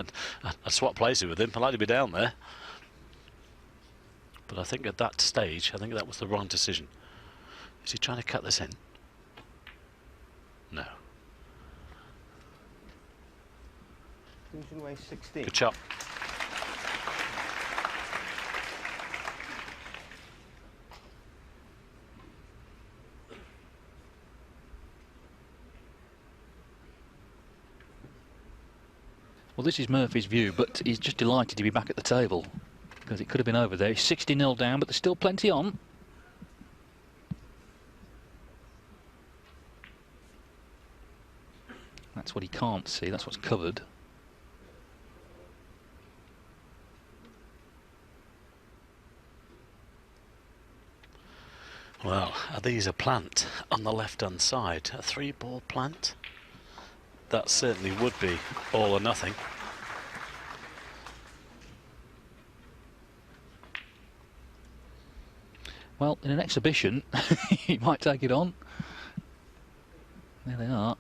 I'd swap places with him. I'd like to be down there. But I think at that stage, I think that was the wrong decision. Is he trying to cut this in? No. Junhui 16. Good shot. Well, this is Murphy's view, but he's just delighted to be back at the table because it could have been over there. He's 60-0 down, but there's still plenty on. That's what he can't see. That's what's covered. Well, are these a plant on the left-hand side? A 3-ball plant? That certainly would be all or nothing. Well, in an exhibition, he might take it on. There they are.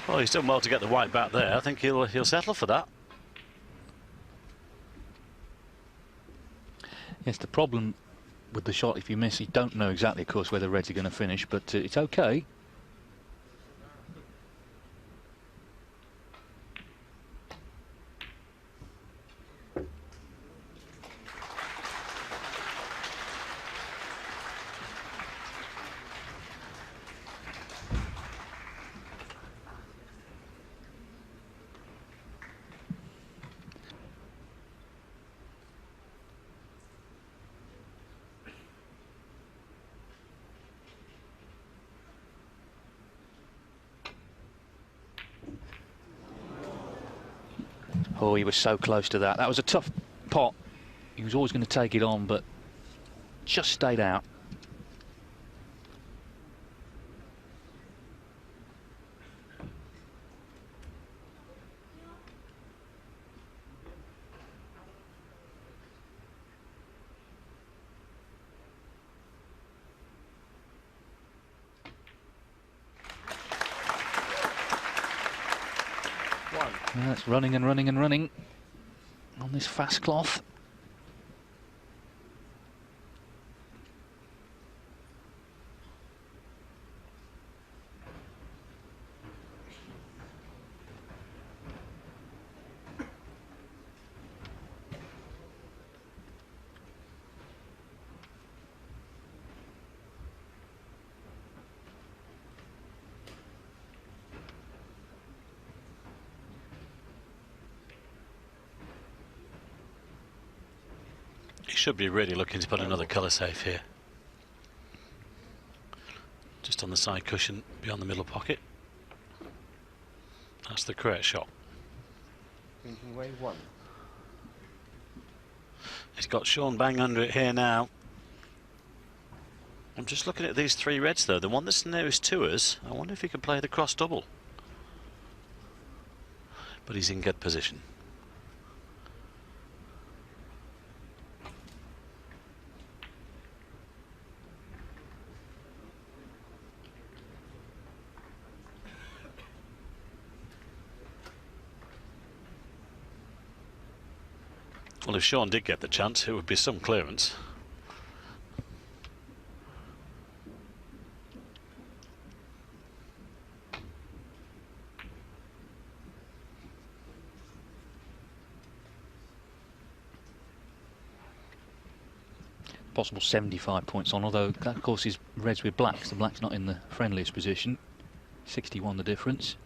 Well, he's done well to get the white back there. I think he'll settle for that. Yes, the problem with the shot, if you miss, you don't know exactly, of course, where the reds are going to finish, but it's okay. Oh, he was so close to that. That was a tough pot. He was always going to take it on, but just stayed out. Now it's running and running and running on this fast cloth. He should be really looking to put another colour safe here. Just on the side cushion beyond the middle pocket. That's the correct shot. Junhui 1. He's got Shaun bang under it here now. I'm just looking at these 3 reds though. The one that's nearest to us, I wonder if he can play the cross double. But he's in good position. Well, if Shaun did get the chance, it would be some clearance. Possible 75 points on, although that of course is reds with blacks. The black's not in the friendliest position. 61 the difference.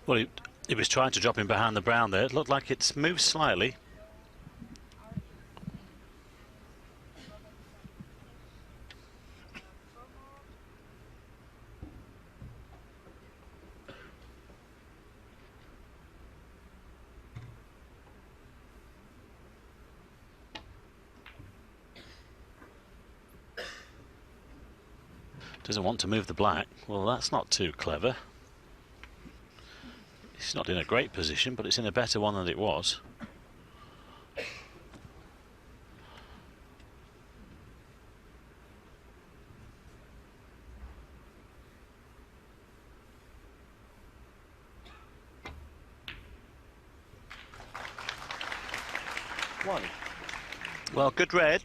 Well, he was trying to drop him behind the brown there. It looked like it's moved slightly. Doesn't want to move the black. Well, that's not too clever. It's not in a great position, but it's in a better one than it was. One. Well, good red,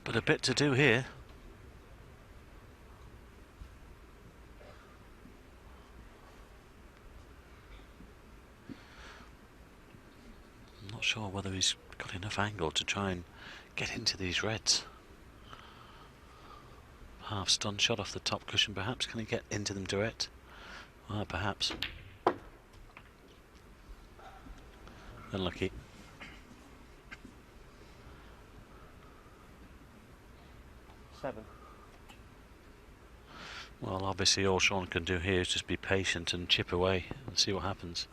but a bit to do here. Not sure whether he's got enough angle to try and get into these reds. Half stun shot off the top cushion, perhaps. Can he get into them direct? Well, perhaps. Unlucky. Seven. Well, obviously all Shaun can do here is just be patient and chip away and see what happens.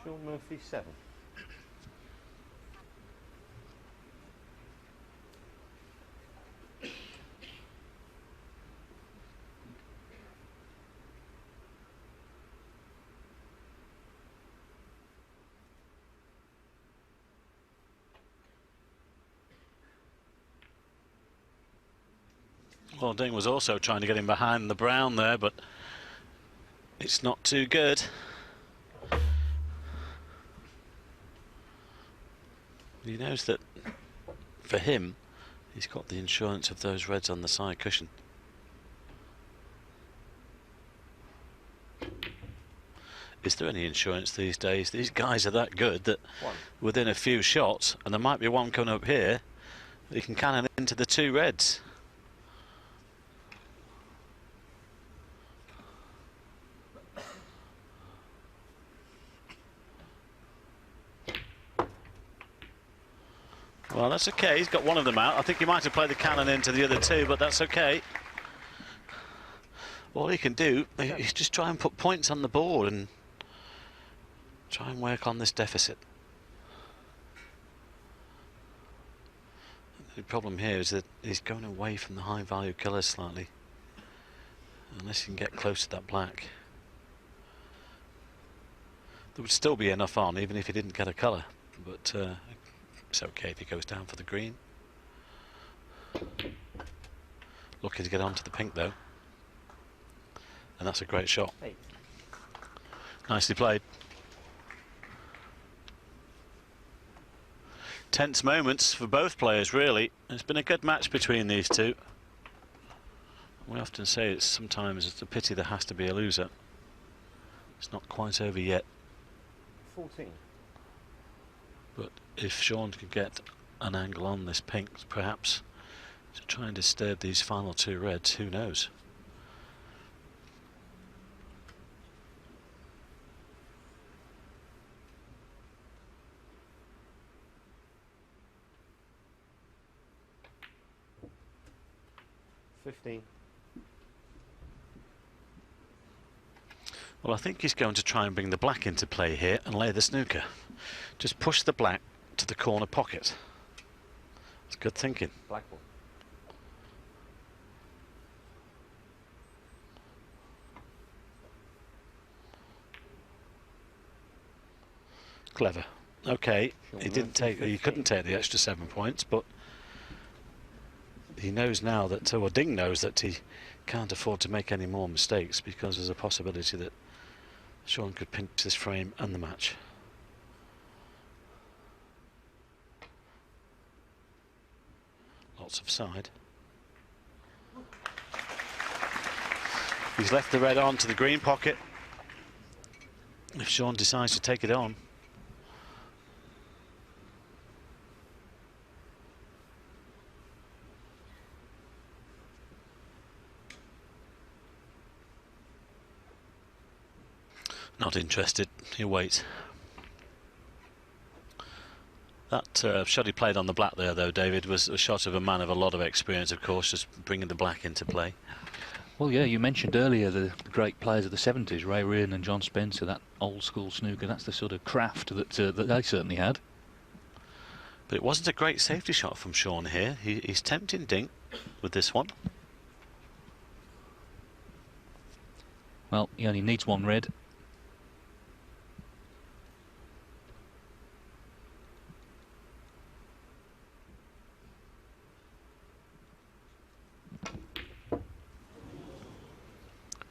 Shaun Murphy, 7. Well, Ding was also trying to get him behind the brown there, but it's not too good. He knows that for him, he's got the insurance of those reds on the side cushion. Is there any insurance these days? These guys are that good that within a few shots, and there might be one coming up here, he can cannon into the 2 reds. Well, that's okay. He's got one of them out. I think he might have played the cannon into the other 2, but that's okay. All he can do is just try and put points on the board and try and work on this deficit. The problem here is that he's going away from the high value colours slightly. Unless he can get close to that black. There would still be enough on even if he didn't get a colour, but it's okay if he goes down for the green. Looking to get onto the pink though. And that's a great shot. 8. Nicely played. Tense moments for both players really. It's been a good match between these two. We often say it's sometimes it's a pity there has to be a loser. It's not quite over yet. 14. But if Shaun could get an angle on this pink, perhaps, to try and disturb these final 2 reds, who knows? Well, I think he's going to try and bring the black into play here and lay the snooker. Just push the black to the corner pocket. It's good thinking. Black ball. Clever. Okay, Shaun he didn't take. He couldn't take the extra 7 points, but he knows now that, or Ding knows that he can't afford to make any more mistakes, because there's a possibility that Shaun could pinch this frame and the match. Lots of side. He's left the red on to the green pocket. If Shaun decides to take it on. Not interested, he'll wait. That shot he played on the black there, though, David, was a shot of a man of a lot of experience, of course, just bringing the black into play. Well, yeah, you mentioned earlier the great players of the 70s, Ray Ryan and John Spencer, that old school snooker. That's the sort of craft that they certainly had. But it wasn't a great safety shot from Shaun here. He's tempting Ding with this one. Well, he only needs one red.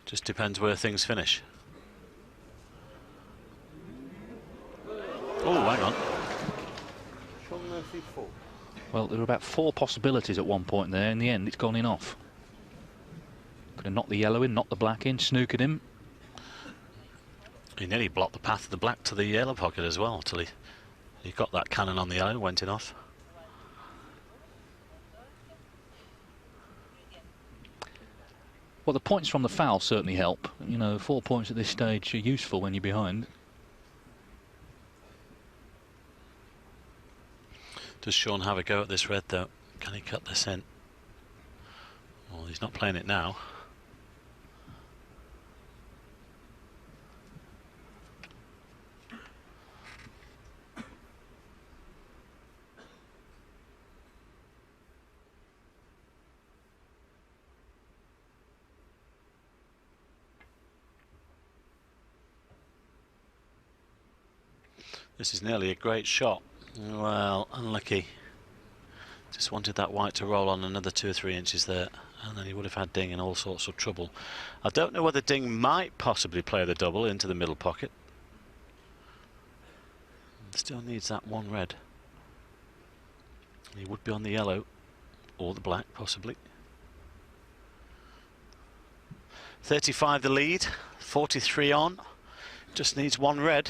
Just depends where things finish. Oh, hang on. Shaun Murphy 4. Well, there were about 4 possibilities at one point there. In the end, it's gone in off. Could have knocked the yellow in, knocked the black in, snookered him. He nearly blocked the path of the black to the yellow pocket as well, till he got that cannon on the yellow, went in off. Well, the points from the foul certainly help. You know, 4 points at this stage are useful when you're behind. Does Shaun have a go at this red, though? Can he cut this in? Well, he's not playing it now. This is nearly a great shot. Well, unlucky. Just wanted that white to roll on another 2 or 3 inches there, and then he would have had Ding in all sorts of trouble. I don't know whether Ding might possibly play the double into the middle pocket. Still needs that one red. He would be on the yellow or the black, possibly. 35 the lead, 43 on. Just needs one red.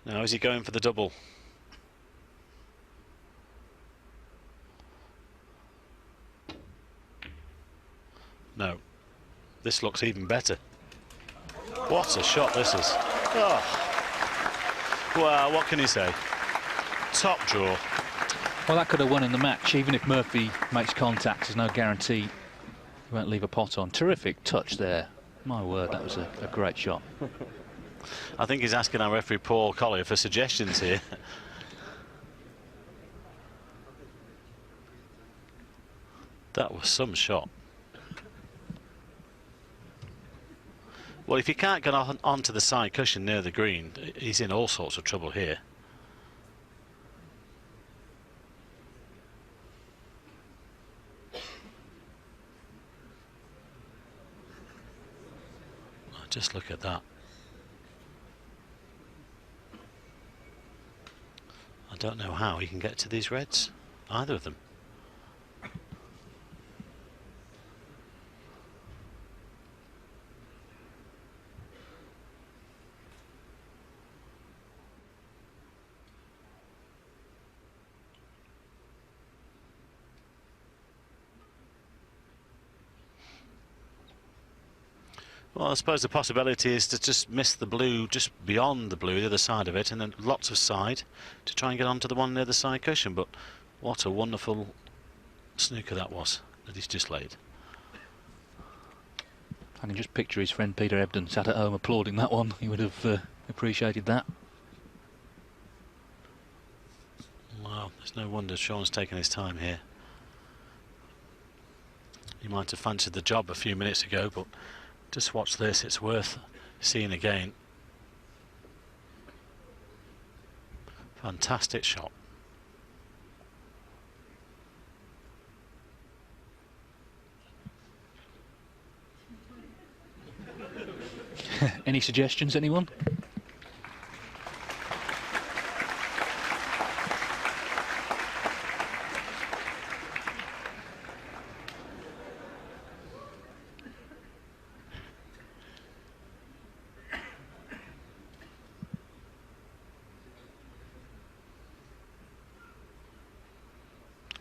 Now is he going for the double? No. This looks even better. What a shot this is. Oh. Well, what can you say? Top draw. Well, that could have won in the match. Even if Murphy makes contact, there's no guarantee he won't leave a pot on. Terrific touch there. My word, that was a great shot. I think he's asking our referee Paul Collier for suggestions here. That was some shot. Well, if he can't get onto the side cushion near the green, he's in all sorts of trouble here. Just look at that. I don't know how he can get to these reds, either of them. Well, I suppose the possibility is to just miss the blue just beyond the blue, the other side of it, and then lots of side to try and get onto the one near the side cushion. But what a wonderful snooker that was that he's just laid. I can just picture his friend Peter Ebden sat at home applauding that one. He would have appreciated that. Wow, there's no wonder Shaun's taken his time here. He might have fancied the job a few minutes ago, but just watch this, it's worth seeing again. Fantastic shot. Any suggestions, anyone?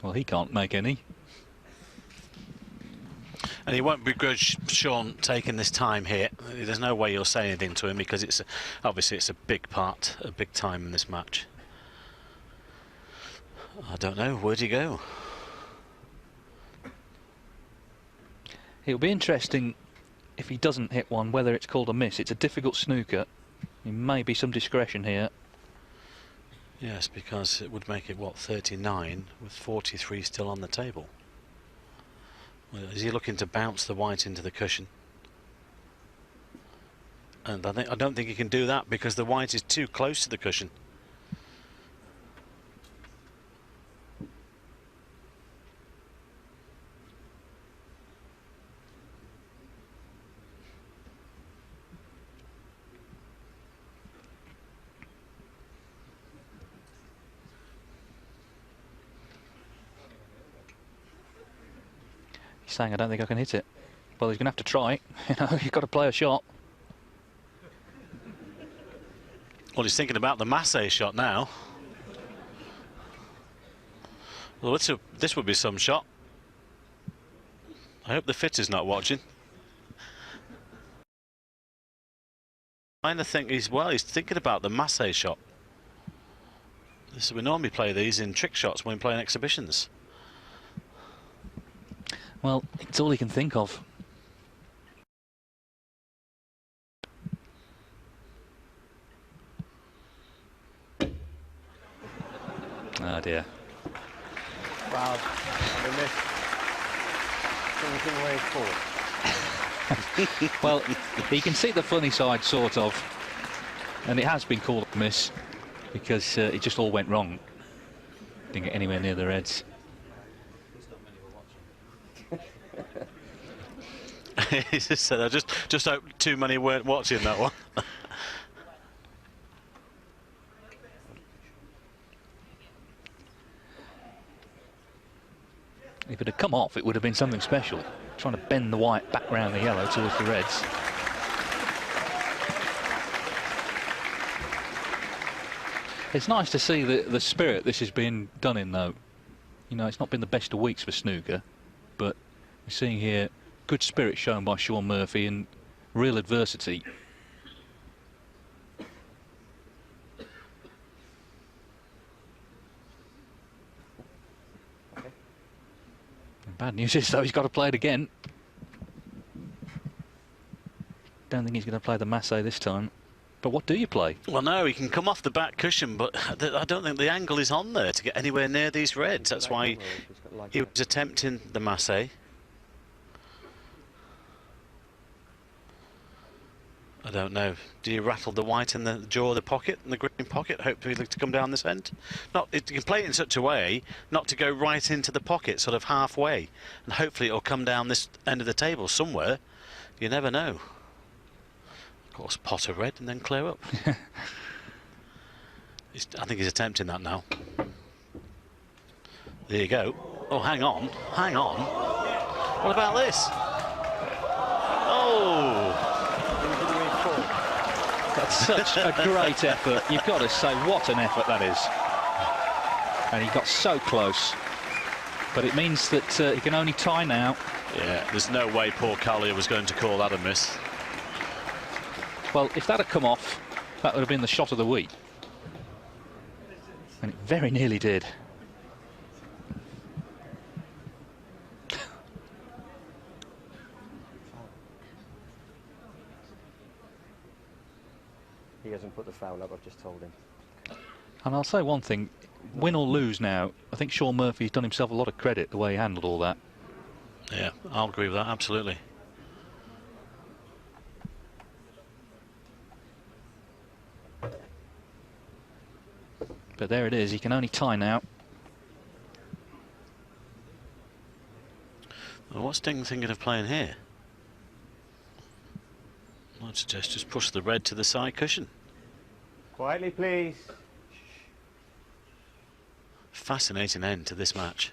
Well, he can't make any. And he won't begrudge Shaun taking this time here. There's no way you'll say anything to him because it's obviously it's a big part, a big time in this match. I don't know, where'd he go? It'll be interesting if he doesn't hit one, whether it's called a miss. It's a difficult snooker. There may be some discretion here. Yes, because it would make it, what, 39 with 43 still on the table. Well, is he looking to bounce the white into the cushion? And I don't think he can do that because the white is too close to the cushion. Saying I don't think I can hit it. Well, he's going to have to try. You know, you've got to play a shot. Well, he's thinking about the Massey shot now. Well, this would be some shot. I hope the fitter's not watching. I think he's thinking about the Massey shot. We normally play these in trick shots when playing exhibitions. Well, it's all he can think of. Oh dear. Wow, they missed. Junhui 4. Well, he can see the funny side, sort of. And it has been called a miss because it just all went wrong. Didn't get anywhere near the reds. He just said, I just hope too many weren't watching that one. If it had come off, it would have been something special. Trying to bend the white back round the yellow towards the reds. It's nice to see the spirit this has been done in, though. You know, it's not been the best of weeks for snooker, but we're seeing here good spirit shown by Shaun Murphy and real adversity. Okay. The bad news is, though, he's got to play it again. Don't think he's going to play the Massey this time. But what do you play? Well, no, he can come off the back cushion, but I don't think the angle is on there to get anywhere near these reds. That's why he was attempting the Massey. I don't know. Do you rattle the white in the jaw of the pocket, in the green pocket, hopefully to come down this end? You can play it in such a way not to go right into the pocket, sort of halfway, and hopefully it'll come down this end of the table somewhere. You never know. Of course, pot of red and then clear up. I think he's attempting that now. There you go. Oh, hang on. Hang on. What about this? Oh! That's such a great effort. You've got to say what an effort that is. And he got so close. But it means that he can only tie now. Yeah, there's no way poor Collier was going to call that a miss. Well, if that had come off, that would have been the shot of the week. And it very nearly did. hasn't put the foul up, I've just told him. And I'll say one thing, win or lose now, I think Shaun Murphy's done himself a lot of credit the way he handled all that. Yeah, I'll agree with that, absolutely. But there it is, he can only tie now. Well, what's Ding thinking of playing here? I'd suggest just push the red to the side cushion. Quietly, please. Fascinating end to this match.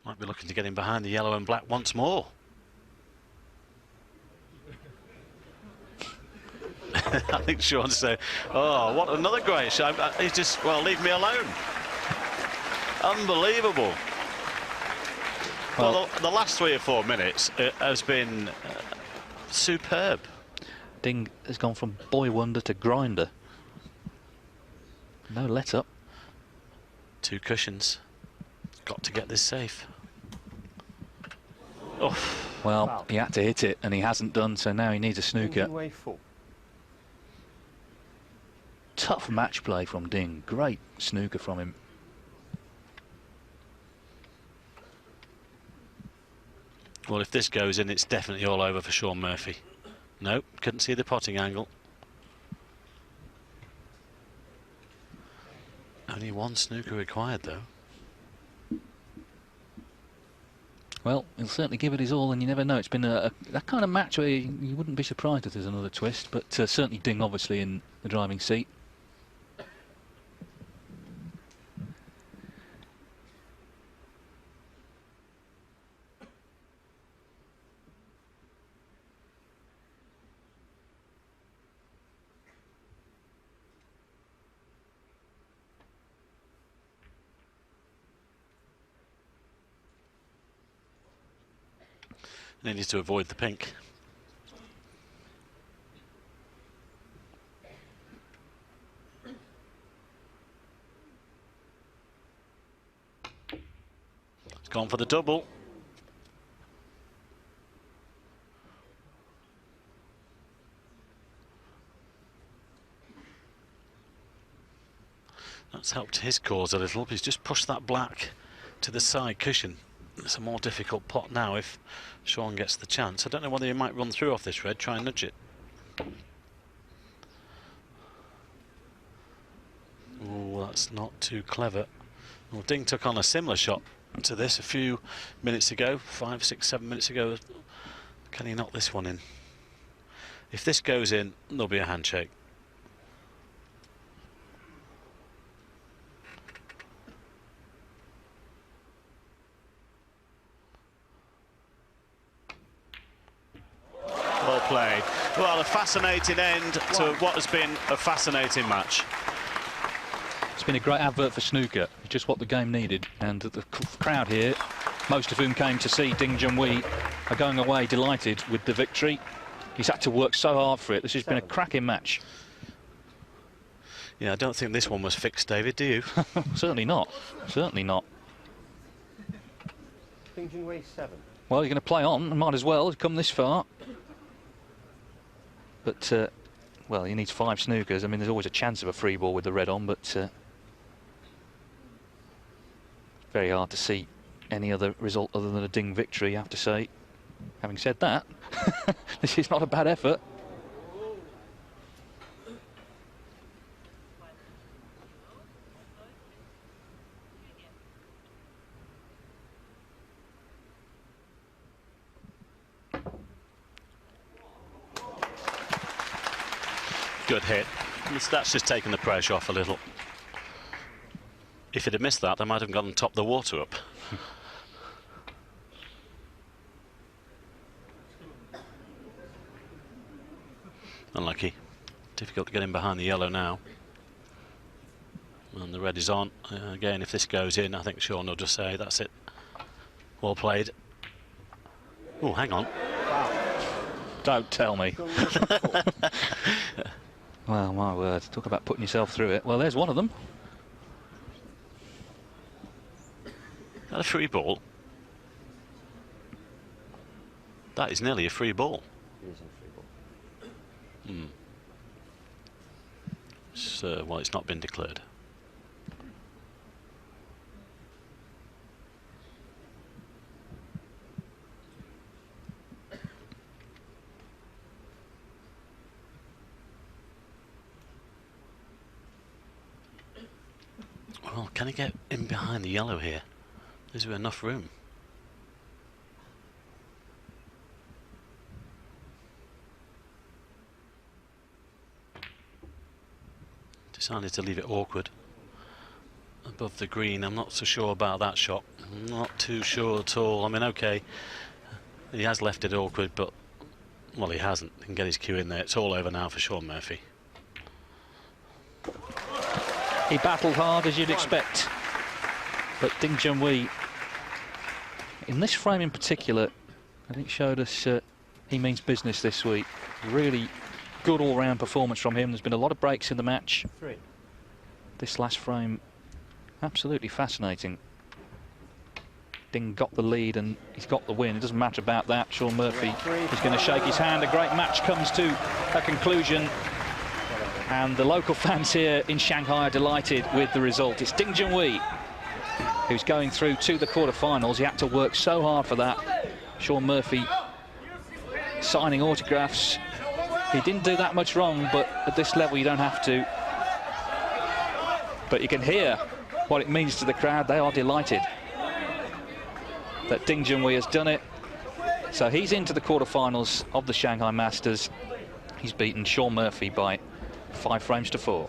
Might be looking to get him behind the yellow and black once more. I think Shaun said, oh, what another great shot. He's just, well, leave me alone. Unbelievable. Well, the last 3 or 4 minutes has been superb. Ding has gone from boy wonder to grinder. No let up. 2 cushions. Got to get this safe. Oh. Well, he had to hit it and he hasn't done, so now he needs a snooker. Junhui 4. Tough match play from Ding. Great snooker from him. Well, if this goes in, it's definitely all over for Shaun Murphy. Nope, couldn't see the potting angle. Only 1 snooker required, though. Well, he'll certainly give it his all, and you never know. It's been that kind of match where you wouldn't be surprised if there's another twist, but certainly Ding obviously in the driving seat. They need to avoid the pink. It's gone for the double. That's helped his cause a little. He's just pushed that black to the side cushion. It's a more difficult pot now if Shaun gets the chance. I don't know whether he might run through off this red, try and nudge it. Oh, that's not too clever. Well, Ding took on a similar shot to this a few minutes ago, 5, 6, 7 minutes ago. Can he knock this one in? If this goes in, there'll be a handshake. Well played. Well, a fascinating end to what has been a fascinating match. It's been a great advert for snooker, just what the game needed, and the crowd here, most of whom came to see Ding Junhui, are going away delighted with the victory. He's had to work so hard for it. This has been a cracking match. Yeah, I don't think this one was fixed, David, do you? Certainly not. Certainly not. Ding Junhui 7. Well, you're going to play on, might as well come this far. But, well, he needs 5 snookers. I mean, there's always a chance of a free ball with the red on, but very hard to see any other result other than a Ding victory, I have to say. Having said that, this is not a bad effort. Good hit. That's just taken the pressure off a little. If it had missed that, they might have gone and topped the water up. Unlucky. Difficult to get in behind the yellow now. And the red is on. Again, if this goes in, I think Shaun will just say, that's it. Well played. Oh, hang on. Don't tell me. Well, my word, talk about putting yourself through it. Well, there's one of them. A free ball. That is nearly a free ball. It is a free ball. Well, it's not been declared. Well, can he get in behind the yellow here? Is there enough room? Decided to leave it awkward above the green. I'm not so sure about that shot. I'm not too sure at all. I mean, okay, he has left it awkward, but, well, he hasn't. He can get his cue in there. It's all over now for Shaun Murphy. He battled hard, as you'd expect, but Ding Junhui, in this frame in particular, I think showed us he means business this week. Really good all-round performance from him. There's been a lot of breaks in the match. 3. This last frame, absolutely fascinating. Ding got the lead and he's got the win. It doesn't matter about that. Shaun Murphy is going to shake his hand. A great match comes to a conclusion. And the local fans here in Shanghai are delighted with the result. It's Ding Junhui who's going through to the quarterfinals. He had to work so hard for that. Shaun Murphy signing autographs. He didn't do that much wrong, but at this level you don't have to. But you can hear what it means to the crowd. They are delighted that Ding Junhui has done it. So he's into the quarterfinals of the Shanghai Masters. He's beaten Shaun Murphy by 5 frames to 4.